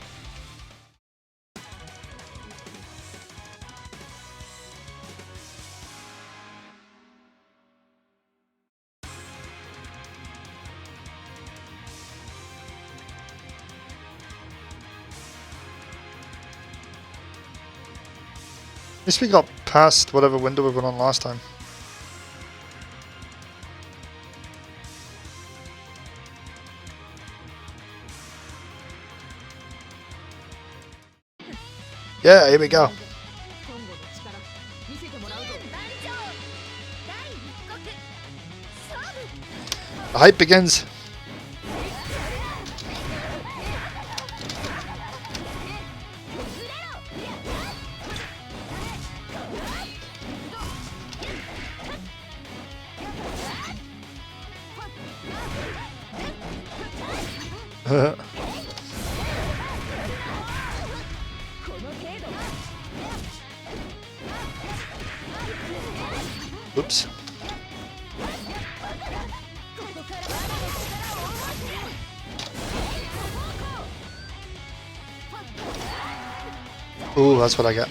At least we got past whatever window we were on last time. Yeah, here we go. The hype begins. Oops. Ooh, that's what I get.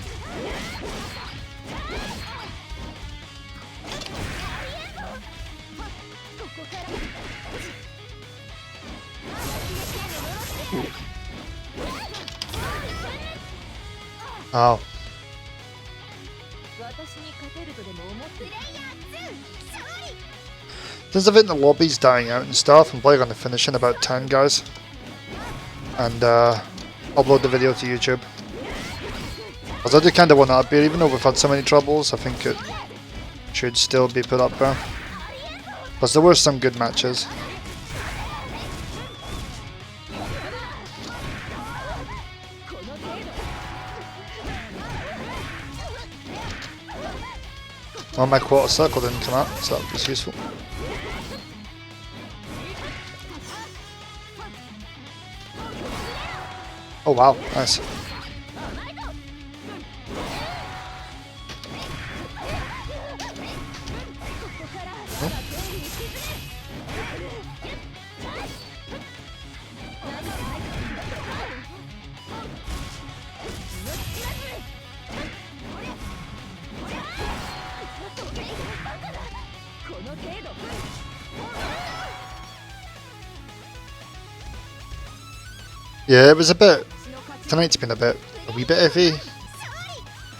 Oh. Since I think the lobby's dying out and stuff, I'm probably going to finish in about 10 guys. And upload the video to YouTube. Because I do kind of want to upbeat, even though we've had so many troubles, I think it should still be put up there. Because there were some good matches. Well, my quarter circle didn't come out, so that was useful. Oh wow, nice. Yeah, it was a bit. Tonight's been a wee bit iffy.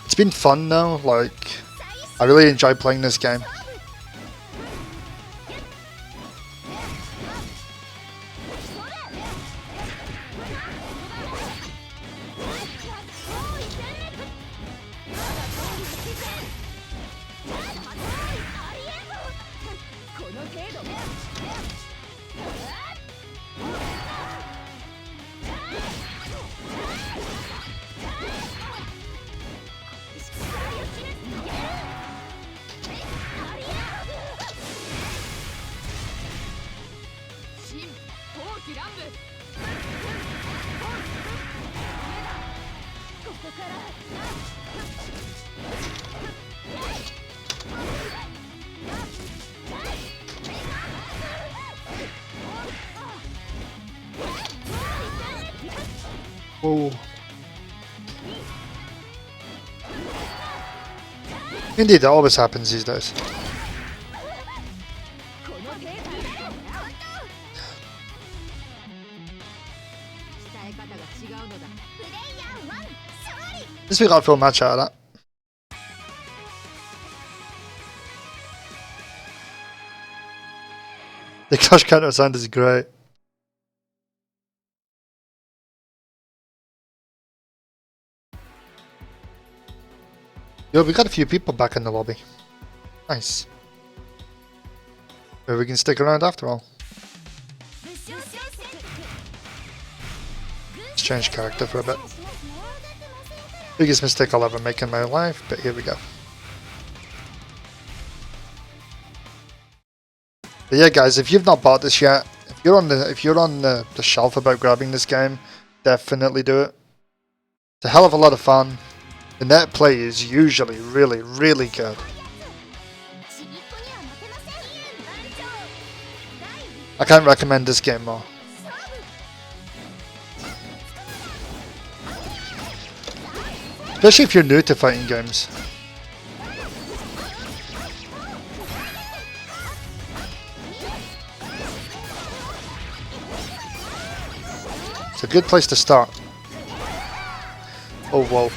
It's been fun though. Like, I really enjoy playing this game. Oh. Indeed, that always happens these days. This week I got a full match out of that. The Clash counter sound is great. Yo, we got a few people back in the lobby. Nice. Maybe we can stick around after all. Let's change character for a bit. Biggest mistake I'll ever make in my life, but here we go. But yeah, guys, if you've not bought this yet, if you're on the shelf about grabbing this game, definitely do it. It's a hell of a lot of fun. The net play is usually really, really good. I can't recommend this game more. Especially if you're new to fighting games. It's a good place to start. Oh, whoa.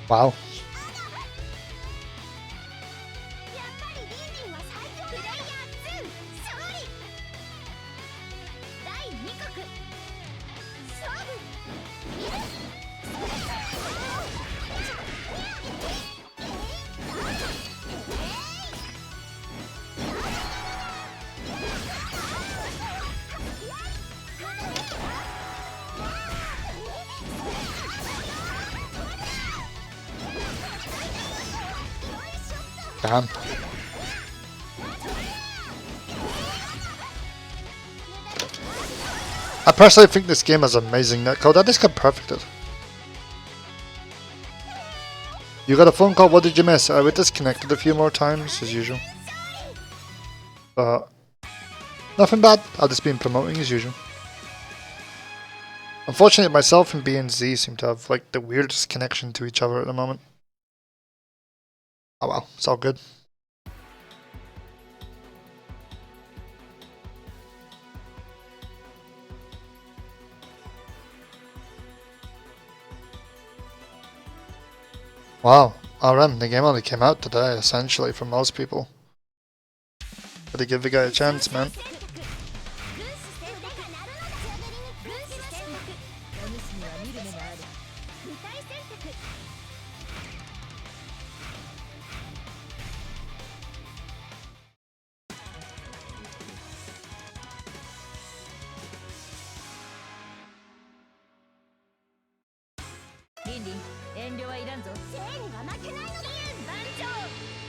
Wow. Damn. I personally think this game has amazing netcode. I just got perfected. You got a phone call, what did you miss? I was disconnected a few more times as usual. But nothing bad, I've just been promoting as usual. Unfortunately myself and B and Z seem to have like the weirdest connection to each other at the moment. Oh well, it's all good. Wow, RM, the game only came out today, essentially, for most people. Gotta give the guy a chance, man.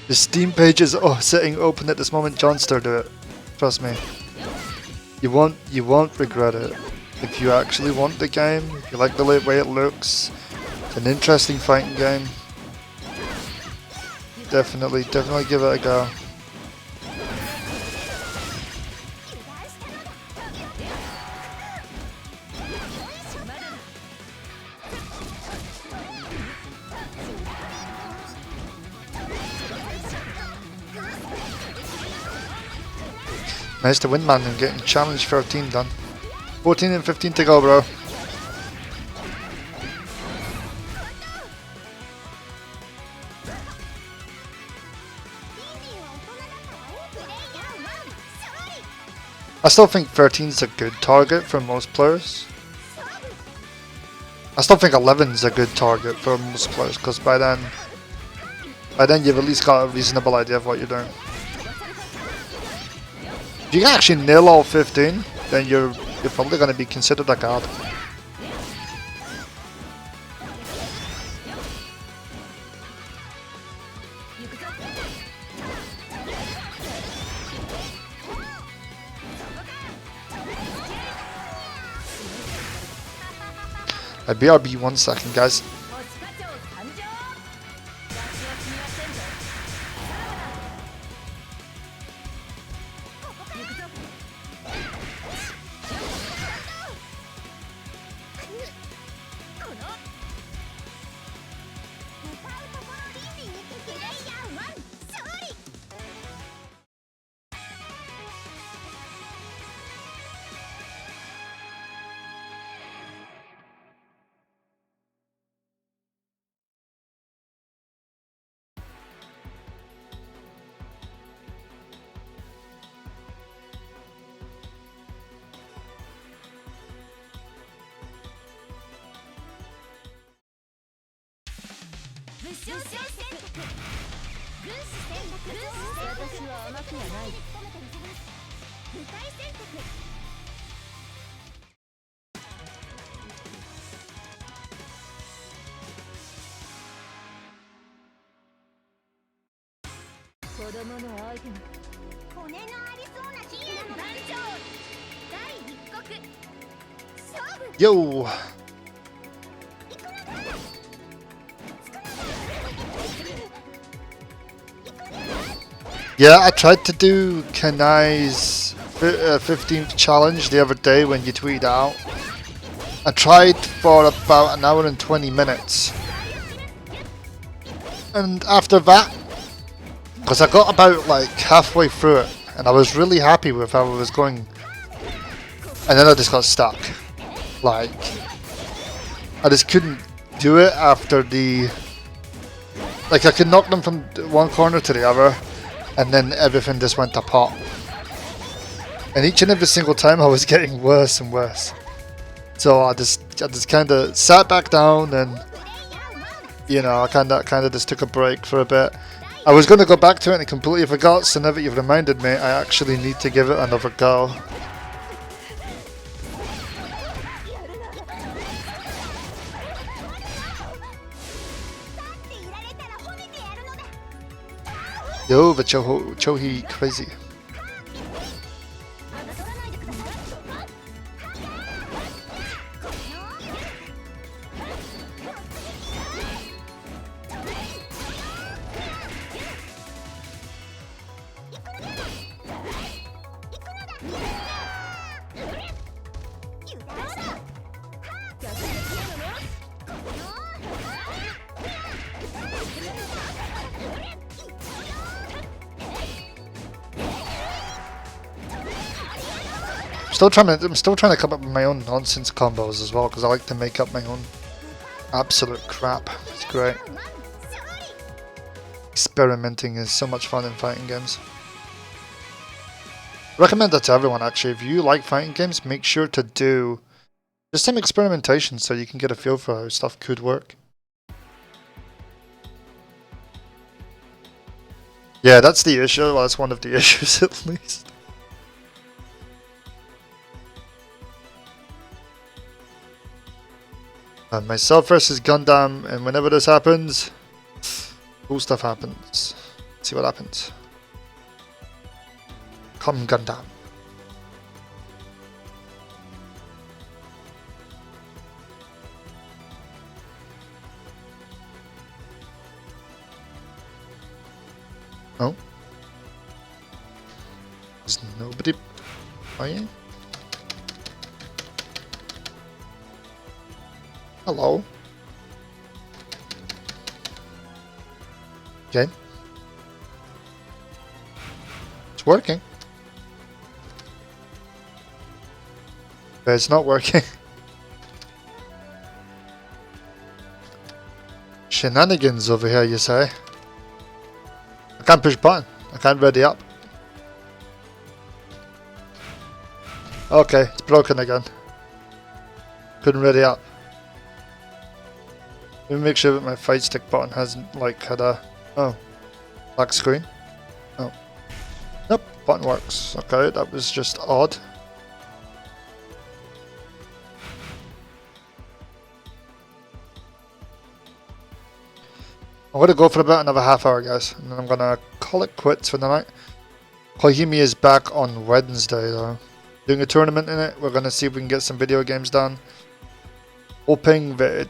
The Steam page is sitting open at this moment. Johnster, do it. Trust me. You won't regret it. If you actually want the game, if you like the way it looks, it's an interesting fighting game. Definitely give it a go. Nice to win, man, and getting challenge 13 done. 14 and 15 to go, bro. I still think 13 is a good target for most players. I still think 11 is a good target for most players, because by then you've at least got a reasonable idea of what you're doing. If you can actually nail all 15, then you're probably going to be considered a god. I BRB 1 second, guys. Yo! Yeah, I tried to do Kanai's 15th challenge the other day when you tweeted out. I tried for about an hour and 20 minutes. And after that, because I got about like halfway through it, and I was really happy with how it was going. And then I just got stuck. Like, I just couldn't do it after the... Like, I could knock them from one corner to the other, and then everything just went to pot. And each and every single time I was getting worse and worse. So I just kind of sat back down and, you know, I kind of just took a break for a bit. I was going to go back to it and completely forgot, so now that you've reminded me, I actually need to give it another go. Yo, the Chohi crazy. I'm still trying to come up with my own nonsense combos as well, because I like to make up my own absolute crap. It's great. Experimenting is so much fun in fighting games. I recommend that to everyone actually. If you like fighting games, make sure to do just some experimentation so you can get a feel for how stuff could work. Yeah, that's the issue. Well, that's one of the issues at least. Myself versus Gundam, and whenever this happens, cool stuff happens. Let's see what happens. Come Gundam. Oh. There's nobody playing? Hello. Okay. It's working. But it's not working. Shenanigans over here, you say? I can't push button. I can't ready up. Okay, it's broken again. Couldn't ready up. Let me make sure that my fight stick button hasn't like had a black screen. Oh. Nope, button works. Okay, that was just odd. I'm gonna go for about another half hour, guys, and then I'm gonna call it quits for the night. Koihime is back on Wednesday though. Doing a tournament in it. We're gonna see if we can get some video games done. Hoping that it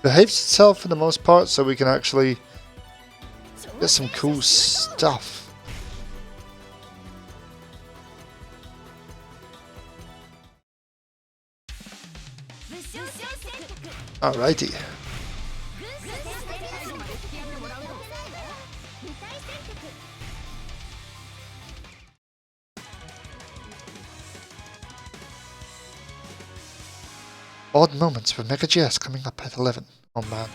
behaves itself for the most part, so we can actually get some cool stuff. Alrighty. Odd moments for Mega GS coming up at 11. Oh man.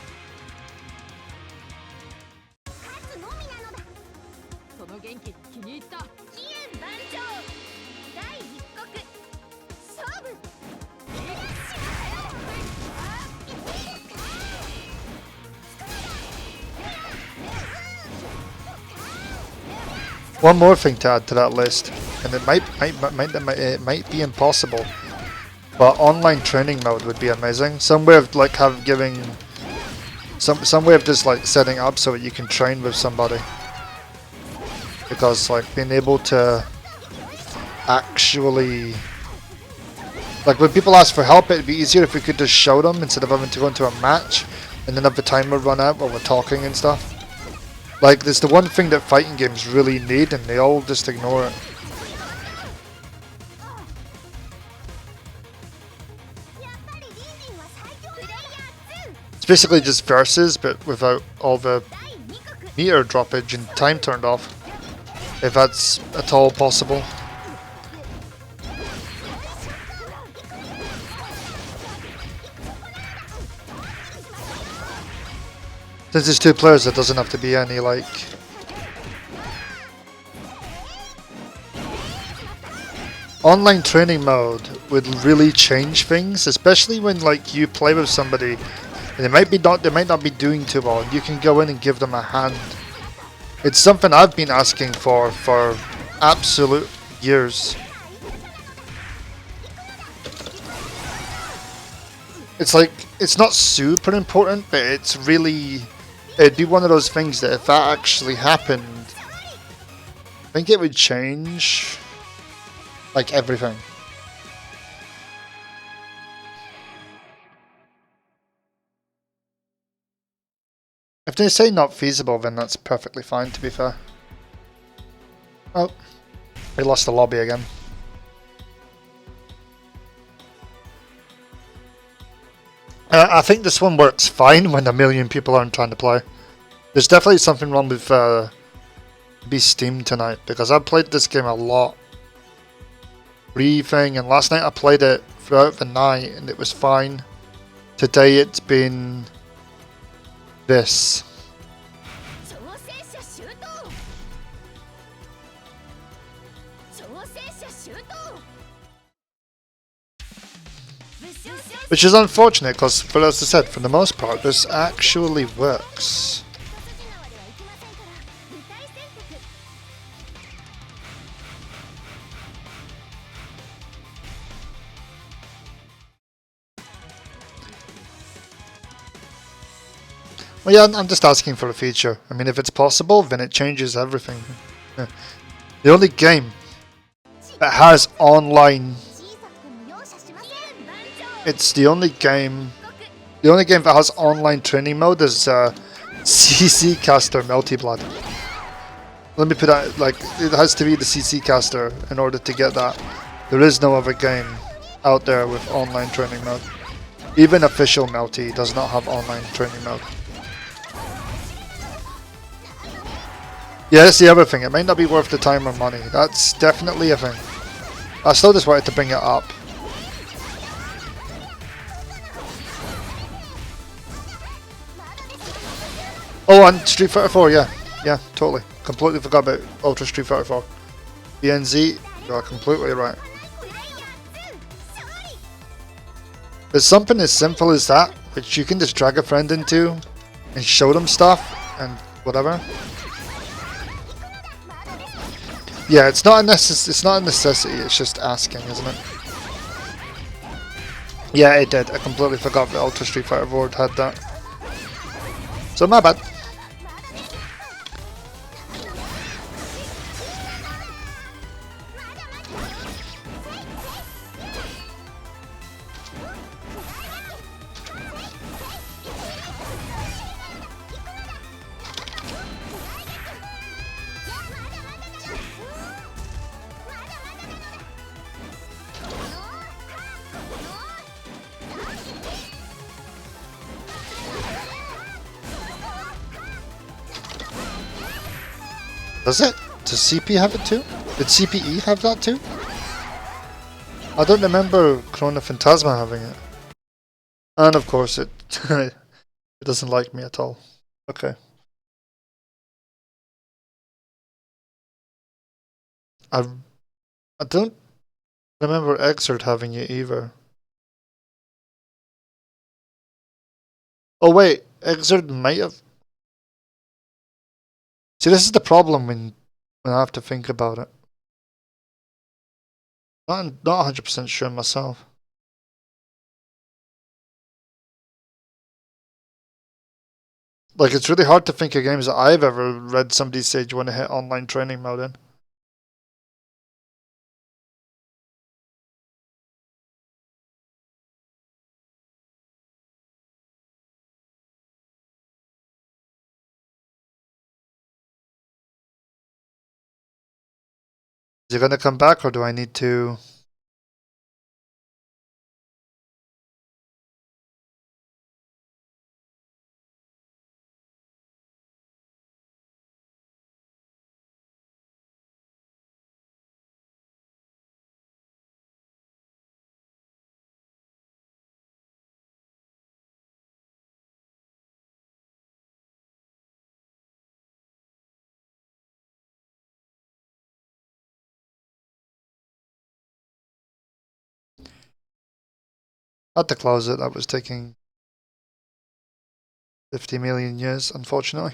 One more thing to add to that list, and it might be impossible. But online training mode would be amazing. Some way of like some way of just like setting up so that you can train with somebody. Because like being able to actually, like when people ask for help, it'd be easier if we could just show them instead of having to go into a match and then have the timer run out while we're talking and stuff. Like there's the one thing that fighting games really need, and they all just ignore it. Basically just versus, but without all the meter droppage and time turned off, if that's at all possible. Since there's two players, there doesn't have to be any like online training mode would really change things, especially when like you play with somebody. They might not be doing too well. You can go in and give them a hand. It's something I've been asking for absolute years. It's like it's not super important, but it's really it'd be one of those things that if that actually happened, I think it would change like everything. If they say not feasible, then that's perfectly fine, to be fair. Oh, we lost the lobby again. I think this one works fine when a million people aren't trying to play. There's definitely something wrong with Steam tonight, because I played this game a lot. Briefing, and last night I played it throughout the night and it was fine. Today it's been this. Which is unfortunate because, as I said, for the most part, this actually works. Well, yeah, I'm just asking for a feature. I mean, if it's possible, then it changes everything. Yeah. The only game that has online... It's the only game... The only game that has online training mode is CC Caster Melty Blood. Let me put that, like, it has to be the CC Caster in order to get that. There is no other game out there with online training mode. Even official Melty does not have online training mode. Yeah, that's the other thing. It might not be worth the time or money. That's definitely a thing. I still just wanted to bring it up. Oh, and Street Fighter 4, yeah. Yeah, totally. Completely forgot about Ultra Street Fighter 4. BNZ, you're completely right. There's something as simple as that, which you can just drag a friend into and show them stuff and whatever. Yeah, it's not a necessity, it's just asking, isn't it? Yeah, it did. I completely forgot that Ultra Street Fighter 4 had that. So my bad. Does it? Does CP have it too? Did CPE have that too? I don't remember Chrono Phantasma having it. And of course it it doesn't like me at all. Okay. I don't remember Exert having it either. Oh wait, Exert might have. See, this is the problem when I have to think about it. Not 100% sure myself. Like, it's really hard to think of games that I've ever read somebody say, do you want to hit online training mode in? Is he gonna come back or do I need to... I had to close it, that was taking 50 million years, unfortunately.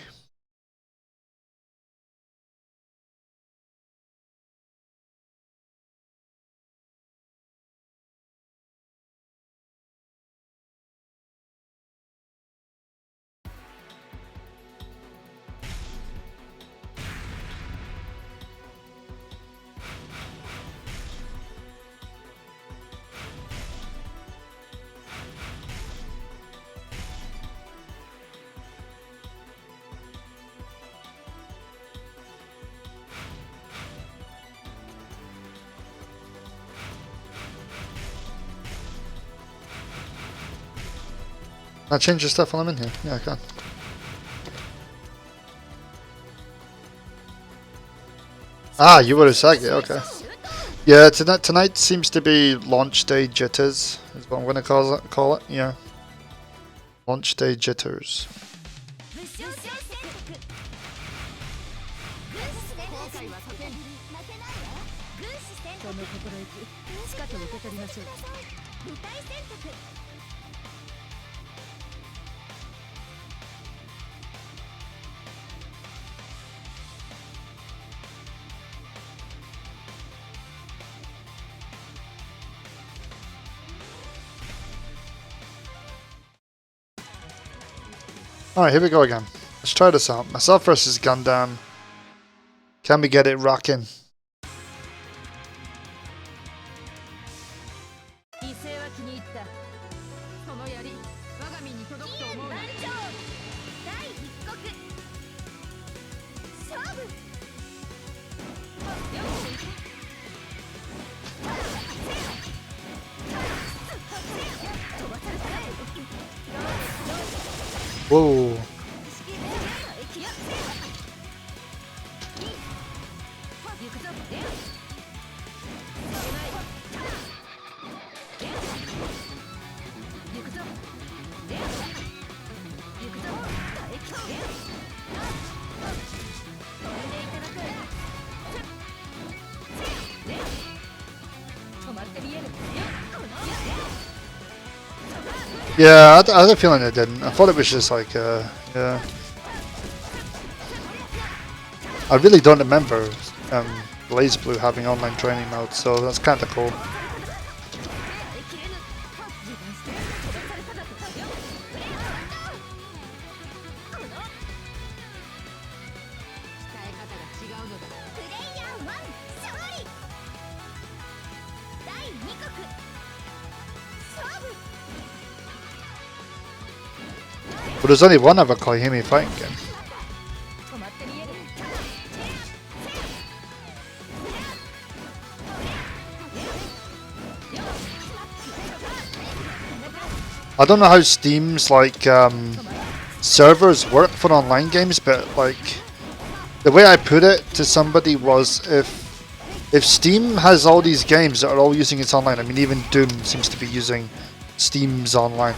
Can I change the stuff while I'm in here? Yeah, I can. Ah, you were Usagi, okay. Yeah, tonight seems to be launch day jitters, is what I'm going to call it, yeah. Launch day jitters. Alright, here we go again. Let's try this out. Myself versus Gundam. Can we get it rocking? Whoa. Yeah, I had a feeling it didn't. I thought it was just like, yeah. I really don't remember Blaze Blue having online training mode, so that's kind of cool. But there's only one other Koihime fighting game. I don't know how Steam's like servers work for online games, but like the way I put it to somebody was if Steam has all these games that are all using its online, I mean even Doom seems to be using Steam's online.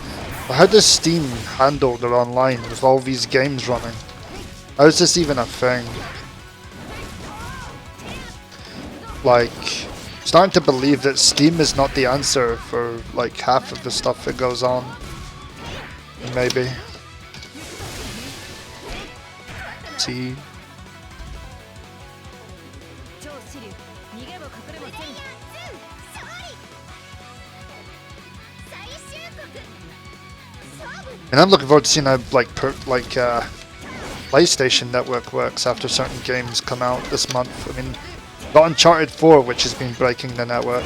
But how does Steam handle their online with all these games running? How is this even a thing? Like, starting to believe that Steam is not the answer for like half of the stuff that goes on. Maybe. See. And I'm looking forward to seeing how PlayStation Network works after certain games come out this month. I mean, got Uncharted 4, which has been breaking the network.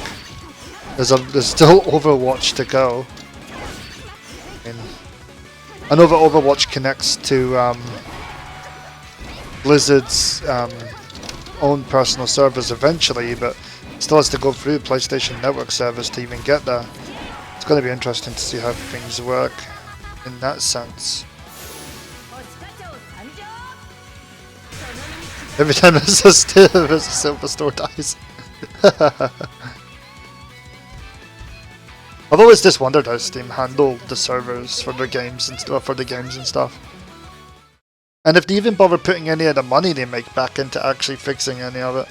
There's still Overwatch to go. I know that Overwatch connects to Blizzard's own personal servers eventually, but still has to go through PlayStation Network servers to even get there. It's going to be interesting to see how things work in that sense. Every time there's a silver store dies. I've always just wondered how Steam handled the servers for their games and stuff. And if they even bother putting any of the money they make back into actually fixing any of it.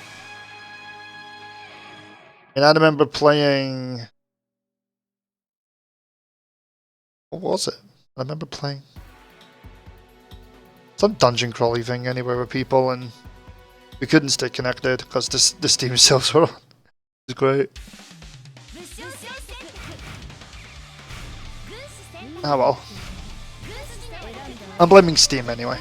And I remember playing... What was it? I remember playing some dungeon crawly thing anywhere with people, and we couldn't stay connected because the Steam sales were on. It was great. Ah well. I'm blaming Steam anyway.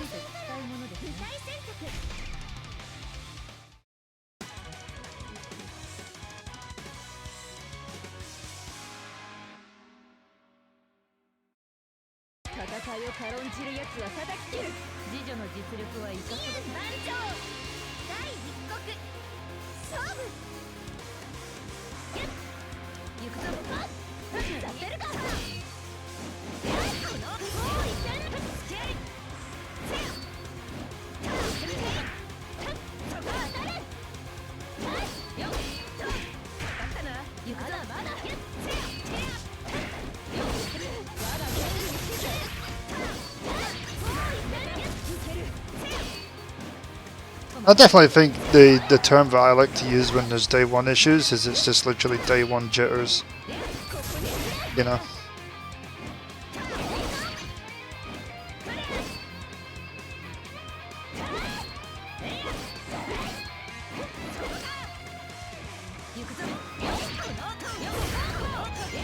I definitely think the term that I like to use when there's day one issues is it's just literally day one jitters. You know.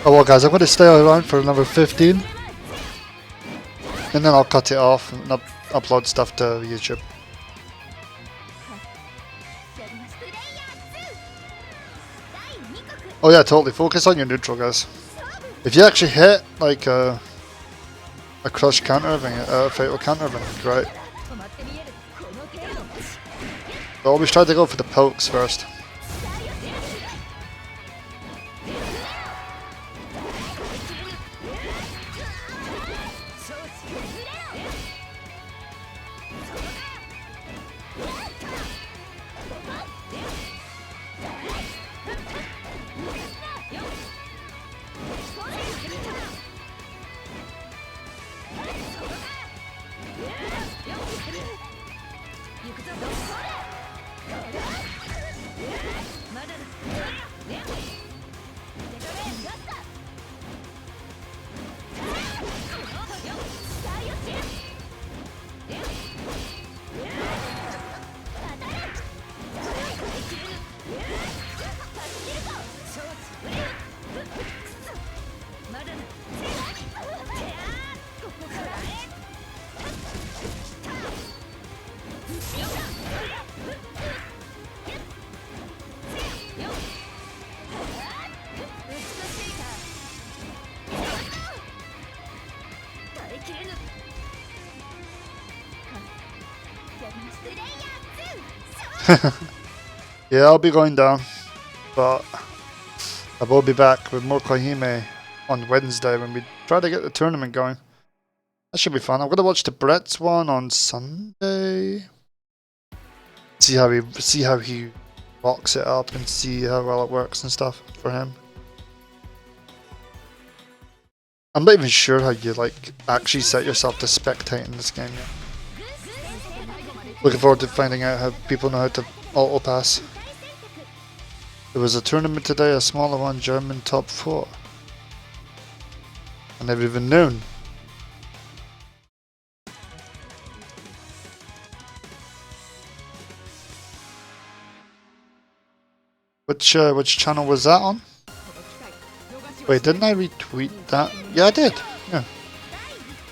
Oh well guys, I'm going to stay around for number 15. And then I'll cut it off and upload stuff to YouTube. Oh yeah, totally. Focus on your neutral, guys. If you actually hit like a crush counter thing, a fatal counter thing, great. But always try to go for the pokes first. Yeah, I'll be going down, but I will be back with more Koihime on Wednesday when we try to get the tournament going. That should be fun. I'm gonna watch the Brett's one on Sunday. See how he locks it up and see how well it works and stuff for him. I'm not even sure how you like actually set yourself to spectate in this game yet. Looking forward to finding out how people know how to auto pass. There was a tournament today, a smaller one, German top 4. I never even known. Which channel was that on? Wait, didn't I retweet that? Yeah, I did. Yeah.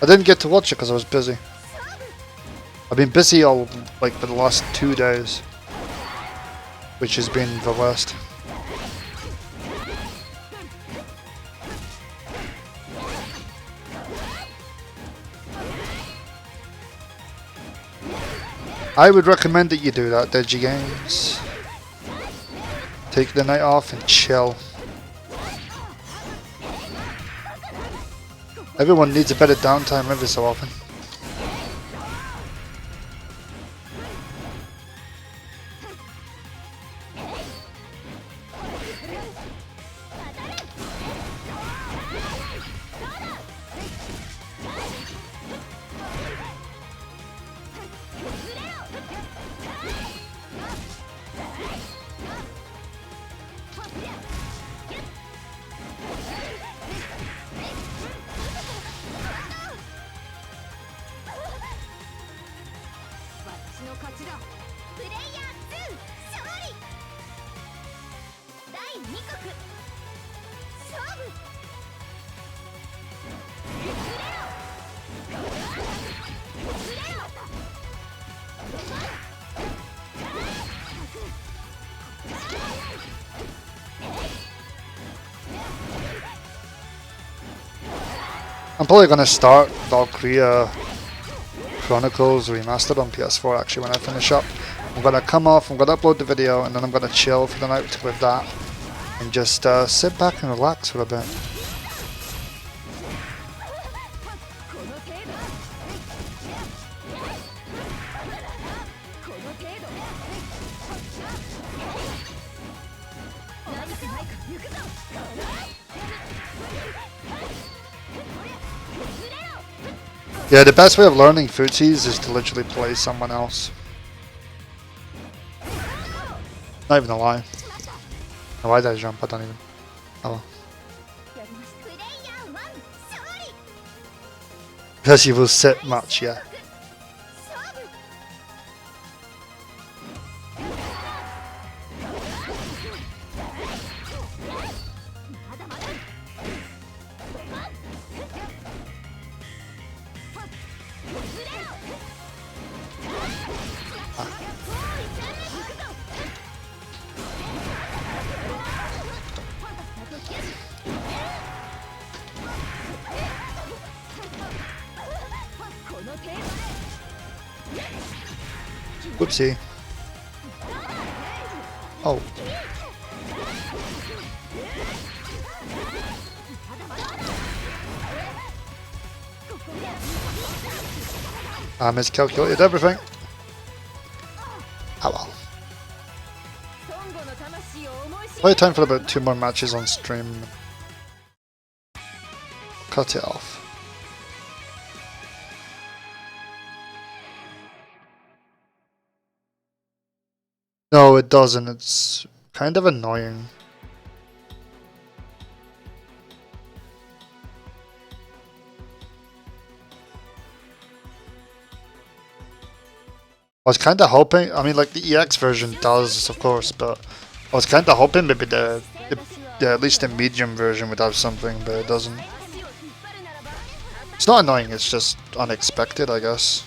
I didn't get to watch it because I was busy. I've been busy all like for the last 2 days, which has been the worst. I would recommend that you do that, DigiGames. Take the night off and chill. Everyone needs a bit of downtime every so often. I'm probably gonna start Valkyria Chronicles Remastered on PS4 actually when I finish up. I'm gonna come off, I'm gonna upload the video, and then I'm gonna chill for the night with that. And just sit back and relax for a bit. Yeah, the best way of learning footsies is to literally play someone else. Not even a lie. Why did I jump? I don't even. Oh. Because you will sit much, yeah. Whoopsie. Oh. I miscalculated everything. Oh well. Play time for about 2 more matches on stream. Cut it off. No, it doesn't. It's kind of annoying. I was kind of hoping, I mean, like the EX version does, of course, but I was kind of hoping maybe at least the medium version would have something, but it doesn't. It's not annoying, it's just unexpected, I guess.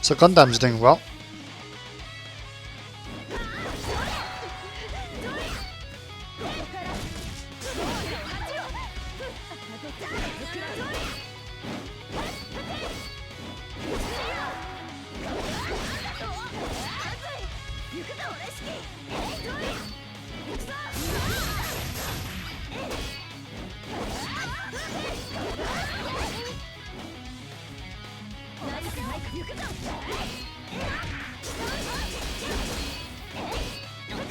So Gundam's doing well.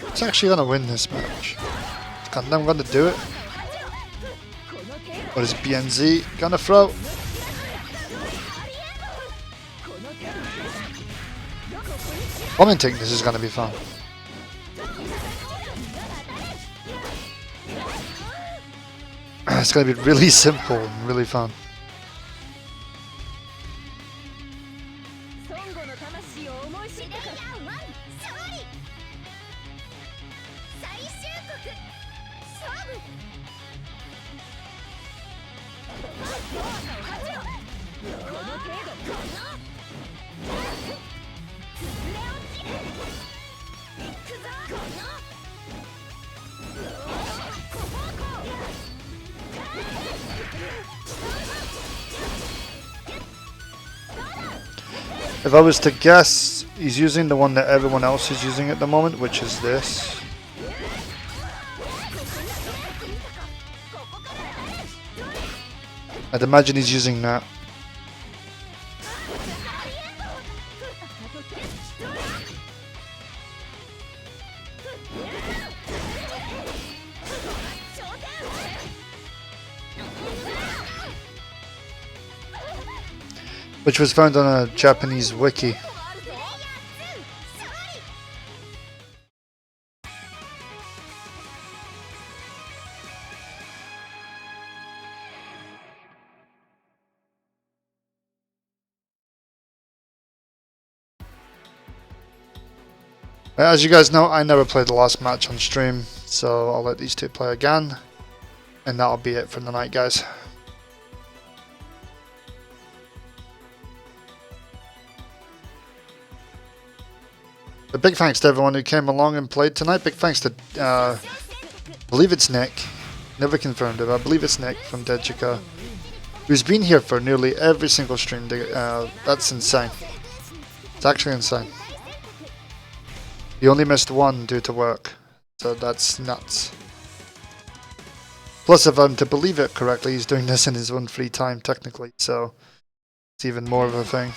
It's actually gonna win this match. Is Gundam gonna do it? Or is BNZ gonna throw? Commenting this is gonna be fun. It's gonna be really simple and really fun. If I was to guess, he's using the one that everyone else is using at the moment, which is this. I'd imagine he's using that. Which was found on a Japanese wiki. As you guys know, I never played the last match on stream, so I'll let these two play again, and that'll be it for the night, guys. A big thanks to everyone who came along and played tonight. Big thanks to, I believe it's Nick, never confirmed it, but I believe it's Nick from Dejika, who's been here for nearly every single stream. That's insane. It's actually insane. He only missed one due to work, so that's nuts. Plus, if I'm to believe it correctly, he's doing this in his own free time, technically, so it's even more of a thing.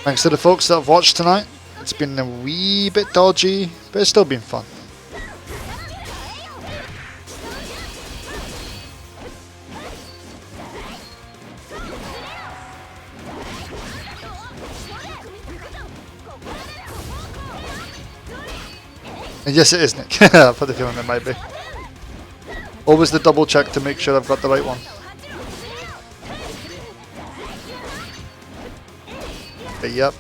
Thanks to the folks that have watched tonight. It's been a wee bit dodgy, but it's still been fun. And yes, it is Nick. I've had a feeling it might be. Always the double check to make sure I've got the right one. But yep.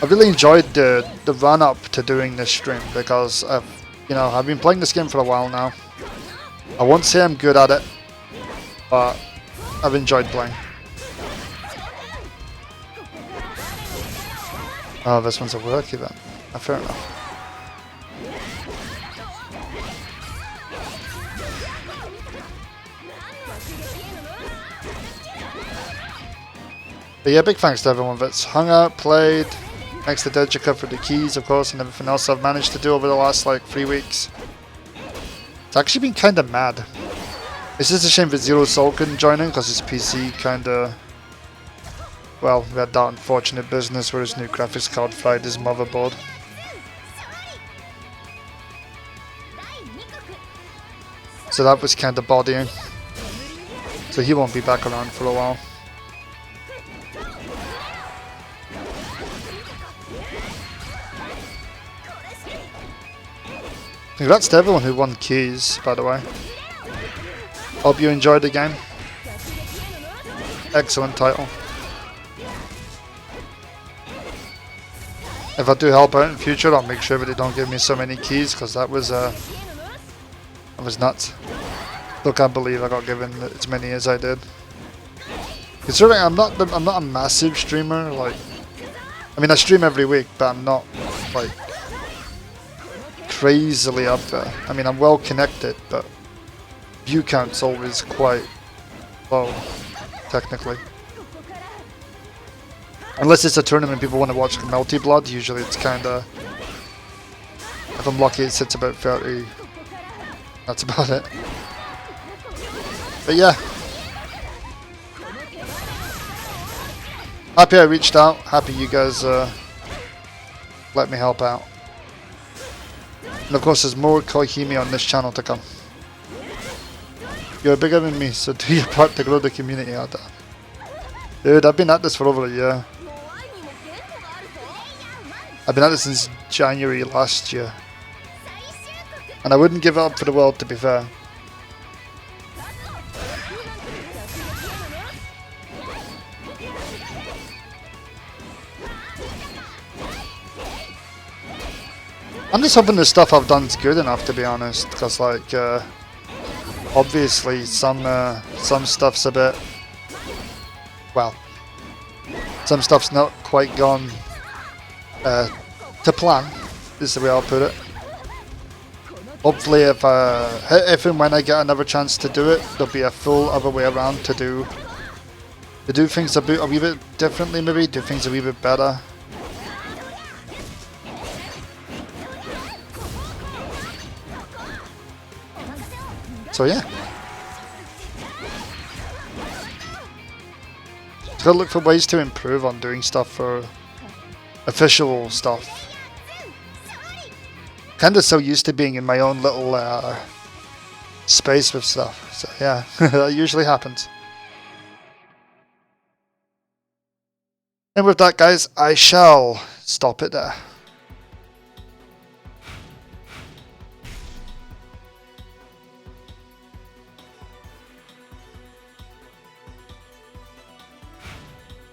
I really enjoyed the run up to doing this stream because I've been playing this game for a while now. I won't say I'm good at it, but I've enjoyed playing. Oh, this one's a work event. Fair enough. But yeah, big thanks to everyone that's hung out, played. Thanks to Dejika for the keys, of course, and everything else I've managed to do over the last like 3 weeks. It's actually been kind of mad. It's just a shame that Zero Soul couldn't join in because his PC kind of... Well, we had that unfortunate business where his new graphics card fried his motherboard. So that was kind of bodying. So he won't be back around for a while. Congrats to everyone who won keys, by the way. Hope you enjoyed the game. Excellent title. If I do help out in future, I'll make sure that they don't give me so many keys, because that was nuts. Still can't believe I got given as many as I did. Considering I'm not a massive streamer, like, I mean I stream every week, but I'm not like crazily up there. I mean I'm well connected, but view count's always quite low, technically. Unless it's a tournament people want to watch Melty Blood, usually it's kinda, if I'm lucky it sits about 30. That's about it. But yeah. Happy I reached out. Happy you guys let me help out. And of course there's more Koihime on this channel to come. You're bigger than me, so do your part to grow the community out there. Dude, I've been at this for over a year. I've been at this since January last year. And I wouldn't give it up for the world, to be fair. I'm just hoping the stuff I've done is good enough, to be honest, because like obviously some stuff's a bit, well, some stuff's not quite gone to plan, is the way I'll put it. Hopefully if and when I get another chance to do it, there'll be a full other way around to do things a wee bit differently, maybe do things a wee bit better. So yeah, just gotta look for ways to improve on doing stuff for official stuff. Kinda so used to being in my own little space with stuff. So yeah, that usually happens. And with that, guys, I shall stop it there.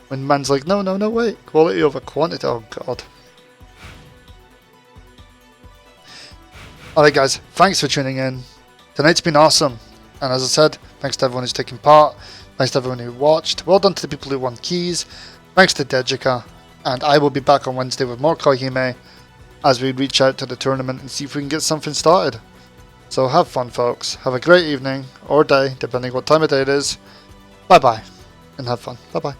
When man's like, no, wait, quality over quantity, oh god. Alright guys, thanks for tuning in. Tonight's been awesome. And as I said, thanks to everyone who's taken part. Thanks to everyone who watched. Well done to the people who won keys. Thanks to Dejika. And I will be back on Wednesday with more Koihime as we reach out to the tournament and see if we can get something started. So have fun, folks. Have a great evening or day, depending what time of day it is. Bye bye and have fun. Bye bye.